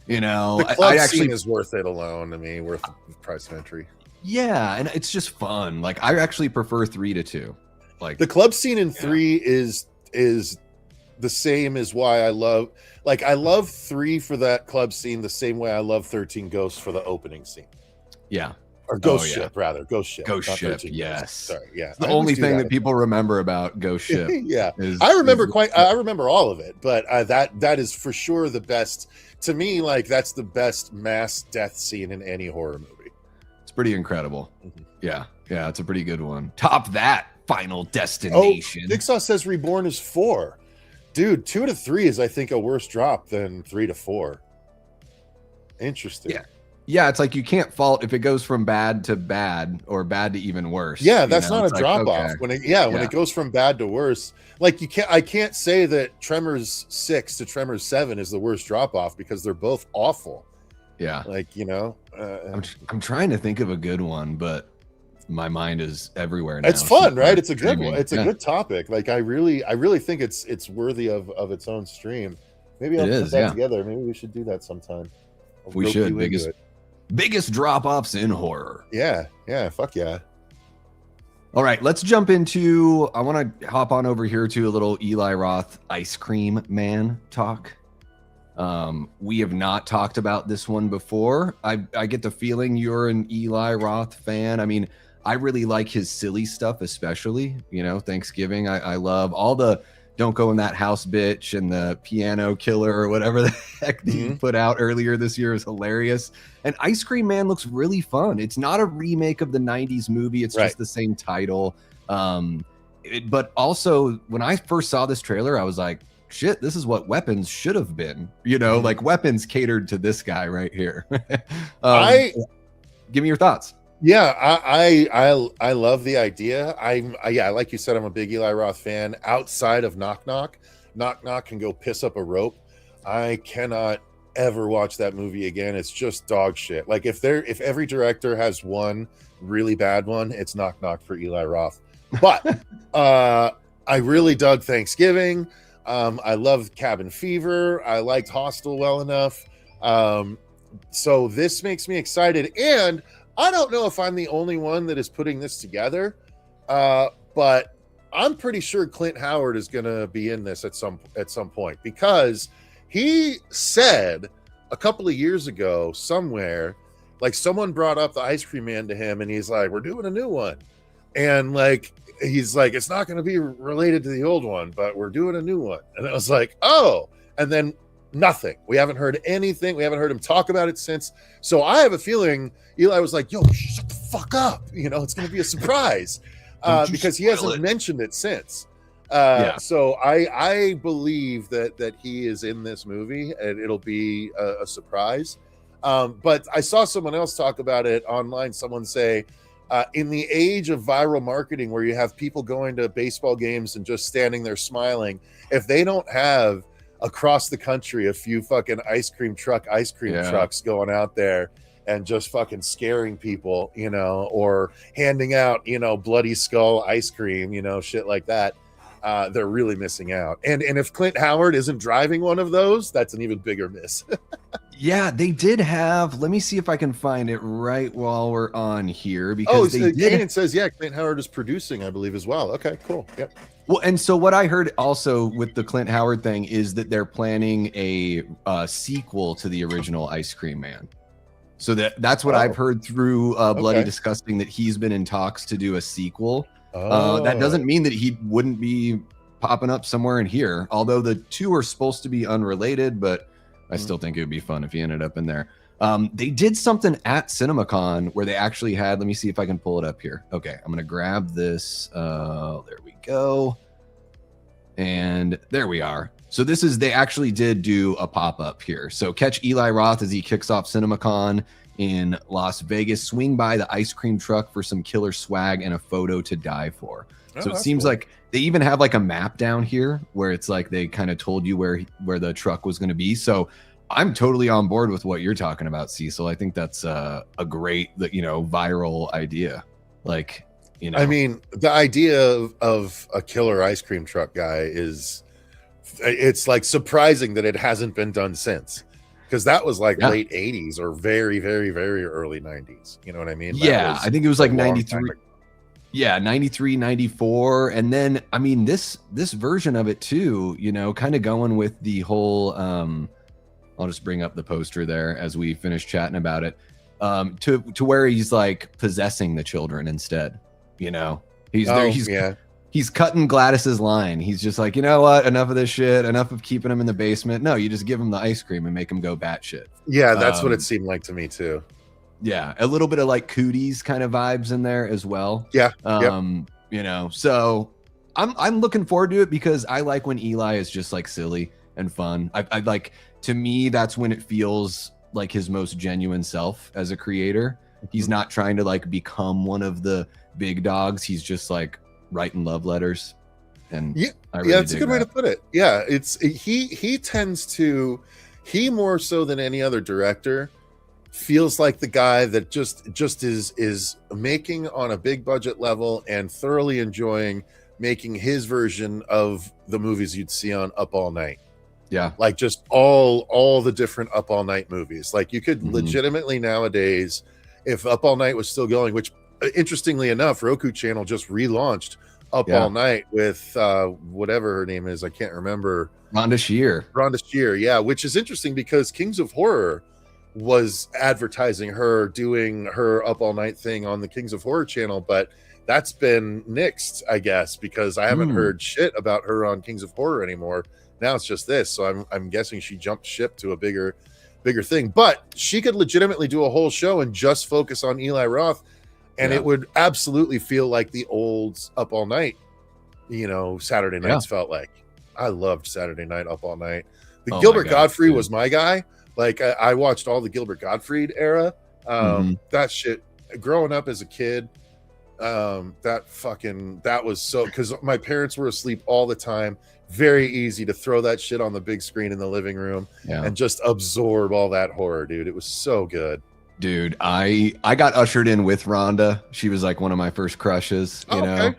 the club scene is worth it alone. I mean, worth the price of entry. Yeah, and it's just fun. Like I actually prefer 3 to 2. Like the club scene in 3 is the same as why I love 3 for that club scene the same way I love 13 Ghosts for the opening scene. Yeah. Or Ghost Ship, rather. Ghost Ship. Ghost Ship, yes. Ghosts. Sorry, yeah. It's the only thing that people remember about Ghost Ship. Yeah. I remember all of it, but that is for sure the best. To me, like, that's the best mass death scene in any horror movie. It's pretty incredible. Yeah, it's a pretty good one. Top that, Final Destination. Jigsaw says Reborn is 4. Dude, 2 to 3 is, I think, a worse drop than 3 to 4. Interesting. Yeah, it's like you can't fault if it goes from bad to bad or bad to even worse. Yeah, that's not It's a like, drop okay. off. When it goes from bad to worse, like I can't say that Tremors 6 to Tremors 7 is the worst drop off because they're both awful. Yeah. Like, I'm trying to think of a good one, but my mind is everywhere now. It's fun, right? It's a good one. It's a good topic. Like I really think it's worthy of its own stream. Maybe I'll put that together. Maybe we should do that sometime. We should. Biggest drop-offs in horror. Yeah, fuck yeah. All right, let's jump into, I want to hop on over here to a little Eli Roth Ice Cream Man talk. We have not talked about this one before. I get the feeling you're an Eli Roth fan. I mean, I really like his silly stuff, especially, Thanksgiving. I love all the Don't Go in That House, Bitch, and the Piano Killer, or whatever the heck he put out earlier this year is hilarious. And Ice Cream Man looks really fun. It's not a remake of the 90s movie. It's just the same title. But also, when I first saw this trailer, I was like, shit, this is what Weapons should have been. Like Weapons catered to this guy right here. Give me your thoughts. Yeah, I love the idea. Like you said, I'm a big Eli Roth fan. Outside of Knock Knock can go piss up a rope. I cannot ever watch that movie again. It's just dog shit. Like if every director has one really bad one, it's Knock Knock for Eli Roth. But I really dug Thanksgiving. I loved Cabin Fever. I liked Hostel well enough. So this makes me excited. And I don't know if I'm the only one that is putting this together, but I'm pretty sure Clint Howard is going to be in this at some point, because he said a couple of years ago somewhere, like someone brought up the Ice Cream Man to him, and he's like, "We're doing a new one," and like he's like, "It's not going to be related to the old one, but we're doing a new one," and I was like, "Oh," and then nothing. We haven't heard anything. We haven't heard him talk about it since. So I have a feeling Eli was like, "Yo, shut the fuck up. It's going to be a surprise," because he hasn't mentioned it since. So I believe that he is in this movie, and it'll be a surprise. But I saw someone else talk about it online. Someone say, in the age of viral marketing, where you have people going to baseball games and just standing there smiling, if they don't have across the country a few fucking ice cream trucks going out there and just fucking scaring people, or handing out, bloody skull ice cream, shit like that, they're really missing out. And if Clint Howard isn't driving one of those, that's an even bigger miss. Yeah, they did have, let me see if I can find it right while we're on here, because Kanan says, Clint Howard is producing, I believe, as well. Okay, cool. Yep. Well, and so what I heard also with the Clint Howard thing is that they're planning a sequel to the original Ice Cream Man. So that's what I've heard through Bloody Disgusting, that he's been in talks to do a sequel. That doesn't mean that he wouldn't be popping up somewhere in here, although the two are supposed to be unrelated, but I still think it would be fun if he ended up in there. They did something at CinemaCon where they actually had, let me see if I can pull it up here. Okay, I'm going to grab this. There we go. And there we are. So they actually did do a pop-up here. So catch Eli Roth as he kicks off CinemaCon in Las Vegas. Swing by the ice cream truck for some killer swag and a photo to die for. So it seems like they even have like a map down here where it's like they kind of told you where the truck was going to be. So I'm totally on board with what you're talking about, Cecil. I think that's a great, viral idea. Like, I mean, the idea of a killer ice cream truck guy it's like surprising that it hasn't been done since, because that was like late 80s or very, very, very early 90s. You know what I mean? I think it was like 93. Yeah, 93, 94. And then, I mean, this version of it too, kind of going with the whole, I'll just bring up the poster there as we finish chatting about it, to where he's like possessing the children instead. He's cutting Gladys's line. He's just like, you know what? Enough of this shit. Enough of keeping him in the basement. No, you just give him the ice cream and make him go batshit. Yeah, that's what it seemed like to me too. Yeah, a little bit of like Cooties kind of vibes in there as well. Yeah. So I'm looking forward to it, because I like when Eli is just like silly and fun. I like, to me, that's when it feels like his most genuine self as a creator. He's not trying to like become one of the big dogs. He's just like writing love letters. And yeah, really it's a good that. way to put it. Yeah, he tends to, he more so than any other director feels like the guy that just is making on a big budget level and thoroughly enjoying making his version of the movies you'd see on Up All Night. Yeah, like just all the different Up All Night movies. Like you could legitimately nowadays, if Up All Night was still going, which interestingly enough, Roku channel just relaunched Up All Night with whatever her name is, I can't remember. Rhonda Shear, yeah, which is interesting because Kings of Horror was advertising her doing her Up All Night thing on the Kings of Horror channel, but that's been nixed, I guess, because I haven't heard shit about her on Kings of Horror anymore. Now it's just this, so I'm guessing she jumped ship to a bigger thing. But she could legitimately do a whole show and just focus on Eli Roth, and it would absolutely feel like the old Up All Night, Saturday nights felt like. I loved Saturday Night Up All Night. Gilbert Gottfried was my guy. Like I watched all the Gilbert Gottfried era. That shit. Growing up as a kid, that was so, because my parents were asleep all the time. Very easy to throw that shit on the big screen in the living room and just absorb all that horror, dude. It was so good. Dude, I got ushered in with Rhonda. She was like one of my first crushes, you know.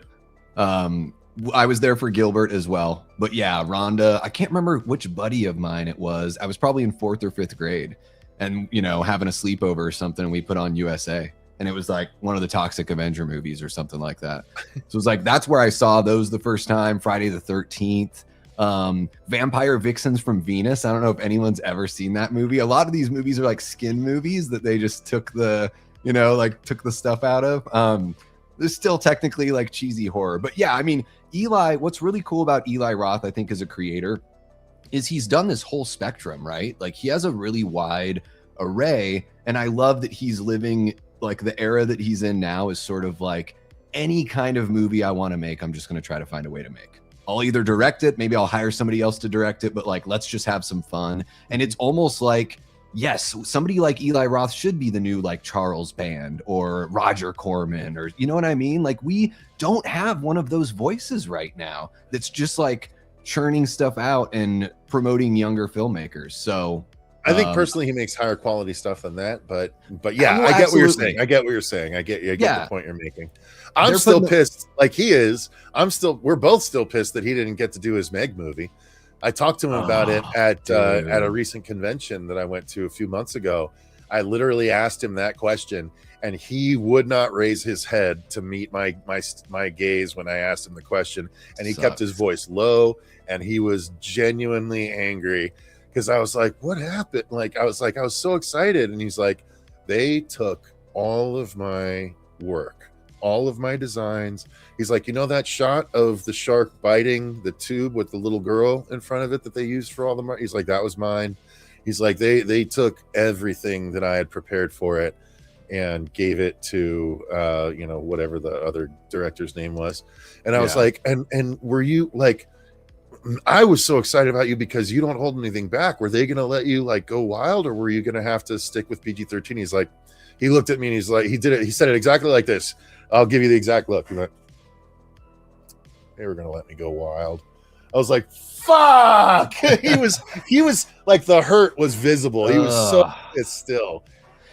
I was there for Gilbert as well. But yeah, Rhonda, I can't remember which buddy of mine it was. I was probably in 4th or 5th grade and, having a sleepover or something, and we put on USA. And it was like one of the Toxic Avenger movies or something like that. So it was like, that's where I saw those the first time. Friday the 13th, Vampire Vixens from Venus. I don't know if anyone's ever seen that movie. A lot of these movies are like skin movies that they just took the, took the stuff out of. There's still technically like cheesy horror. But yeah, I mean, Eli, what's really cool about Eli Roth, I think, as a creator, is he's done this whole spectrum, right? Like he has a really wide array. And I love that he's living, like the era that he's in now is sort of like any kind of movie I want to make, I'm just going to try to find a way to make. I'll either direct it, maybe I'll hire somebody else to direct it, but like, let's just have some fun. And it's almost like, yes, somebody like Eli Roth should be the new like Charles Band or Roger Corman, or you know what I mean? Like we don't have one of those voices right now that's just like churning stuff out and promoting younger filmmakers. So I think personally he makes higher quality stuff than that, but yeah, I get what you're saying. I get the point you're making. I'm still pissed like he is. We're both still pissed that he didn't get to do his Meg movie. I talked to him about it at a recent convention that I went to a few months ago. I literally asked him that question, and he would not raise his head to meet my gaze when I asked him the question, and he kept his voice low, and he was genuinely angry because I was like, "What happened?" Like I was so excited, and he's like, "They took all of my work, all of my designs." He's like, that shot of the shark biting the tube with the little girl in front of it that they used for all the he's like, that was mine. He's like, they took everything that I had prepared for it and gave it to whatever the other director's name was. And I was like, and were you like, I was so excited about you because you don't hold anything back. Were they gonna let you like go wild, or were you gonna have to stick with PG-13? He's like, he looked at me and he's like, he said it exactly like this. I'll give you the exact look. He went, they were gonna let me go wild. I was like, fuck. he was like, the hurt was visible. He was so pissed still.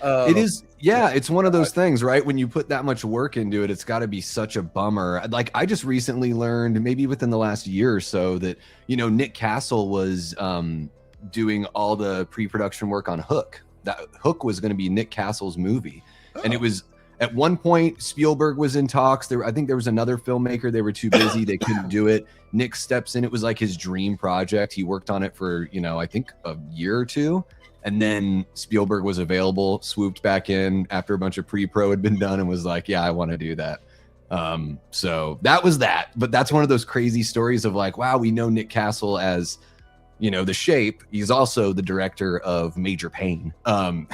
It is, yeah, it's one of those things, right? When you put that much work into it, it's got to be such a bummer. Like I just recently learned, maybe within the last year or so, that Nick Castle was doing all the pre-production work on Hook. That Hook was going to be Nick Castle's movie, and it was. At one point, Spielberg was in talks. I think there was another filmmaker. They were too busy. They couldn't do it. Nick steps in. It was like his dream project. He worked on it for, I think a year or two. And then Spielberg was available, swooped back in after a bunch of pre-pro had been done and was like, yeah, I want to do that. So that was that. But that's one of those crazy stories of like, wow, we know Nick Castle as, The Shape. He's also the director of Major Pain. And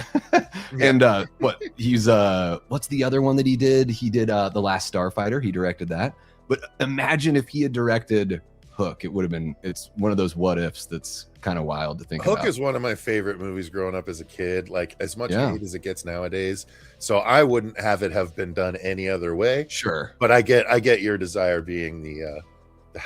what's the other one that he did? He did The Last Starfighter. He directed that. But imagine if he had directed Hook. It would have been. It's one of those what ifs that's kind of wild to think Hook about. is one of my favorite movies growing up as a kid. Like as much hate as it gets nowadays. So I wouldn't have it have been done any other way. Sure, but I get your desire being the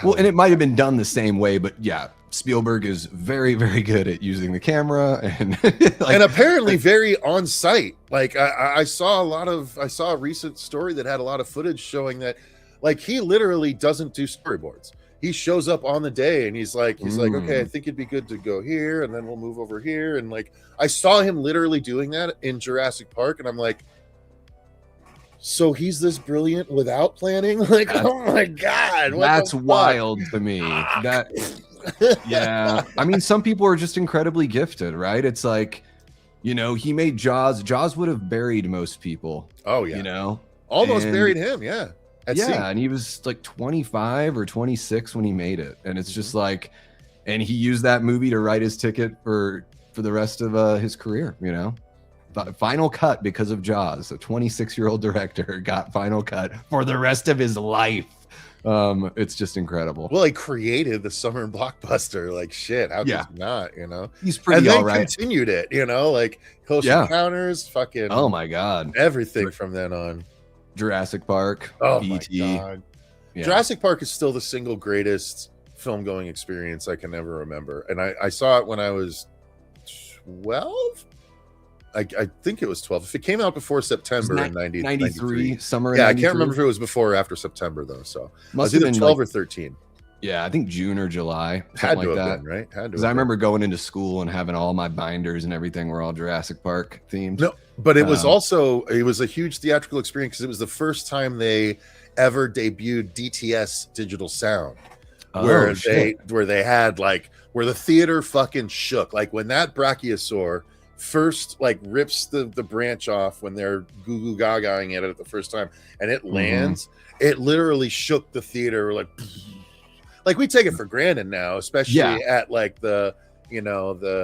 well, and it might have been done the same way, but yeah, Spielberg is very, very good at using the camera and and apparently very on site. Like I saw a recent story that had a lot of footage showing that like he literally doesn't do storyboards. He shows up on the day and he's like, okay, I think it'd be good to go here and then we'll move over here. And like I saw him literally doing that in Jurassic Park, and I'm like, so he's this brilliant without planning? Like, oh my God. That's wild to me. That yeah. I mean, some people are just incredibly gifted, right? It's like, you know, he made Jaws. Jaws would have buried most people. Oh yeah. You know? Almost buried him, yeah. And he was like 25 or 26 when he made it. And it's just like, and he used that movie to write his ticket for the rest of his career, you know? Final cut because of Jaws. A 26-year-old director got final cut for the rest of his life. It's just incredible. Well, he created the summer blockbuster. Like shit, how could you not? You know, he's pretty all right. Continued it. You know, like Close Encounters, fucking. Oh my God, everything from then on. Jurassic Park. Oh E.T. my God. Yeah. Jurassic Park is still the single greatest film going experience I can ever remember, and I saw it when I was 12. I think it was 12. If it came out before September in 93, summer. Yeah, I can't remember if it was before or after September though. So must have been 12 or 13. Yeah, I think June or July, had something to like have that. Been, right? Had to. Because I remember going into school and having all my binders and everything were all Jurassic Park themed. No, but it was also a huge theatrical experience because it was the first time they ever debuted DTS digital sound, where they had like where the theater fucking shook, like when that brachiosaur first like rips the branch off when they're goo goo gagaing at it the first time and it lands, it literally shook the theater like we take it for granted now, especially at like the IMAX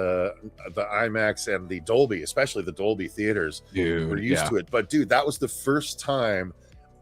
and the Dolby, especially the Dolby theaters. Dude, we're used to it, but dude, that was the first time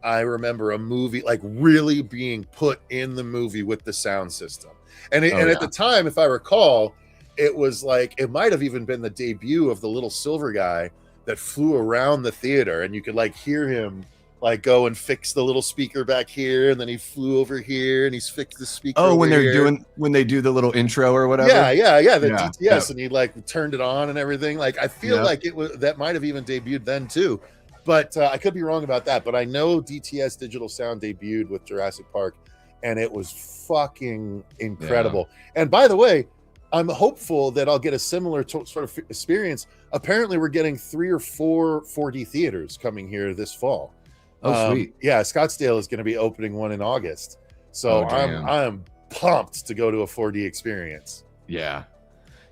I remember a movie like really being put in the movie with the sound system. And at the time, if I recall, it was like it might have even been the debut of the little silver guy that flew around the theater, and you could like hear him like go and fix the little speaker back here, and then he flew over here and he's fixed the speaker. Oh, when they do the little intro or whatever. Yeah. The DTS, and he like turned it on and everything. Like I feel like it was that might have even debuted then too, but I could be wrong about that. But I know DTS digital sound debuted with Jurassic Park, and it was fucking incredible. Yeah. And by the way, I'm hopeful that I'll get a similar sort of experience. Apparently, we're getting 3 or 4 4D theaters coming here this fall. Oh, sweet. Yeah, Scottsdale is going to be opening one in August. So I'm pumped to go to a 4D experience. Yeah.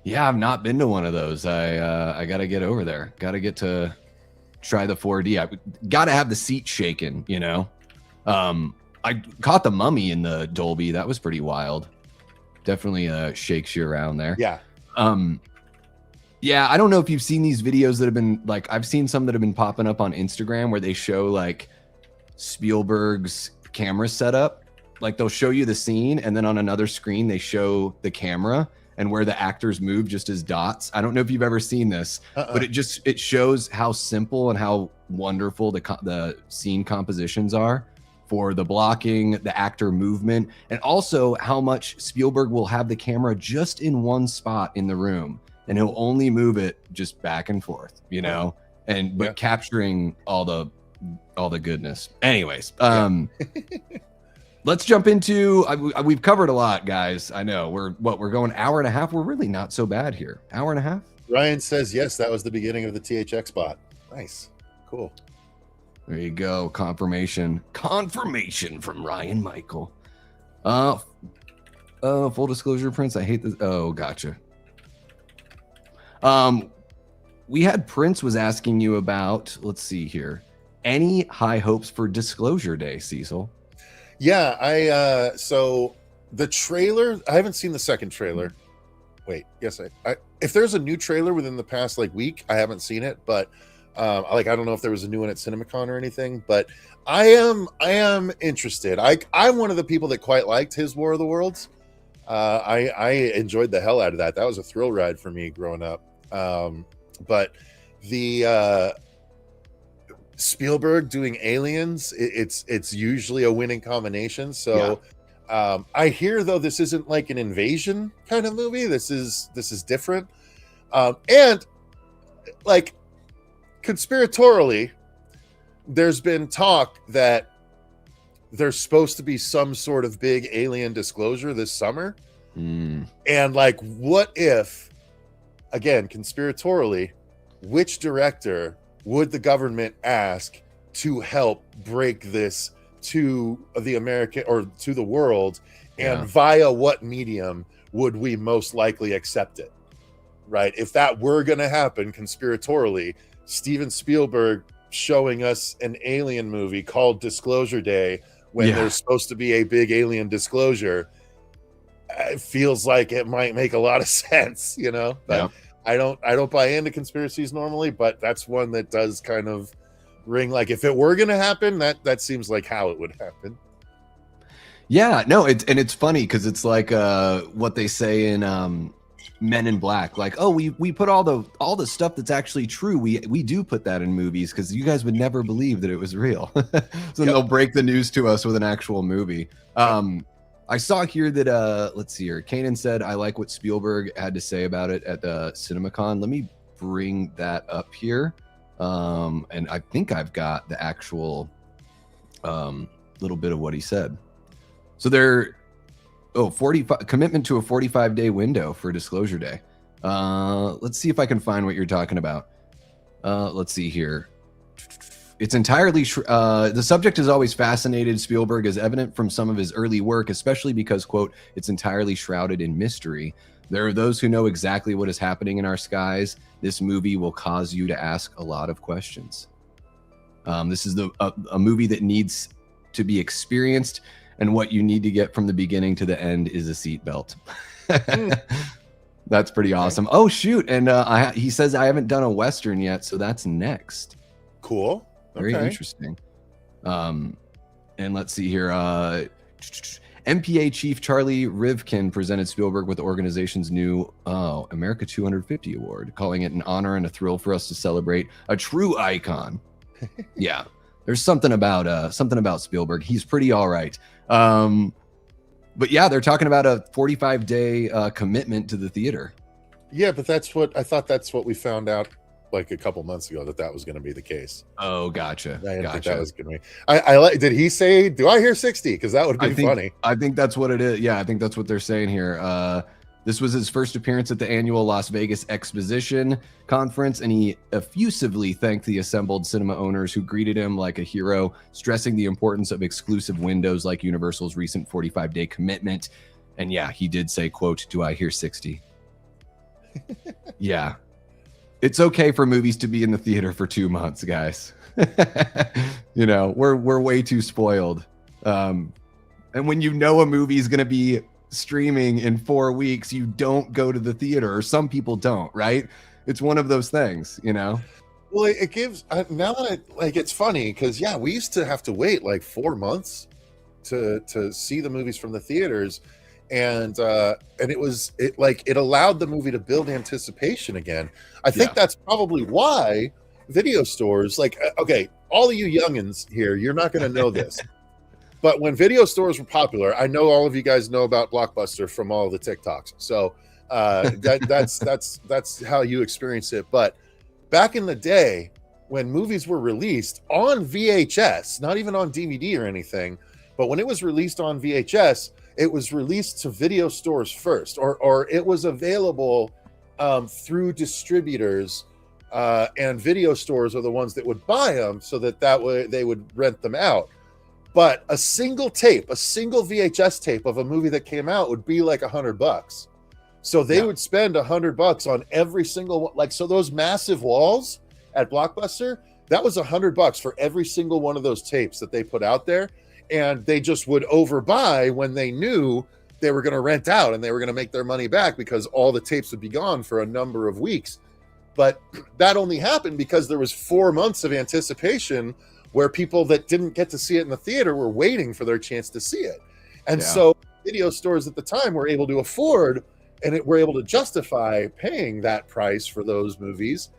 Yeah, I've not been to one of those. I got to get over there. Got to get to try the 4D. I got to have the seat shaken, you know. I caught The Mummy in the Dolby. That was pretty wild. Definitely shakes you around there. Yeah. Yeah, I don't know if you've seen these videos that have been like, I've seen some that have been popping up on Instagram where they show like Spielberg's camera setup. Like they'll show you the scene and then on another screen they show the camera and where the actors move just as dots. I don't know if you've ever seen this, but it shows how simple and how wonderful the scene compositions are for the blocking, the actor movement, and also how much Spielberg will have the camera just in one spot in the room, and he'll only move it just back and forth, you know, but capturing all the goodness. Anyways, let's jump into. We've covered a lot, guys. I know we're going an hour and a half. We're really not so bad here. Hour and a half. Ryan says yes. That was the beginning of the THX bot. Nice, cool. There you go. Confirmation from Ryan Michael. Full disclosure, Prince. I hate this. Oh, gotcha. We had Prince was asking you about, let's see here. Any high hopes for Disclosure Day, Cecil? Yeah, so the trailer, I haven't seen the second trailer. Wait, yes, I if there's a new trailer within the past like week, I haven't seen it, but I don't know if there was a new one at CinemaCon or anything, but I am interested. I'm one of the people that quite liked his War of the Worlds. I enjoyed the hell out of that. That was a thrill ride for me growing up. But the Spielberg doing Aliens, it's usually a winning combination. So I hear, though, this isn't like an invasion kind of movie. This is different. And like conspiratorially, there's been talk that there's supposed to be some sort of big alien disclosure this summer. And like, what if, again, conspiratorially, which director would the government ask to help break this to the American or to the world, and via what medium would we most likely accept it? Right? If that were going to happen conspiratorially, Steven Spielberg showing us an alien movie called Disclosure Day when there's supposed to be a big alien disclosure, it feels like it might make a lot of sense, you know? But I don't buy into conspiracies normally, but that's one that does kind of ring like, if it were going to happen, that seems like how it would happen. Yeah, no, it's funny because it's like what they say in Men in Black, like, oh, we put all the stuff that's actually true, we do put that in movies because you guys would never believe that it was real. So they'll break the news to us with an actual movie. I saw here that let's see here, Kanan said, I like what Spielberg had to say about it at the CinemaCon. Let me bring that up here, and I think I've got the actual little bit of what he said. So they're 45 commitment to a 45-day window for Disclosure Day. Let's see if I can find what you're talking about. Let's see here. It's entirely the subject has always fascinated Spielberg, as evident from some of his early work, especially because, quote, it's entirely shrouded in mystery. There are those who know exactly what is happening in our skies. This movie will cause you to ask a lot of questions. This is a movie that needs to be experienced, and what you need to get from the beginning to the end is a seatbelt. That's pretty awesome. Oh, shoot. And he says I haven't done a Western yet, so that's next. Cool. Very interesting. And let's see here. MPA Chief Charlie Rivkin presented Spielberg with the organization's new America 250 award, calling it an honor and a thrill for us to celebrate a true icon. Yeah, there's something about Spielberg. He's pretty all right. But yeah, they're talking about a 45-day commitment to the theater. Yeah, but that's what we found out like a couple months ago, that was going to be the case. Oh, gotcha. I didn't think that was going to be. I like. Did he say, do I hear 60? Because that would be funny. I think that's what it is. Yeah, I think that's what they're saying here. This was his first appearance at the annual Las Vegas Exposition Conference, and he effusively thanked the assembled cinema owners who greeted him like a hero, stressing the importance of exclusive windows like Universal's recent 45-day commitment. And yeah, he did say, quote, do I hear 60? Yeah. It's okay for movies to be in the theater for 2 months, guys. You know, we're way too spoiled. And when you know a movie is going to be streaming in 4 weeks, you don't go to the theater, or some people don't, right? It's one of those things, you know? Well, it gives, now that it's funny because, yeah, we used to have to wait like 4 months to see the movies from the theaters. And it allowed the movie to build anticipation again. I think that's probably why video stores, like, okay, all of you youngins here, you're not going to know this, but when video stores were popular, I know all of you guys know about Blockbuster from all the TikToks. So that's how you experience it. But back in the day, when movies were released on VHS, not even on DVD or anything, but when it was released on VHS, it was released to video stores first, or it was available through distributors, and video stores are the ones that would buy them, so that way they would rent them out. But a single VHS tape of a movie that came out would be like $100. So they would spend $100 on every single one. Like, so those massive walls at Blockbuster, that was $100 for every single one of those tapes that they put out there. And they just would overbuy when they knew they were going to rent out and they were going to make their money back, because all the tapes would be gone for a number of weeks. But that only happened because there was 4 months of anticipation where people that didn't get to see it in the theater were waiting for their chance to see it. And so video stores at the time were able to afford and were able to justify paying that price for those movies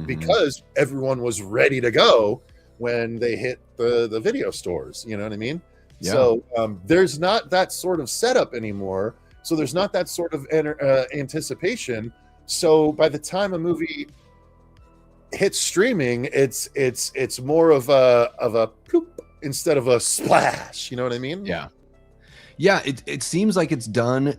because everyone was ready to go when they hit the video stores. You know what I mean? Yeah. So there's not that sort of setup anymore. So there's not that sort of anticipation. So by the time a movie hits streaming, it's more of a ploop instead of a splash. You know what I mean? Yeah. It seems like it's done.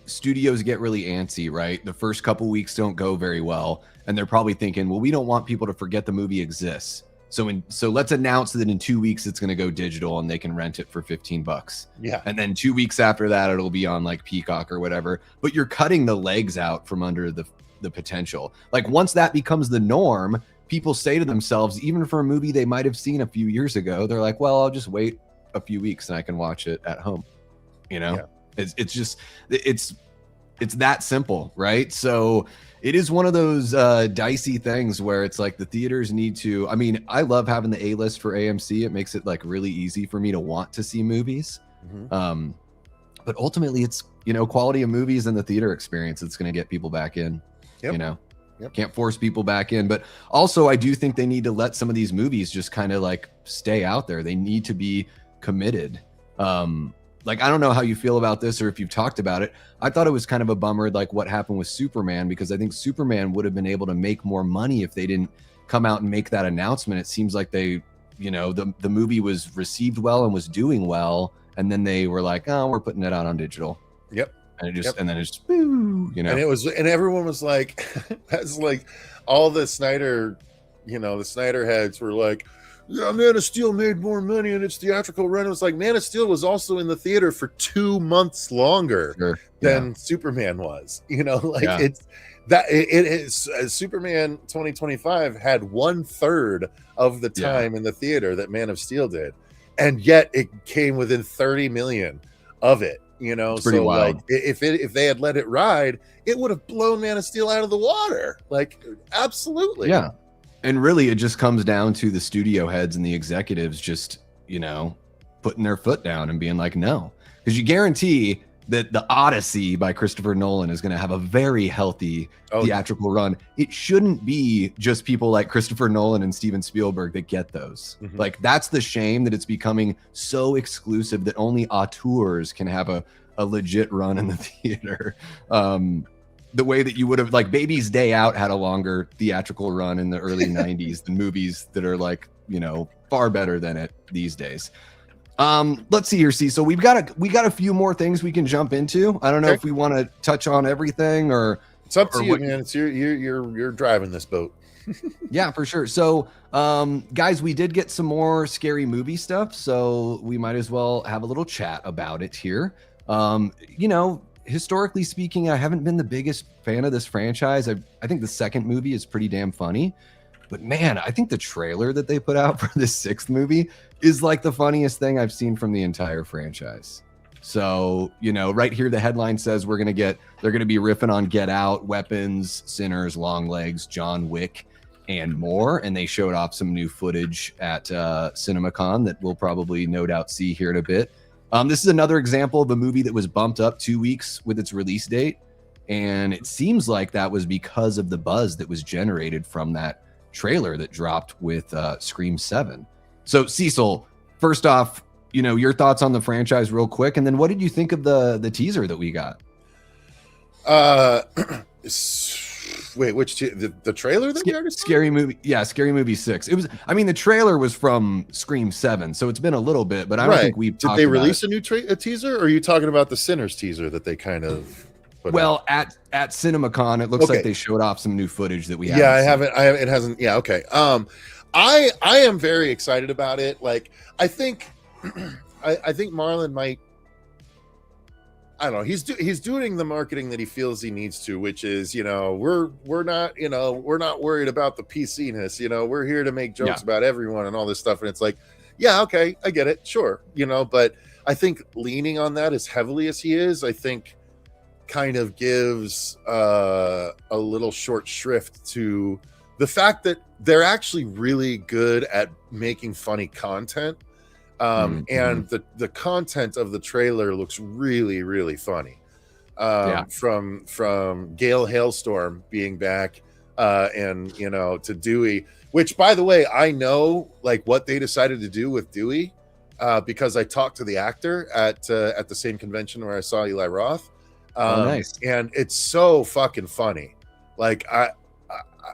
Studios get really antsy, right? The first couple weeks don't go very well, and they're probably thinking, well, we don't want people to forget the movie exists. So let's announce that in 2 weeks it's going to go digital and they can rent it for $15. Yeah. And then 2 weeks after that, it'll be on like Peacock or whatever. But you're cutting the legs out from under the potential. Like once that becomes the norm, people say to themselves, even for a movie they might have seen a few years ago, they're like, well, I'll just wait a few weeks and I can watch it at home. It's just it's that simple, right? So it is one of those dicey things where it's like the theaters need to, I mean, I love having the A-list for AMC. It makes it like really easy for me to want to see movies. But ultimately it's, quality of movies and the theater experience that's going to get people back in. Can't force people back in. But also I do think they need to let some of these movies just kind of like stay out there. They need to be committed. Like, I don't know how you feel about this or if you've talked about it. I thought it was kind of a bummer, like what happened with Superman, because I think Superman would have been able to make more money if they didn't come out and make that announcement. It seems like they, the movie was received well and was doing well. And then they were like, oh, we're putting it out on digital. Yep. And it just, and then it's, and it was, and everyone was like, that's like all the Snyder, the Snyder heads were like, yeah, Man of Steel made more money in its theatrical run. It was like Man of Steel was also in the theater for 2 months longer than Superman was. It's that it is Superman 2025 had 1/3 of the time in the theater that Man of Steel did, and yet it came within 30 million of it. It's pretty wild. Like if they had let it ride, it would have blown Man of Steel out of the water. Like absolutely. Yeah. And really, it just comes down to the studio heads and the executives just, putting their foot down and being like, no. Because you guarantee that the Odyssey by Christopher Nolan is going to have a very healthy theatrical run. It shouldn't be just people like Christopher Nolan and Steven Spielberg that get those. Like, that's the shame, that it's becoming so exclusive that only auteurs can have a legit run in the theater. The way that you would have, like, Baby's Day Out had a longer theatrical run in the early 90s than movies that are like, far better than it these days. Let's see here, Cecil. We got a few more things we can jump into. I don't know if we want to touch on everything or it's up to you, man. It's you're driving this boat. Yeah, for sure. So, guys, we did get some more scary movie stuff, so we might as well have a little chat about it here. Historically speaking, I haven't been the biggest fan of this franchise. I think the second movie is pretty damn funny, but man, I think the trailer that they put out for this sixth movie is like the funniest thing I've seen from the entire franchise. So, right here, the headline says they're going to be riffing on Get Out, Weapons, Sinners, Long Legs, John Wick, and more. And they showed off some new footage at CinemaCon that we'll probably no doubt see here in a bit. This is another example of a movie that was bumped up 2 weeks with its release date. And it seems like that was because of the buzz that was generated from that trailer that dropped with Scream 7. So, Cecil, first off, your thoughts on the franchise real quick. And then what did you think of the teaser that we got? Wait, the trailer that we already saw? Scary Movie. Yeah, Scary Movie 6. It was, the trailer was from Scream 7, so it's been a little bit, but I don't think we've talked about it. Did they release a new teaser, or are you talking about the Sinners teaser that they kind of put out? at CinemaCon, it looks like they showed off some new footage that we haven't seen. It hasn't. Yeah, okay. I am very excited about it. Like, I think Marlon might, I don't know. He's doing the marketing that he feels he needs to, which is, we're not worried about the PC-ness. We're here to make jokes about everyone and all this stuff. And it's like, yeah, okay, I get it, sure, But I think leaning on that as heavily as he is, I think, kind of gives a little short shrift to the fact that they're actually really good at making funny content. And the content of the trailer looks really, really funny. From Gale Hailstorm being back, and to Dewey, which, by the way, I know like what they decided to do with Dewey, because I talked to the actor at the same convention where I saw Eli Roth. Nice. And it's so fucking funny. Like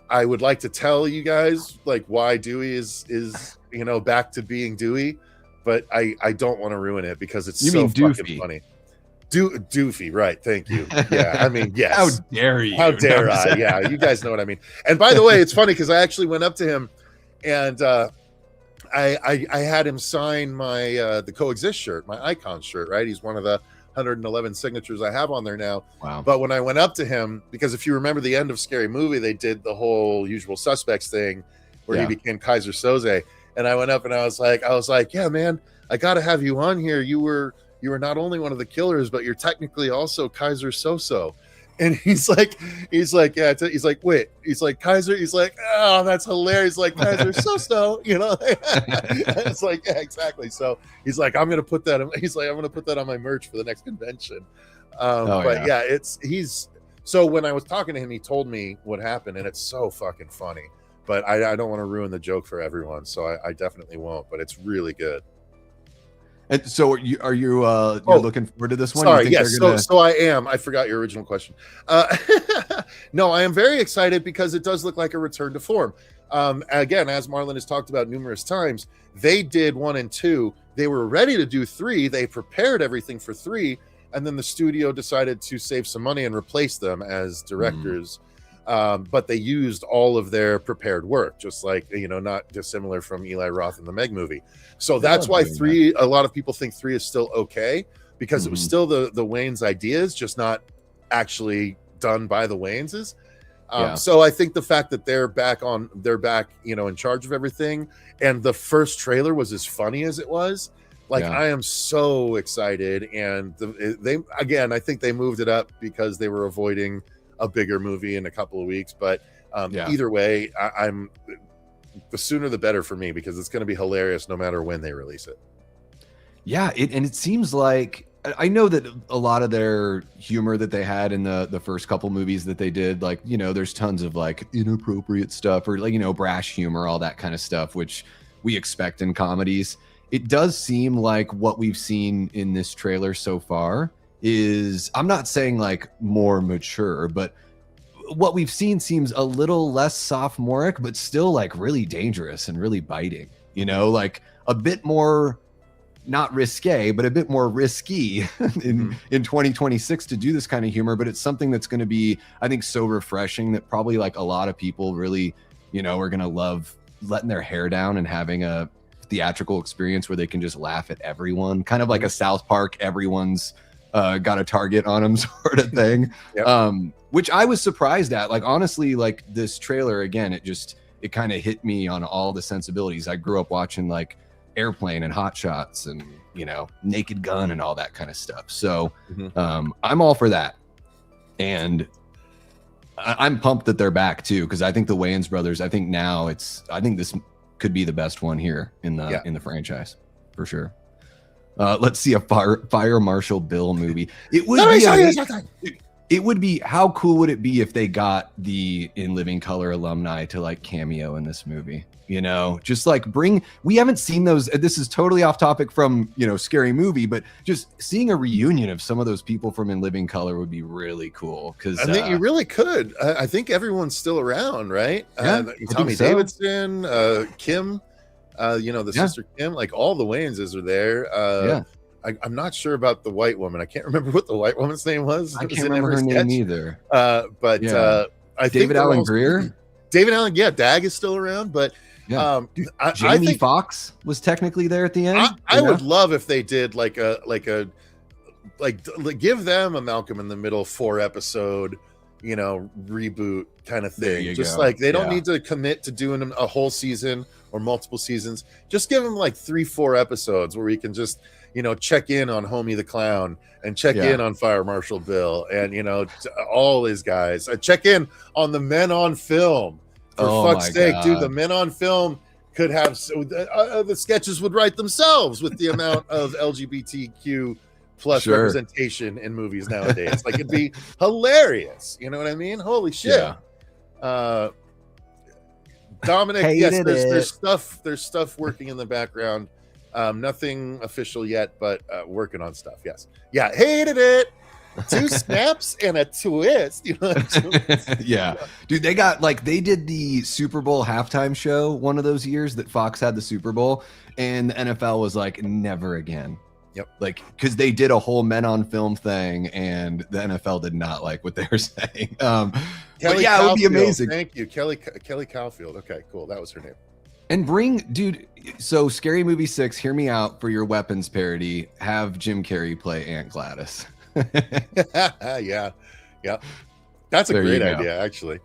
I would like to tell you guys like why Dewey is back to being Dewey, but I don't want to ruin it because it's so fucking funny. Doofy, right? Thank you. Yeah, I mean, yes. How dare you? How dare I? Yeah, you guys know what I mean. And by the way, it's funny because I actually went up to him, and I had him sign my the Coexist shirt, my Icon shirt. Right, he's one of the 111 signatures I have on there now. Wow. But when I went up to him, because if you remember the end of Scary Movie, they did the whole Usual Suspects thing where he became Kaiser Soze, and I went up and I was like, yeah, man, I got to have you on here. You were not only one of the killers, but you're technically also Kaiser So-So. And he's like, yeah. He's like, wait. He's like, Kaiser. He's like, oh, that's hilarious. Like Kaiser So-So, It's like, yeah, exactly. So he's like, I'm gonna put that on my merch for the next convention. So when I was talking to him, he told me what happened, and it's so fucking funny. But I don't want to ruin the joke for everyone, so I definitely won't. But it's really good. And so are you looking forward to this one? Sorry, yes. So I am. I forgot your original question. No, I am very excited because it does look like a return to form. Again, as Marlon has talked about numerous times, they did 1 and 2. They were ready to do 3. They prepared everything for 3, and then the studio decided to save some money and replace them as directors. But they used all of their prepared work, just like, not dissimilar from Eli Roth in the Meg movie. So that's why 3, a lot of people think 3 is still okay, because it was still the Wayans' ideas, just not actually done by the Wayanses. So I think the fact that they're back, in charge of everything, and the first trailer was as funny as it was, I am so excited. And I think they moved it up because they were avoiding a bigger movie in a couple of weeks, but either way, I'm the sooner the better for me, because it's going to be hilarious no matter when they release it. And it seems like, I know that a lot of their humor that they had in the first couple movies that they did, there's tons of inappropriate stuff or brash humor, all that kind of stuff, which we expect in comedies. It does seem like what we've seen in this trailer so far is, I'm not saying more mature, but what we've seen seems a little less sophomoric, but still really dangerous and really biting, a bit more, not risque, but a bit more risky in 2026 to do this kind of humor. But it's something that's going to be, I think, so refreshing that probably a lot of people really, are going to love letting their hair down and having a theatrical experience where they can just laugh at everyone, kind of like a South Park, everyone's got a target on them sort of thing. Which I was surprised at. Honestly, this trailer, again, it kind of hit me on all the sensibilities. I grew up watching Airplane and Hot Shots and Naked Gun and all that kind of stuff. So I'm all for that, and I'm pumped that they're back too, because I think the Wayans brothers, I think this could be the best one here in the franchise for sure. Let's see a Fire Marshal Bill movie. It would be, how cool would it be if they got the In Living Color alumni to cameo in this movie? Just we haven't seen those. This is totally off topic from, Scary Movie, but just seeing a reunion of some of those people from In Living Color would be really cool. Because I think you really could. I think everyone's still around, right? Tommy Davidson, Kim, the sister Kim, all the Wayanses are there. I'm not sure about the white woman. I can't remember what the white woman's name was. I can't remember her name either. I think David Allen Greer. David Allen, Dag is still around, but Jamie Foxx was technically there at the end. I would love if they did give them a Malcolm in the Middle 4-episode, reboot kind of thing. Just they don't need to commit to doing a whole season or multiple seasons. Just give them 3-4 episodes where we can just check in on Homie the Clown and check in on Fire Marshal Bill and all his guys. Check in on the Men on Film. For fuck's sake, dude, the Men on Film could have the sketches would write themselves with the amount of LGBTQ plus representation in movies nowadays. Like, it'd be hilarious. You know what I mean? Holy shit. Yeah. Dominic, yes, there's stuff working in the background. Nothing official yet, but working on stuff. Yes. Yeah. Hated it. 2 snaps and a twist. You know? Yeah. Dude, they did the Super Bowl halftime show one of those years that Fox had the Super Bowl, and the NFL was like, never again. Yep. Like, because they did a whole men on film thing, and the NFL did not like what they were saying. But yeah, it would be amazing. Thank you, Kelly Caulfield. Okay, cool. That was her name. And so Scary Movie 6, hear me out for your weapons parody. Have Jim Carrey play Aunt Gladys. Yeah. That's a great idea, actually.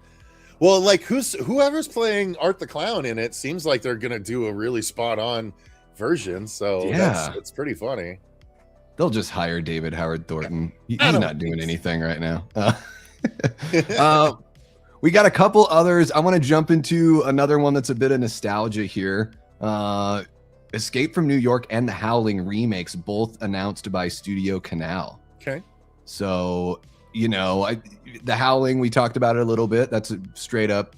Well, like whoever's playing Art the Clown in it seems like they're gonna do a really spot on version. So it's pretty funny. They'll just hire David Howard Thornton. He's not doing anything right now. We got a couple others. I want to jump into another one that's a bit of nostalgia here. Escape from New York and The Howling remakes, both announced by Studio Canal. Okay. So, The Howling, we talked about it a little bit. That's a straight up,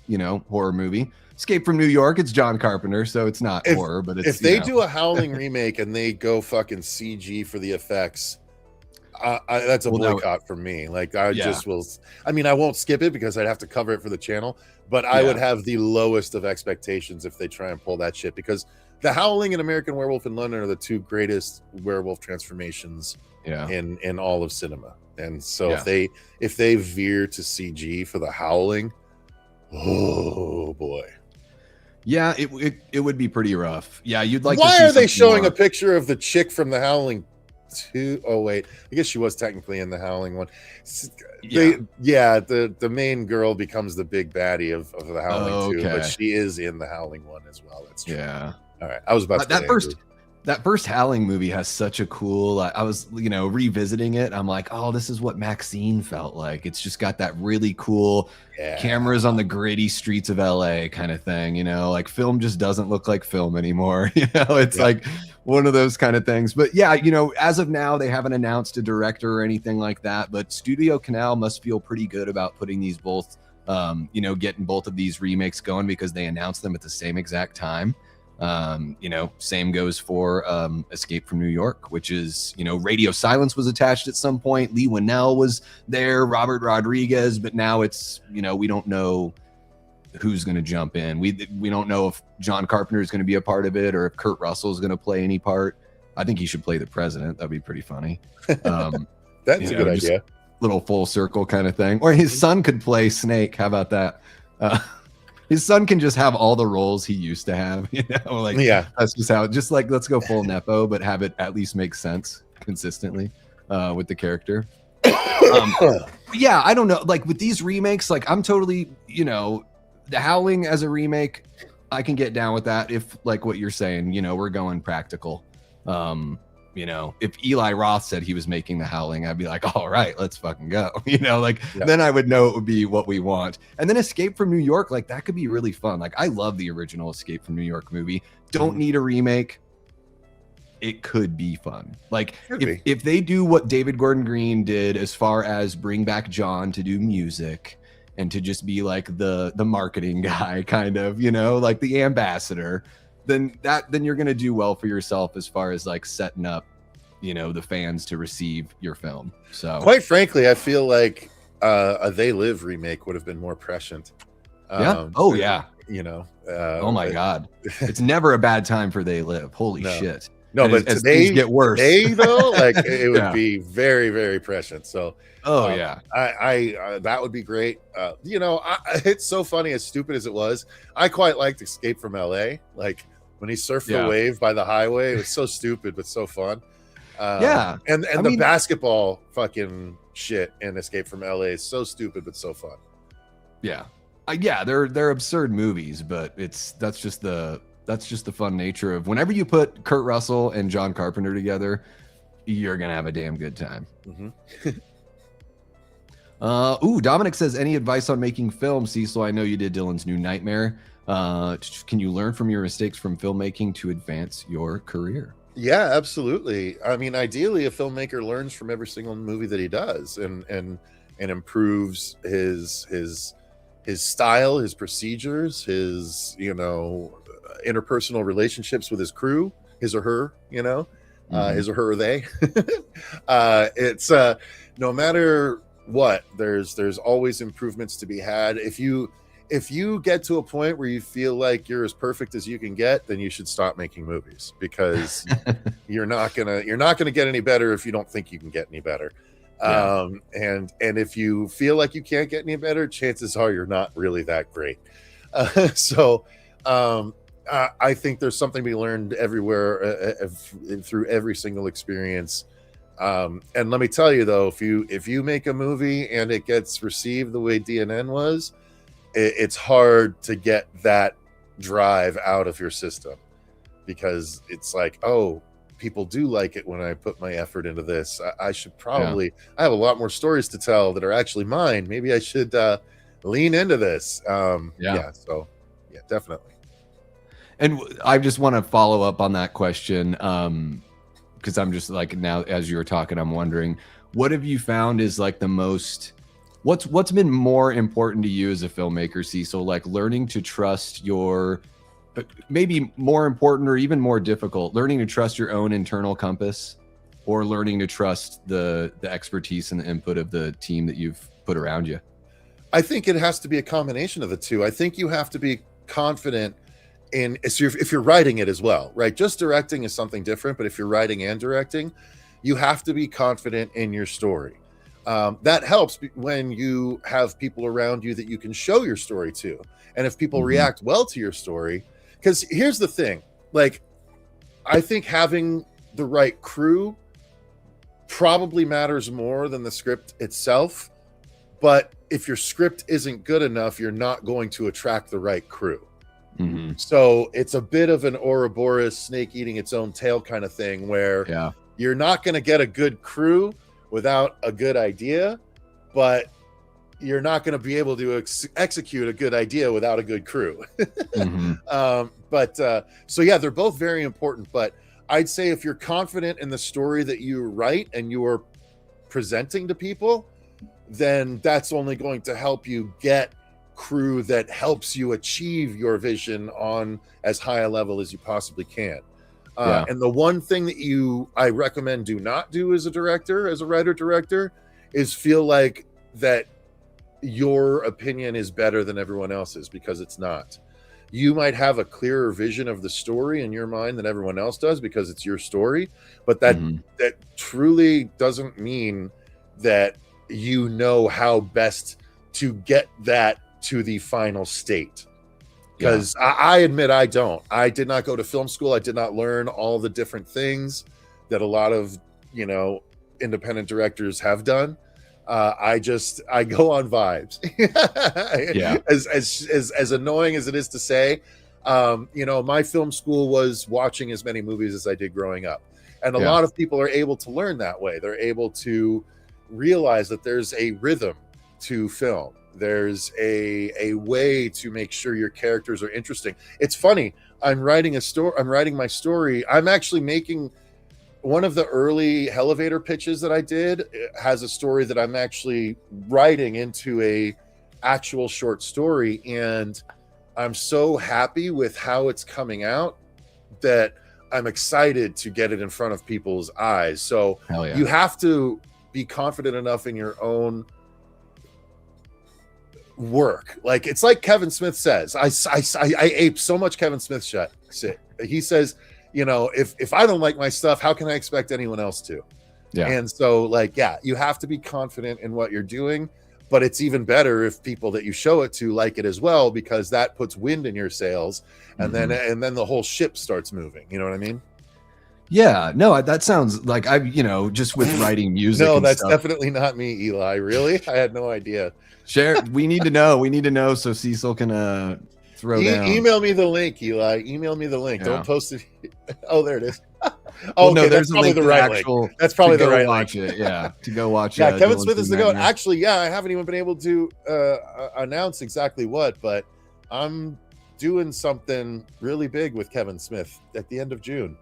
horror movie. Escape from New York, it's John Carpenter, so it's not horror, but it's... If they do a Howling remake and they go fucking CG for the effects, that's a boycott for me. Like, just will... I mean, I won't skip it because I'd have to cover it for the channel, but I would have the lowest of expectations if they try and pull that shit, because The Howling and American Werewolf in London are the 2 greatest werewolf transformations in all of cinema. And so if they veer to CG for The Howling, oh boy. Yeah, it would be pretty rough. Yeah, you'd like. Why to see are they showing more. a picture of the chick from The Howling 2? Oh wait, I guess she was technically in The Howling 1. The main girl becomes the big baddie of The Howling 2, but she is in The Howling 1 as well. That's true. Yeah. All right, I was about to that first Howling movie has such a cool. I was revisiting it. I'm like, oh, this is what Maxine felt like. It's just got that really cool cameras on the gritty streets of LA kind of thing. Like film just doesn't look like film anymore. It's like one of those kind of things. But yeah, as of now, they haven't announced a director or anything like that. But Studio Canal must feel pretty good about putting these both, getting both of these remakes going, because they announced them at the same exact time. Same goes for Escape from New York, which is, Radio Silence was attached at some point. Lee Winnell was there, Robert Rodriguez, but now it's, we don't know who's going to jump in. We don't know if John Carpenter is going to be a part of it or if Kurt Russell is going to play any part. I think he should play the president. That'd be pretty funny. That's a good idea. Little full circle kind of thing. Or his son could play Snake. How about that? His son can just have all the roles he used to have, that's just how, let's go full Nepo, but have it at least make sense consistently with the character. I don't know. Like with these remakes, like I'm totally, The Howling as a remake, I can get down with that if like what you're saying, we're going practical. If Eli Roth said he was making The Howling, I'd be like, all right, let's fucking go. Then I would know it would be what we want. And then Escape from New York, like that could be really fun. Like I love the original Escape from New York movie. Don't need a remake. It could be fun. Like if they do what David Gordon Green did as far as bring back John to do music and to just be like the marketing guy, kind of, like the ambassador, then you're going to do well for yourself as far as like setting up, the fans to receive your film. So quite frankly, I feel like a They Live remake would have been more prescient. Oh my God. It's never a bad time for They Live. Holy shit. No, but as things get worse. Though, like it would be very, very prescient. So I that would be great. It's so funny, as stupid as it was. I quite liked Escape from LA. Like when he surfed the wave by the highway, it was so stupid but so fun. And the basketball fucking shit in Escape from LA is so stupid but so fun. They're absurd movies, but that's just the fun nature of whenever you put Kurt Russell and John Carpenter together, you're gonna have a damn good time. Dominic says, any advice on making film? Cecil, I know you did Dylan's New Nightmare. Can you learn from your mistakes from filmmaking to advance your career? Yeah, absolutely. I mean, ideally, a filmmaker learns from every single movie that he does, and improves his style, his procedures, his interpersonal relationships with his crew, his or her, his or her or they. It's no matter what, there's always improvements to be had. If you get to a point where you feel like you're as perfect as you can get, then you should stop making movies, because you're not gonna get any better if you don't think you can get any better. Yeah. And if you feel like you can't get any better, chances are you're not really that great. I think there's something to be learned everywhere, through every single experience. And let me tell you though, if you make a movie and it gets received the way DNN was, it's hard to get that drive out of your system, because it's like, oh, people do like it when I put my effort into this. I should probably, I have a lot more stories to tell that are actually mine. Maybe I should lean into this. So yeah, definitely. And I just want to follow up on that question, because I'm just like, now as you were talking, I'm wondering, what have you found is like the most, what's been more important to you as a filmmaker, Cecil? Like learning to trust your, maybe more important or even more difficult, learning to trust your own internal compass, or learning to trust the expertise and the input of the team that you've put around you? I think it has to be a combination of the two. I think you have to be confident in, if you're writing it as well, right? Just directing is something different, but if you're writing and directing, you have to be confident in your story. That helps when you have people around you that you can show your story to. And if people react well to your story, because here's the thing, like, I think having the right crew probably matters more than the script itself. But if your script isn't good enough, you're not going to attract the right crew. So it's a bit of an Ouroboros, snake eating its own tail kind of thing, where you're not going to get a good crew without a good idea, but you're not going to be able to execute a good idea without a good crew. So yeah, they're both very important, but I'd say if you're confident in the story that you write and you are presenting to people, then that's only going to help you get crew that helps you achieve your vision on as high a level as you possibly can. And the one thing that I recommend do not do as a director, as a writer-director, is feel like that your opinion is better than everyone else's, because it's not. You might have a clearer vision of the story in your mind than everyone else does because it's your story, but that truly doesn't mean that you know how best to get that to the final state. Because I admit I don't. I did not go to film school. I did not learn all the different things that a lot of independent directors have done. I go on vibes. As annoying as it is to say, my film school was watching as many movies as I did growing up, and a lot of people are able to learn that way. They're able to realize that there's a rhythm to film. There's a way to make sure your characters are interesting. It's funny. I'm writing my story. I'm actually making one of the early elevator pitches that I did. It has a story that I'm actually writing into a actual short story, and I'm so happy with how it's coming out that I'm excited to get it in front of people's eyes. So you have to be confident enough in your own work. Like, it's like Kevin Smith says, I ape so much Kevin Smith shit. He says, if I don't like my stuff, how can I expect anyone else to? And so you have to be confident in what you're doing, but it's even better if people that you show it to like it as well, because that puts wind in your sails, and then the whole ship starts moving. You know what I mean? Yeah, no, that sounds like just with writing music. No, that's definitely not me, Eli. Really? I had no idea. Share. We need to know so Cecil can throw down. Email me the link, Eli. Email me the link. Don't post it. Oh, there it is. Well, no, Okay, there's that's a probably link the to right actual link. That's probably to the go right watch link. it. Yeah, to go watch. Yeah, Kevin Dylan's Smith is New the goat. Nightmare. Actually, yeah, I haven't even been able to announce exactly what, but I'm doing something really big with Kevin Smith at the end of June,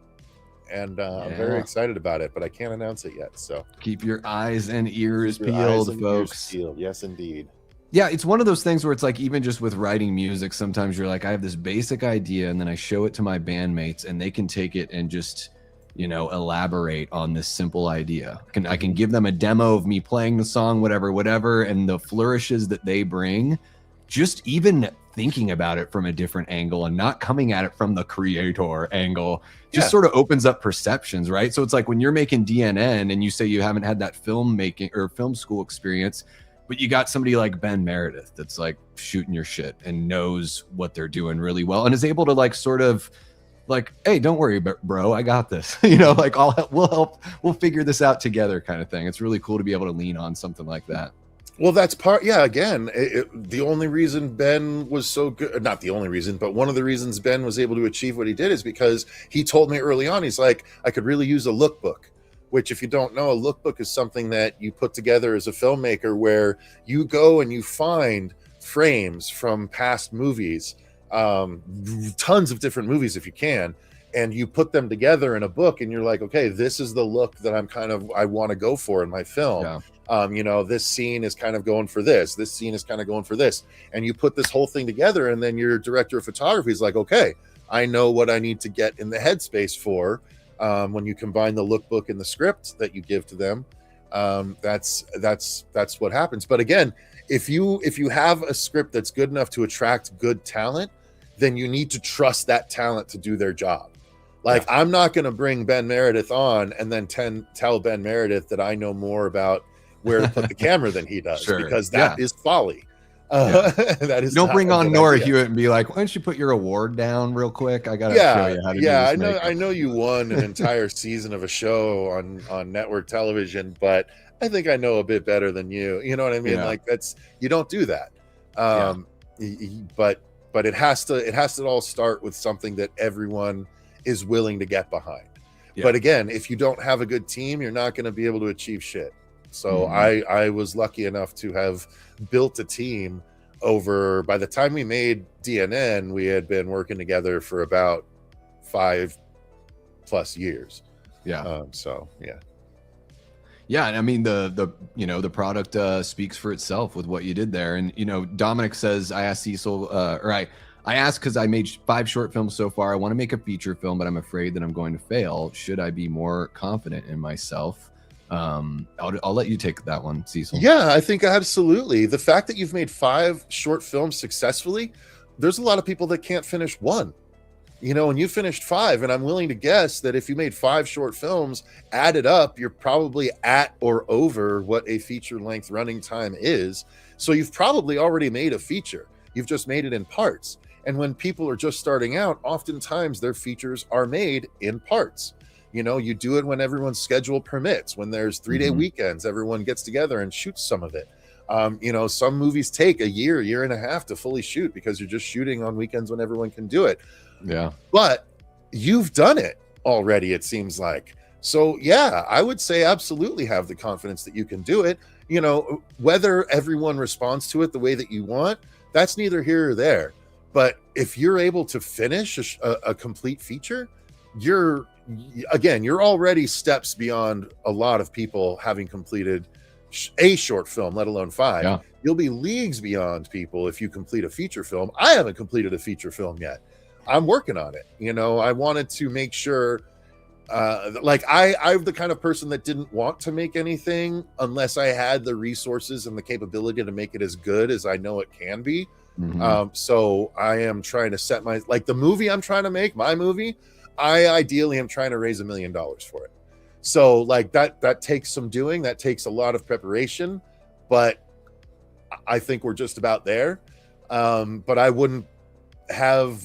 and I'm very excited about it, but I can't announce it yet. So keep your eyes and ears keep your peeled, eyes and folks. ears peeled. Yes, indeed. Yeah, it's one of those things where it's like, even just with writing music, sometimes you're like, I have this basic idea, and then I show it to my bandmates, and they can take it and just, elaborate on this simple idea. I can give them a demo of me playing the song, whatever, and the flourishes that they bring, just even thinking about it from a different angle and not coming at it from the creator angle, just sort of opens up perceptions, right? So it's like when you're making DNN and you say you haven't had that filmmaking or film school experience, but you got somebody like Ben Meredith that's like shooting your shit and knows what they're doing really well and is able to like sort of like, hey, don't worry, bro, I got this. Like we'll help, we'll figure this out together kind of thing. It's really cool to be able to lean on something like that. Well, that's part. Yeah, again, the only reason Ben was so good, not the only reason, but one of the reasons Ben was able to achieve what he did is because he told me early on, he's like, I could really use a lookbook. Which, if you don't know, a lookbook is something that you put together as a filmmaker where you go and you find frames from past movies, tons of different movies if you can, and you put them together in a book, and you're like, okay, this is the look that I want to go for in my film. Yeah. This scene is kind of going for this. This scene is kind of going for this. And you put this whole thing together, and then your director of photography is like, okay, I know what I need to get in the headspace for. When you combine the lookbook and the script that you give to them, that's what happens. But again, if you have a script that's good enough to attract good talent, then you need to trust that talent to do their job. Like, yeah. I'm not going to bring Ben Meredith on and then tell Ben Meredith that I know more about where to put the camera than he does, because that is folly. That is. Don't bring on Nora Hewitt and be like, why don't you put your award down real quick? I gotta show you how to do this. I know you won an entire season of a show on network television, but I think I know a bit better than you. You know what I mean? Like, you don't do that. But it has to all start with something that everyone is willing to get behind. But again, if you don't have a good team, you're not going to be able to achieve shit. So I was lucky enough to have built a team over, by the time we made DNN, we had been working together for about 5+ years. Yeah, and I mean the product speaks for itself with what you did there. And Dominic says, I asked Cecil, I asked because I made 5 short films so far. I want to make a feature film, but I'm afraid that I'm going to fail. Should I be more confident in myself? I'll let you take that one, Cecil. Yeah, I think absolutely. The fact that you've made 5 short films successfully, there's a lot of people that can't finish one. And you finished 5, and I'm willing to guess that if you made 5 short films, added up, you're probably at or over what a feature length running time is. So you've probably already made a feature. You've just made it in parts. And when people are just starting out, oftentimes their features are made in parts. You do it when everyone's schedule permits, when there's 3-day weekends, everyone gets together and shoots some of it. Some movies take a year and a half to fully shoot because you're just shooting on weekends when everyone can do it. Yeah. But you've done it already, it seems like. So yeah, I would say absolutely have the confidence that you can do it. Whether everyone responds to it the way that you want, that's neither here or there. But if you're able to finish a complete feature, you're already steps beyond a lot of people having completed a short film, let alone 5. Yeah. You'll be leagues beyond people if you complete a feature film. I haven't completed a feature film yet. I'm working on it. I wanted to make sure, I'm the kind of person that didn't want to make anything unless I had the resources and the capability to make it as good as I know it can be. So I am trying to set the movie I'm trying to make, my movie, I ideally am trying to raise $1 million for it. So that takes some doing, that takes a lot of preparation, but I think we're just about there. But I wouldn't have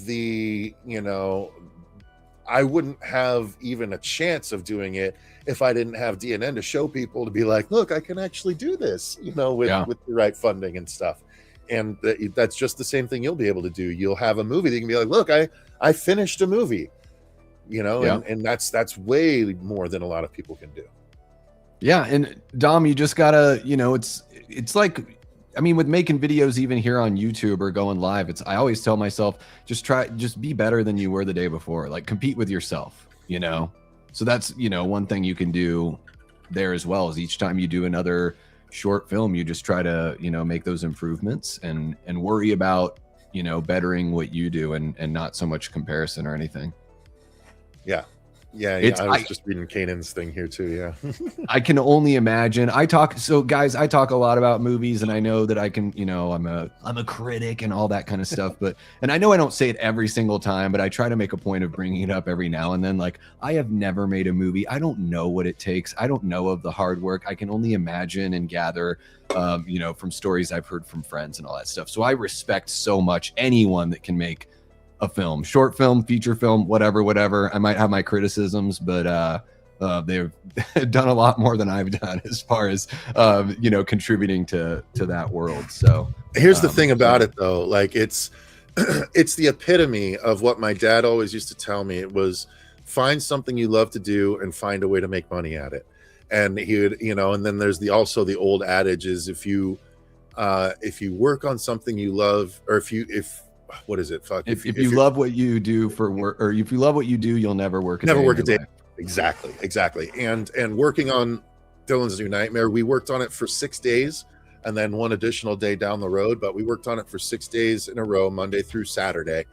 I wouldn't have even a chance of doing it if I didn't have DNN to show people, to be like, look, I can actually do this, with the right funding and stuff. And that's just the same thing you'll be able to do. You'll have a movie that you can be like, look, I finished a movie. Yeah. and that's way more than a lot of people can do. Yeah, and Dom, you just gotta, it's like, I mean, with making videos even here on YouTube or going live, I always tell myself, just be better than you were the day before. Like, compete with yourself, So that's, one thing you can do there as well, is each time you do another short film, you just try to, make those improvements and worry about, bettering what you do and not so much comparison or anything. Yeah. Yeah, I was just reading Kanan's thing here too. Yeah. I can only imagine. Guys, I talk a lot about movies, and I know that I can, I'm a critic and all that kind of stuff, and I know I don't say it every single time, but I try to make a point of bringing it up every now and then. Like, I have never made a movie. I don't know what it takes. I don't know of the hard work. I can only imagine and gather, from stories I've heard from friends and all that stuff. So I respect so much anyone that can make a film, short film, feature film, whatever. I might have my criticisms, but they've done a lot more than I've done as far as contributing to that world. So here's the thing about it though, like it's the epitome of what my dad always used to tell me. It was, find something you love to do and find a way to make money at it. And he would, and then there's also the old adage is, if you work on something you love, or what is it? Fuck. If you love what you do for work, or if you love what you do, you'll never work a day. Exactly. And working on Dylan's New Nightmare, we worked on it for 6 days and then one additional day down the road, but we worked on it for 6 days in a row, Monday through Saturday.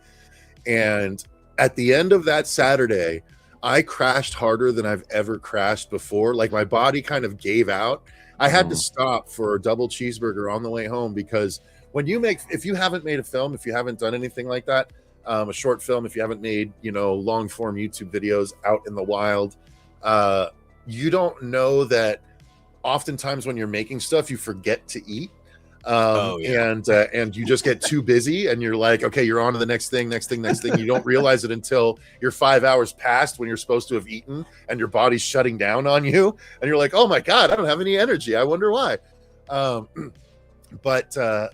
And at the end of that Saturday, I crashed harder than I've ever crashed before. Like, my body kind of gave out. I had to stop for a double cheeseburger on the way home, because if you haven't made a film, if you haven't done anything like that, a short film, if you haven't made, long form YouTube videos out in the wild, you don't know that oftentimes when you're making stuff, you forget to eat. And you just get too busy and you're like, okay, you're on to the next thing. You don't realize it until you're 5 hours past when you're supposed to have eaten and your body's shutting down on you. And you're like, oh my God, I don't have any energy. I wonder why. But I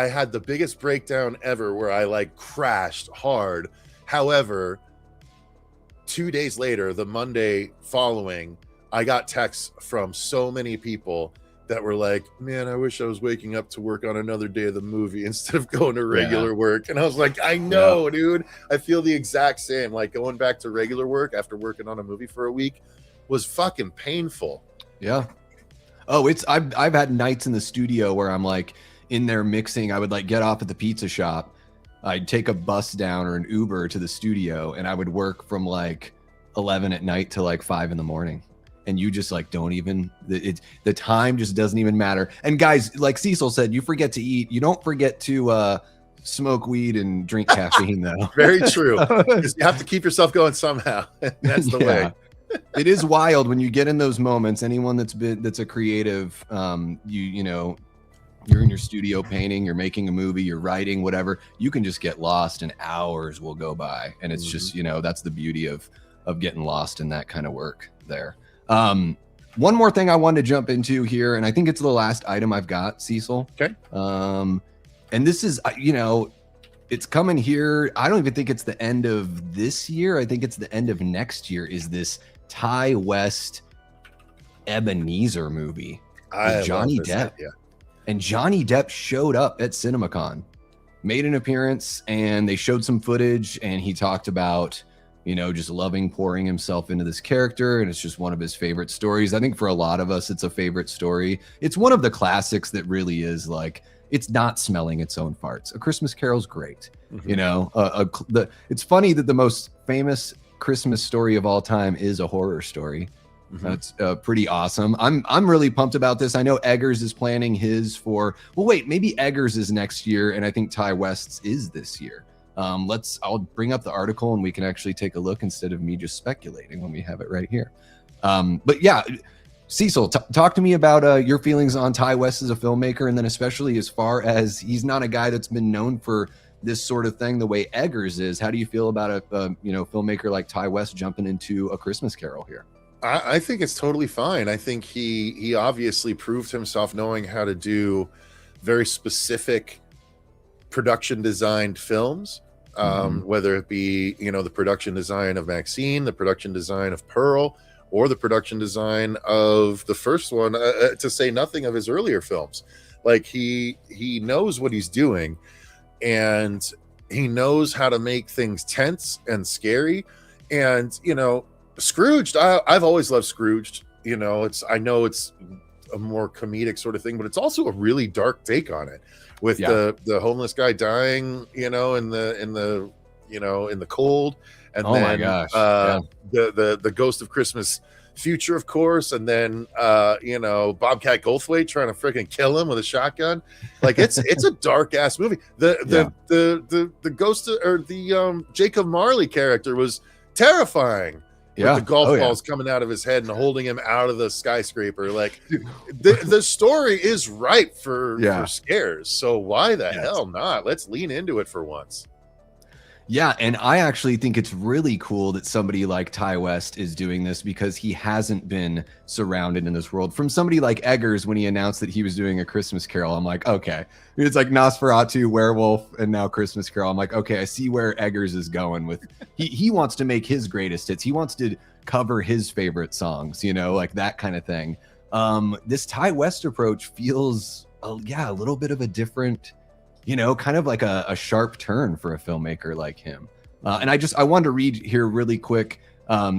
had the biggest breakdown ever where I like crashed hard. However, 2 days later, the Monday following, I got texts from so many people that were like, man, I wish I was waking up to work on another day of the movie instead of going to regular work. And I was like, I know, dude, I feel the exact same. Like, going back to regular work after working on a movie for a week was fucking painful. Yeah. Oh, I've had nights in the studio where I'm like in there mixing. I would like get off at the pizza shop. I'd take a bus down or an Uber to the studio, and I would work from like 11 at night to like 5 in the morning. And you just like don't even, the time just doesn't even matter. And guys, like Cecil said, you forget to eat. You don't forget to smoke weed and drink caffeine though. Very true. You have to keep yourself going somehow. That's the way. It is wild when you get in those moments. Anyone that's a creative, you're in your studio painting, you're making a movie, you're writing, whatever, you can just get lost and hours will go by. And it's just, that's the beauty of getting lost in that kind of work there. One more thing I wanted to jump into here, and I think it's the last item I've got, Cecil. Okay. And this is, it's coming here. I don't even think it's the end of this year. I think it's the end of next year, is this Tai West Ebenezer movie with Johnny Depp. Yeah. And Johnny Depp showed up at CinemaCon, made an appearance, and they showed some footage, and he talked about, just loving pouring himself into this character, and it's just one of his favorite stories. I think for a lot of us, it's a favorite story. It's one of the classics that really is like, it's not smelling its own farts. A Christmas Carol's great. It's funny that the most famous Christmas story of all time is a horror story. That's pretty awesome. I'm really pumped about this. I know Eggers is planning his for, maybe Eggers is next year, and I think Tai West's is this year. I'll bring up the article and we can actually take a look instead of me just speculating when we have it right here. But yeah, Cecil, talk to me about your feelings on Tai West as a filmmaker, and then especially as far as he's not a guy that's been known for this sort of thing the way Eggers is. How do you feel about a filmmaker like Tai West jumping into A Christmas Carol here? I think it's totally fine. I think he obviously proved himself knowing how to do very specific production designed films. whether it be, the production design of Maxine, the production design of Pearl, or the production design of the first one, to say nothing of his earlier films. Like he knows what he's doing, and he knows how to make things tense and scary. And Scrooged, I've always loved Scrooged. I know it's a more comedic sort of thing, but it's also a really dark take on it, with the homeless guy dying, in the cold, and my gosh, the Ghost of Christmas Future, of course, and then Bobcat Goldthwait trying to freaking kill him with a shotgun. Like it's a dark ass movie. The ghost, or the Jacob Marley character, was terrifying. With the golf balls coming out of his head and holding him out of the skyscraper. Like the story is ripe for scares. So why the hell not? Let's lean into it for once. Yeah, and I actually think it's really cool that somebody like Tai West is doing this, because he hasn't been surrounded in this world. From somebody like Eggers, when he announced that he was doing A Christmas Carol, I'm like, okay. It's like Nosferatu, Werewolf, and now Christmas Carol. I'm like, okay, I see where Eggers is going with. He wants to make his greatest hits. He wants to cover his favorite songs, like that kind of thing. This Tai West approach feels, a little bit of a different, kind of like a sharp turn for a filmmaker like him. And I wanted to read here really quick,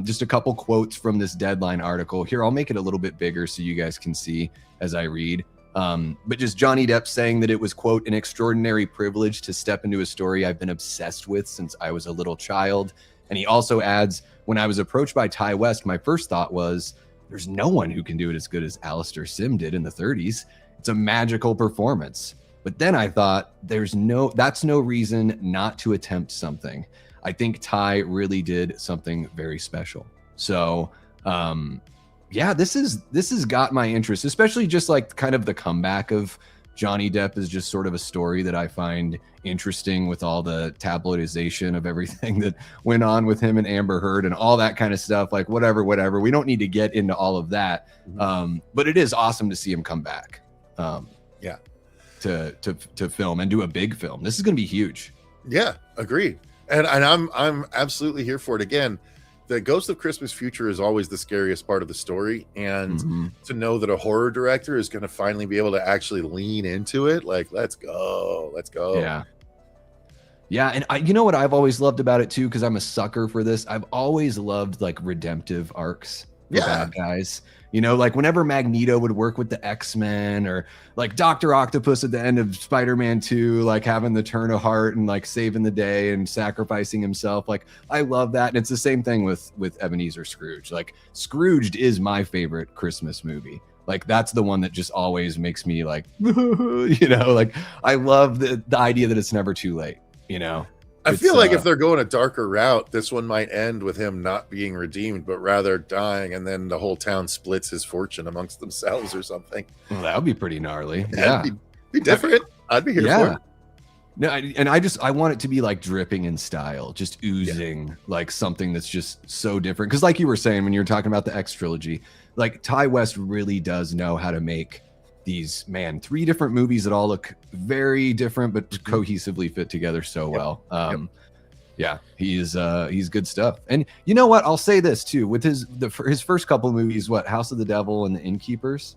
just a couple quotes from this Deadline article. Here, I'll make it a little bit bigger so you guys can see as I read. But just Johnny Depp saying that it was, quote, an extraordinary privilege to step into a story I've been obsessed with since I was a little child. And he also adds, when I was approached by Tai West, my first thought was, there's no one who can do it as good as Alistair Sim did in the 30s. It's a magical performance. But then I thought, that's no reason not to attempt something. I think Tai really did something very special. So, this has got my interest, especially just like kind of the comeback of Johnny Depp is just sort of a story that I find interesting, with all the tabloidization of everything that went on with him and Amber Heard and all that kind of stuff. Like whatever. We don't need to get into all of that. But it is awesome to see him come back. To film and do a big film. This is going to be huge. Yeah, agreed. And I'm absolutely here for it. Again, the Ghost of Christmas Future is always the scariest part of the story, and to know that a horror director is going to finally be able to actually lean into it, like let's go. Yeah, and you know what I've always loved about it too, because I'm a sucker for this. I've always loved like redemptive arcs for bad guys. Like whenever Magneto would work with the X-Men, or like Dr. Octopus at the end of Spider-Man 2, like having the turn of heart and like saving the day and sacrificing himself. Like I love that. And it's the same thing with Ebenezer Scrooge. Like Scrooged is my favorite Christmas movie. Like that's the one that just always makes me like, like I love the idea that it's never too late, I feel like if they're going a darker route, this one might end with him not being redeemed, but rather dying, and then the whole town splits his fortune amongst themselves or something. Well, that would be pretty gnarly. That'd be different. I'd be here for it. No, I want it to be like dripping in style, just oozing like something that's just so different. Because like you were saying when you were talking about the X trilogy, like Tai West really does know how to make these 3 different movies that all look very different but cohesively fit together so well. He's good stuff. And you know what, I'll say this too, with his first couple of movies, House of the Devil and The Innkeepers,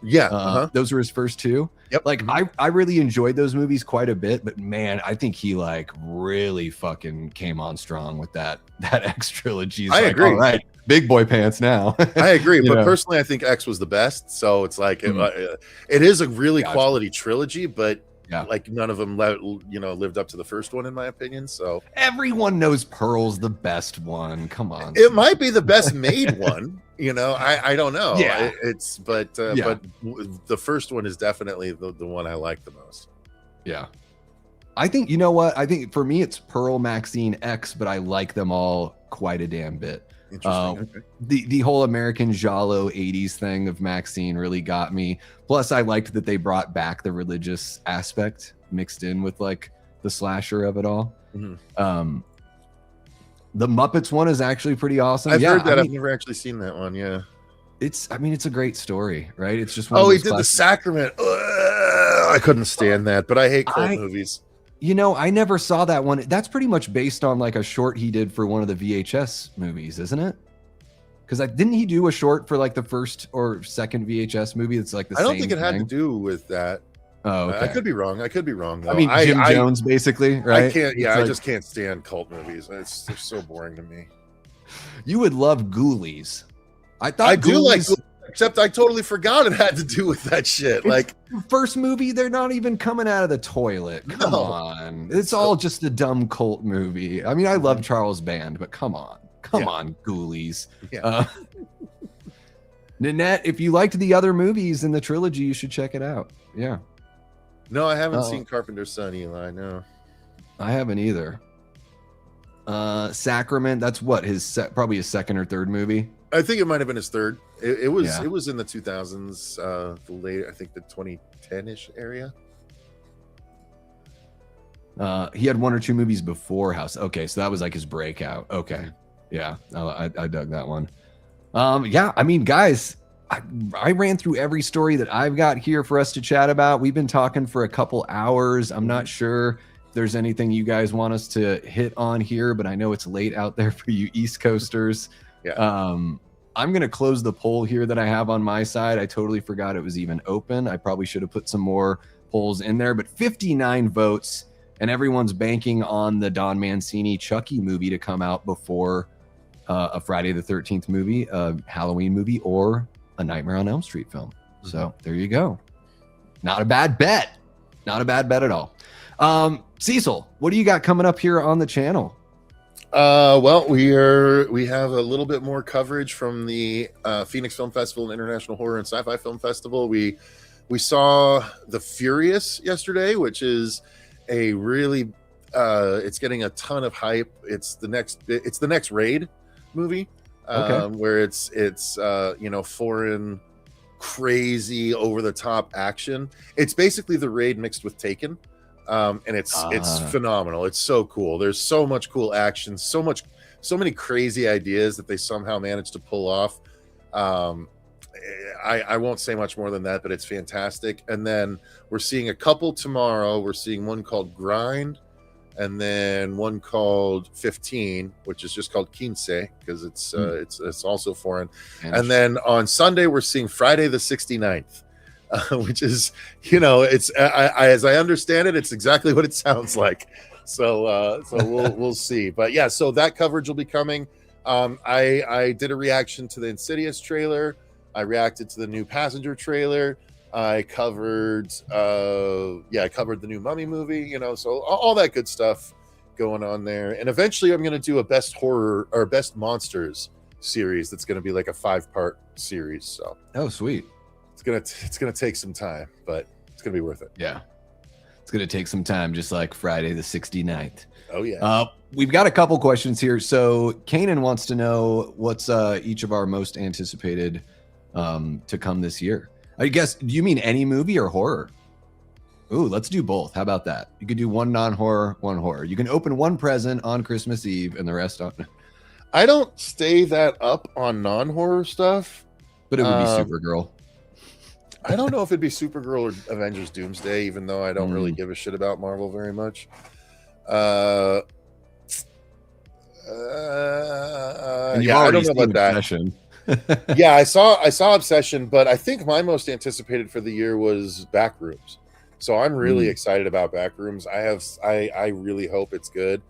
those were his first 2. Like I really enjoyed those movies quite a bit, but man, I think he like really fucking came on strong with that X trilogy. I agree. All right, big boy pants now. I agree, but personally I think X was the best. So it's like it is a really quality trilogy, but like none of them lived up to the first one in my opinion. So everyone knows Pearl's the best one. Come on, it might be the best made one. I don't know. But the first one is definitely the one I like the most. I think, you know what, I think for me it's Pearl, Maxine, X, but I like them all quite a damn bit. Interesting. The whole American Giallo 80s thing of Maxine really got me. Plus I liked that they brought back the religious aspect mixed in with like the slasher of it all. The Muppets one is actually pretty awesome. I've heard that. I've never actually seen that one. It's a great story, right? It's just he did The Sacrament. I couldn't stand that, but I hate cult movies. You know, I never saw that one. That's pretty much based on like a short he did for one of the VHS movies, isn't it? Because didn't he do a short for like the first or second VHS movie? It's like the same I don't think it had to thing? do with that. Oh, okay. I could be wrong. Though. I mean, Jim Jones, basically, right? I can't. Yeah, I just can't stand cult movies. They're so boring to me. You would love Ghoulies. I do like Ghoulies, except I totally forgot it had to do with that shit. Like first movie, they're not even coming out of the toilet. Come on, it's all just a dumb cult movie. I mean, I love Charles Band, but come on, Ghoulies. Yeah. Nanette, if you liked the other movies in the trilogy, you should check it out. Yeah. No, I haven't seen Carpenter's Son, Eli. No, I haven't either. Sacrament, that's what probably his second or third movie. I think it might have been his third. It was in the 2000s, the late, I think the 2010-ish area. He had one or two movies before House. Okay, so that was like his breakout. Okay, yeah, I dug that one. Yeah, I mean, guys, I ran through every story that I've got here for us to chat about. We've been talking for a couple hours. I'm not sure if there's anything you guys want us to hit on here, but I know it's late out there for you East Coasters. Yeah. I'm going to close the poll here that I have on my side. I totally forgot it was even open. I probably should have put some more polls in there, but 59 votes, and everyone's banking on the Don Mancini Chucky movie to come out before a Friday the 13th movie, a Halloween movie, or a Nightmare on Elm Street film. So there you go. Not a bad bet. Not a bad bet at all. Cecil, what do you got coming up here on the channel? Well, we have a little bit more coverage from the Phoenix Film Festival and International Horror and Sci-Fi Film Festival. We saw The Furious yesterday, which is a really it's getting a ton of hype. It's the next Raid movie, where it's foreign, crazy, over the top action. It's basically the Raid mixed with Taken. And it's phenomenal. It's so cool. There's so much cool action, so many crazy ideas that they somehow managed to pull off. I won't say much more than that, but it's fantastic. And then we're seeing a couple tomorrow. We're seeing one called Grind, and then one called 15, which is just called Quince because it's also foreign. And then on Sunday we're seeing Friday the 69th. Which is, it's as I understand it, it's exactly what it sounds like. So we'll see. But yeah, so that coverage will be coming. I did a reaction to the Insidious trailer. I reacted to the new Passenger trailer. I covered the new Mummy movie. So all that good stuff going on there. And eventually, I'm going to do a best horror or best monsters series. That's going to be like a 5-part series. So sweet. It's gonna take some time, but it's gonna be worth it. Yeah, it's gonna take some time, just like Friday the 69th. Oh yeah. We've got a couple questions here. So Kanan wants to know what's each of our most anticipated to come this year. I guess, do you mean any movie or horror? Ooh, let's do both. How about that? You could do one non-horror, one horror. You can open one present on Christmas Eve and the rest on. I don't stay that up on non-horror stuff, but it would be Supergirl. I don't know if it'd be Supergirl or Avengers Doomsday, even though I don't really give a shit about Marvel very much. And I don't know about Obsession. That. Yeah, I saw Obsession, but I think my most anticipated for the year was Backrooms. So I'm really excited about Backrooms. I really hope it's good.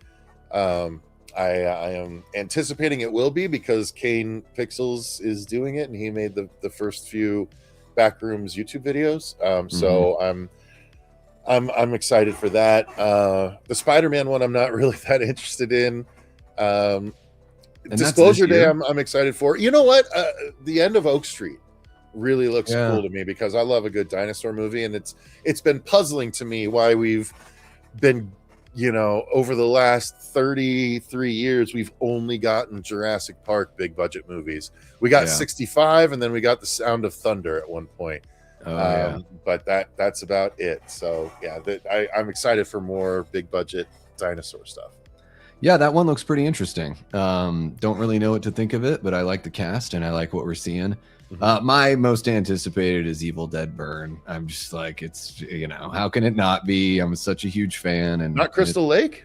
I am anticipating it will be because Kane Pixels is doing it, and he made the first few Backrooms YouTube videos. So I'm excited for that. The Spider-Man one I'm not really that interested in. Disclosure Day I'm excited for. You know what? The end of Oak Street really looks cool to me because I love a good dinosaur movie, and it's been puzzling to me why we've been, over the last 33 years, we've only gotten Jurassic Park big budget movies. We got 65, and then we got The Sound of Thunder at one point. But that's about it. So yeah, I'm excited for more big budget dinosaur stuff. Yeah, that one looks pretty interesting. Don't really know what to think of it, but I like the cast and I like what we're seeing. My most anticipated is Evil Dead Burn. I'm just like, it's, you know, how can it not be? I'm such a huge fan. And not Crystal Lake?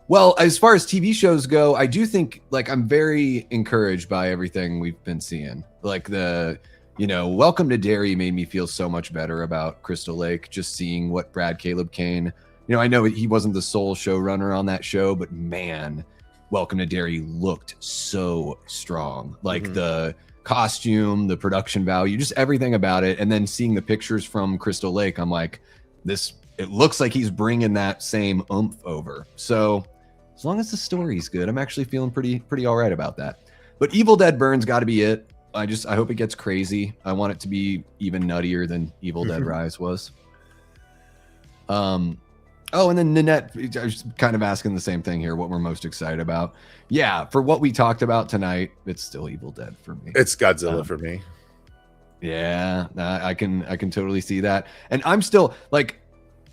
Well, as far as TV shows go, I do think, like, I'm very encouraged by everything we've been seeing. Like Welcome to Derry made me feel so much better about Crystal Lake, just seeing what Brad Caleb Kane, I know he wasn't the sole showrunner on that show, but man, Welcome to Derry looked so strong. Like the costume, the production value, just everything about it. And then seeing the pictures from Crystal Lake, I'm like, it looks like he's bringing that same oomph over. So as long as the story's good, I'm actually feeling pretty all right about that. But Evil Dead Burn's got to be it. I hope it gets crazy. I want it to be even nuttier than Evil Dead Rise was. Oh, and then Nanette, I was kind of asking the same thing here, what we're most excited about. Yeah, for what we talked about tonight, it's still Evil Dead for me. It's Godzilla for me. Yeah, I can totally see that. And I'm still, like,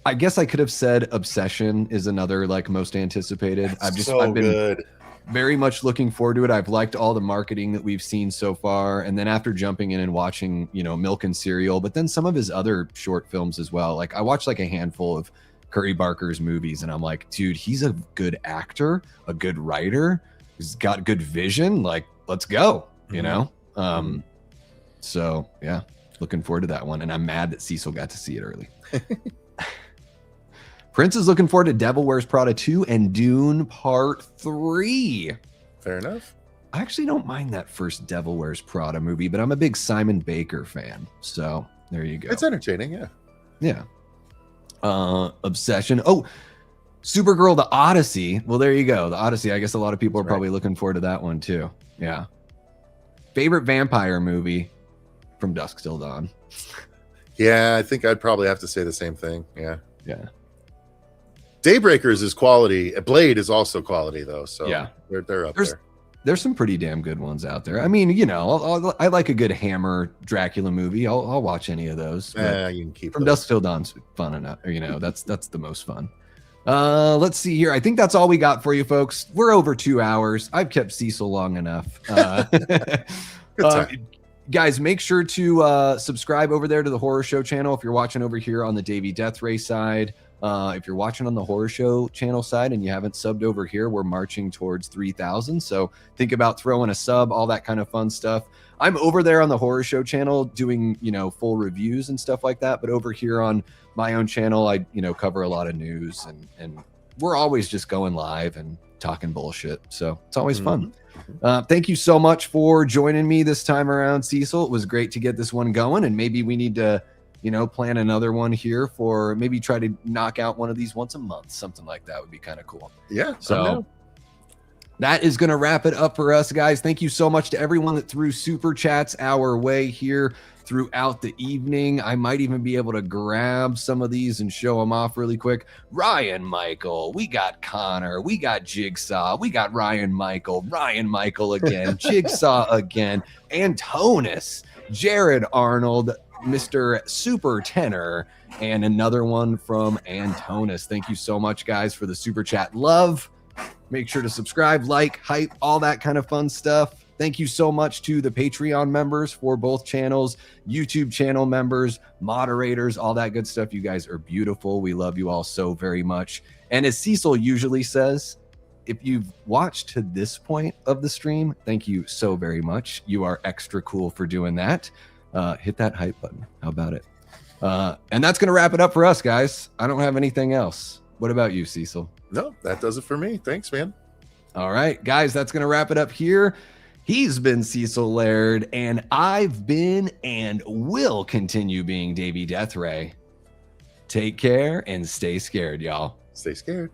I guess I could have said Obsession is another, like, most anticipated. I've been good. Very much looking forward to it. I've liked all the marketing that we've seen so far. And then after jumping in and watching, Milk and Cereal, but then some of his other short films as well. Like, I watched like a handful of Curry Barker's movies and I'm like, dude, he's a good actor, a good writer, he's got good vision. Like, let's go, So yeah, looking forward to that one. And I'm mad that Cecil got to see it early. Prince is looking forward to Devil Wears Prada 2 and Dune Part 3. Fair enough. I actually don't mind that first Devil Wears Prada movie, but I'm a big Simon Baker fan. So there you go. It's entertaining, yeah. Yeah. Obsession. Oh, Supergirl, The Odyssey. Well, there you go. The Odyssey. I guess a lot of people are probably looking forward to that one too. Yeah. Favorite vampire movie from Dusk Till Dawn. Yeah, I think I'd probably have to say the same thing. Yeah. Yeah. Daybreakers is quality. Blade is also quality though. So yeah, they're up there. There's some pretty damn good ones out there. I mean, I like a good Hammer Dracula movie. I'll watch any of those. You can keep from Dusk Till Dawn's fun enough. That's the most fun. Let's see here. I think that's all we got for you folks. We're over 2 hours. I've kept Cecil long enough. Guys, make sure to subscribe over there to the Horror Show channel if you're watching over here on the Davey Deathray side. If you're watching on the Horror Show channel side and you haven't subbed over here, we're marching towards 3,000. So think about throwing a sub, all that kind of fun stuff. I'm over there on the Horror Show channel doing, full reviews and stuff like that. But over here on my own channel, I, cover a lot of news and we're always just going live and talking bullshit. So it's always fun. Thank you so much for joining me this time around, Cecil. It was great to get this one going, and maybe we need to plan another one here for maybe try to knock out one of these once a month. Something like that would be kind of cool. Yeah. So that is going to wrap it up for us, guys. Thank you so much to everyone that threw super chats our way here throughout the evening. I might even be able to grab some of these and show them off really quick. Ryan Michael, we got Connor, we got Jigsaw, we got Ryan Michael again, Jigsaw again, Antonis, Jared Arnold, Mr. Super Tenor, and another one from Antonis. Thank you so much, guys, for the super chat love. Make sure to subscribe, like, hype, all that kind of fun stuff. Thank you so much to the Patreon members for both channels, YouTube channel members, moderators, all that good stuff. You guys are beautiful. We love you all so very much. And as Cecil usually says, if you've watched to this point of the stream, thank you so very much. You are extra cool for doing that. Hit that hype button. How about it? And that's going to wrap it up for us, guys. I don't have anything else. What about you, Cecil? No, that does it for me. Thanks, man. All right, guys, that's going to wrap it up here. He's been Cecil Laird, and I've been and will continue being Davey Deathray. Take care and stay scared, y'all. Stay scared.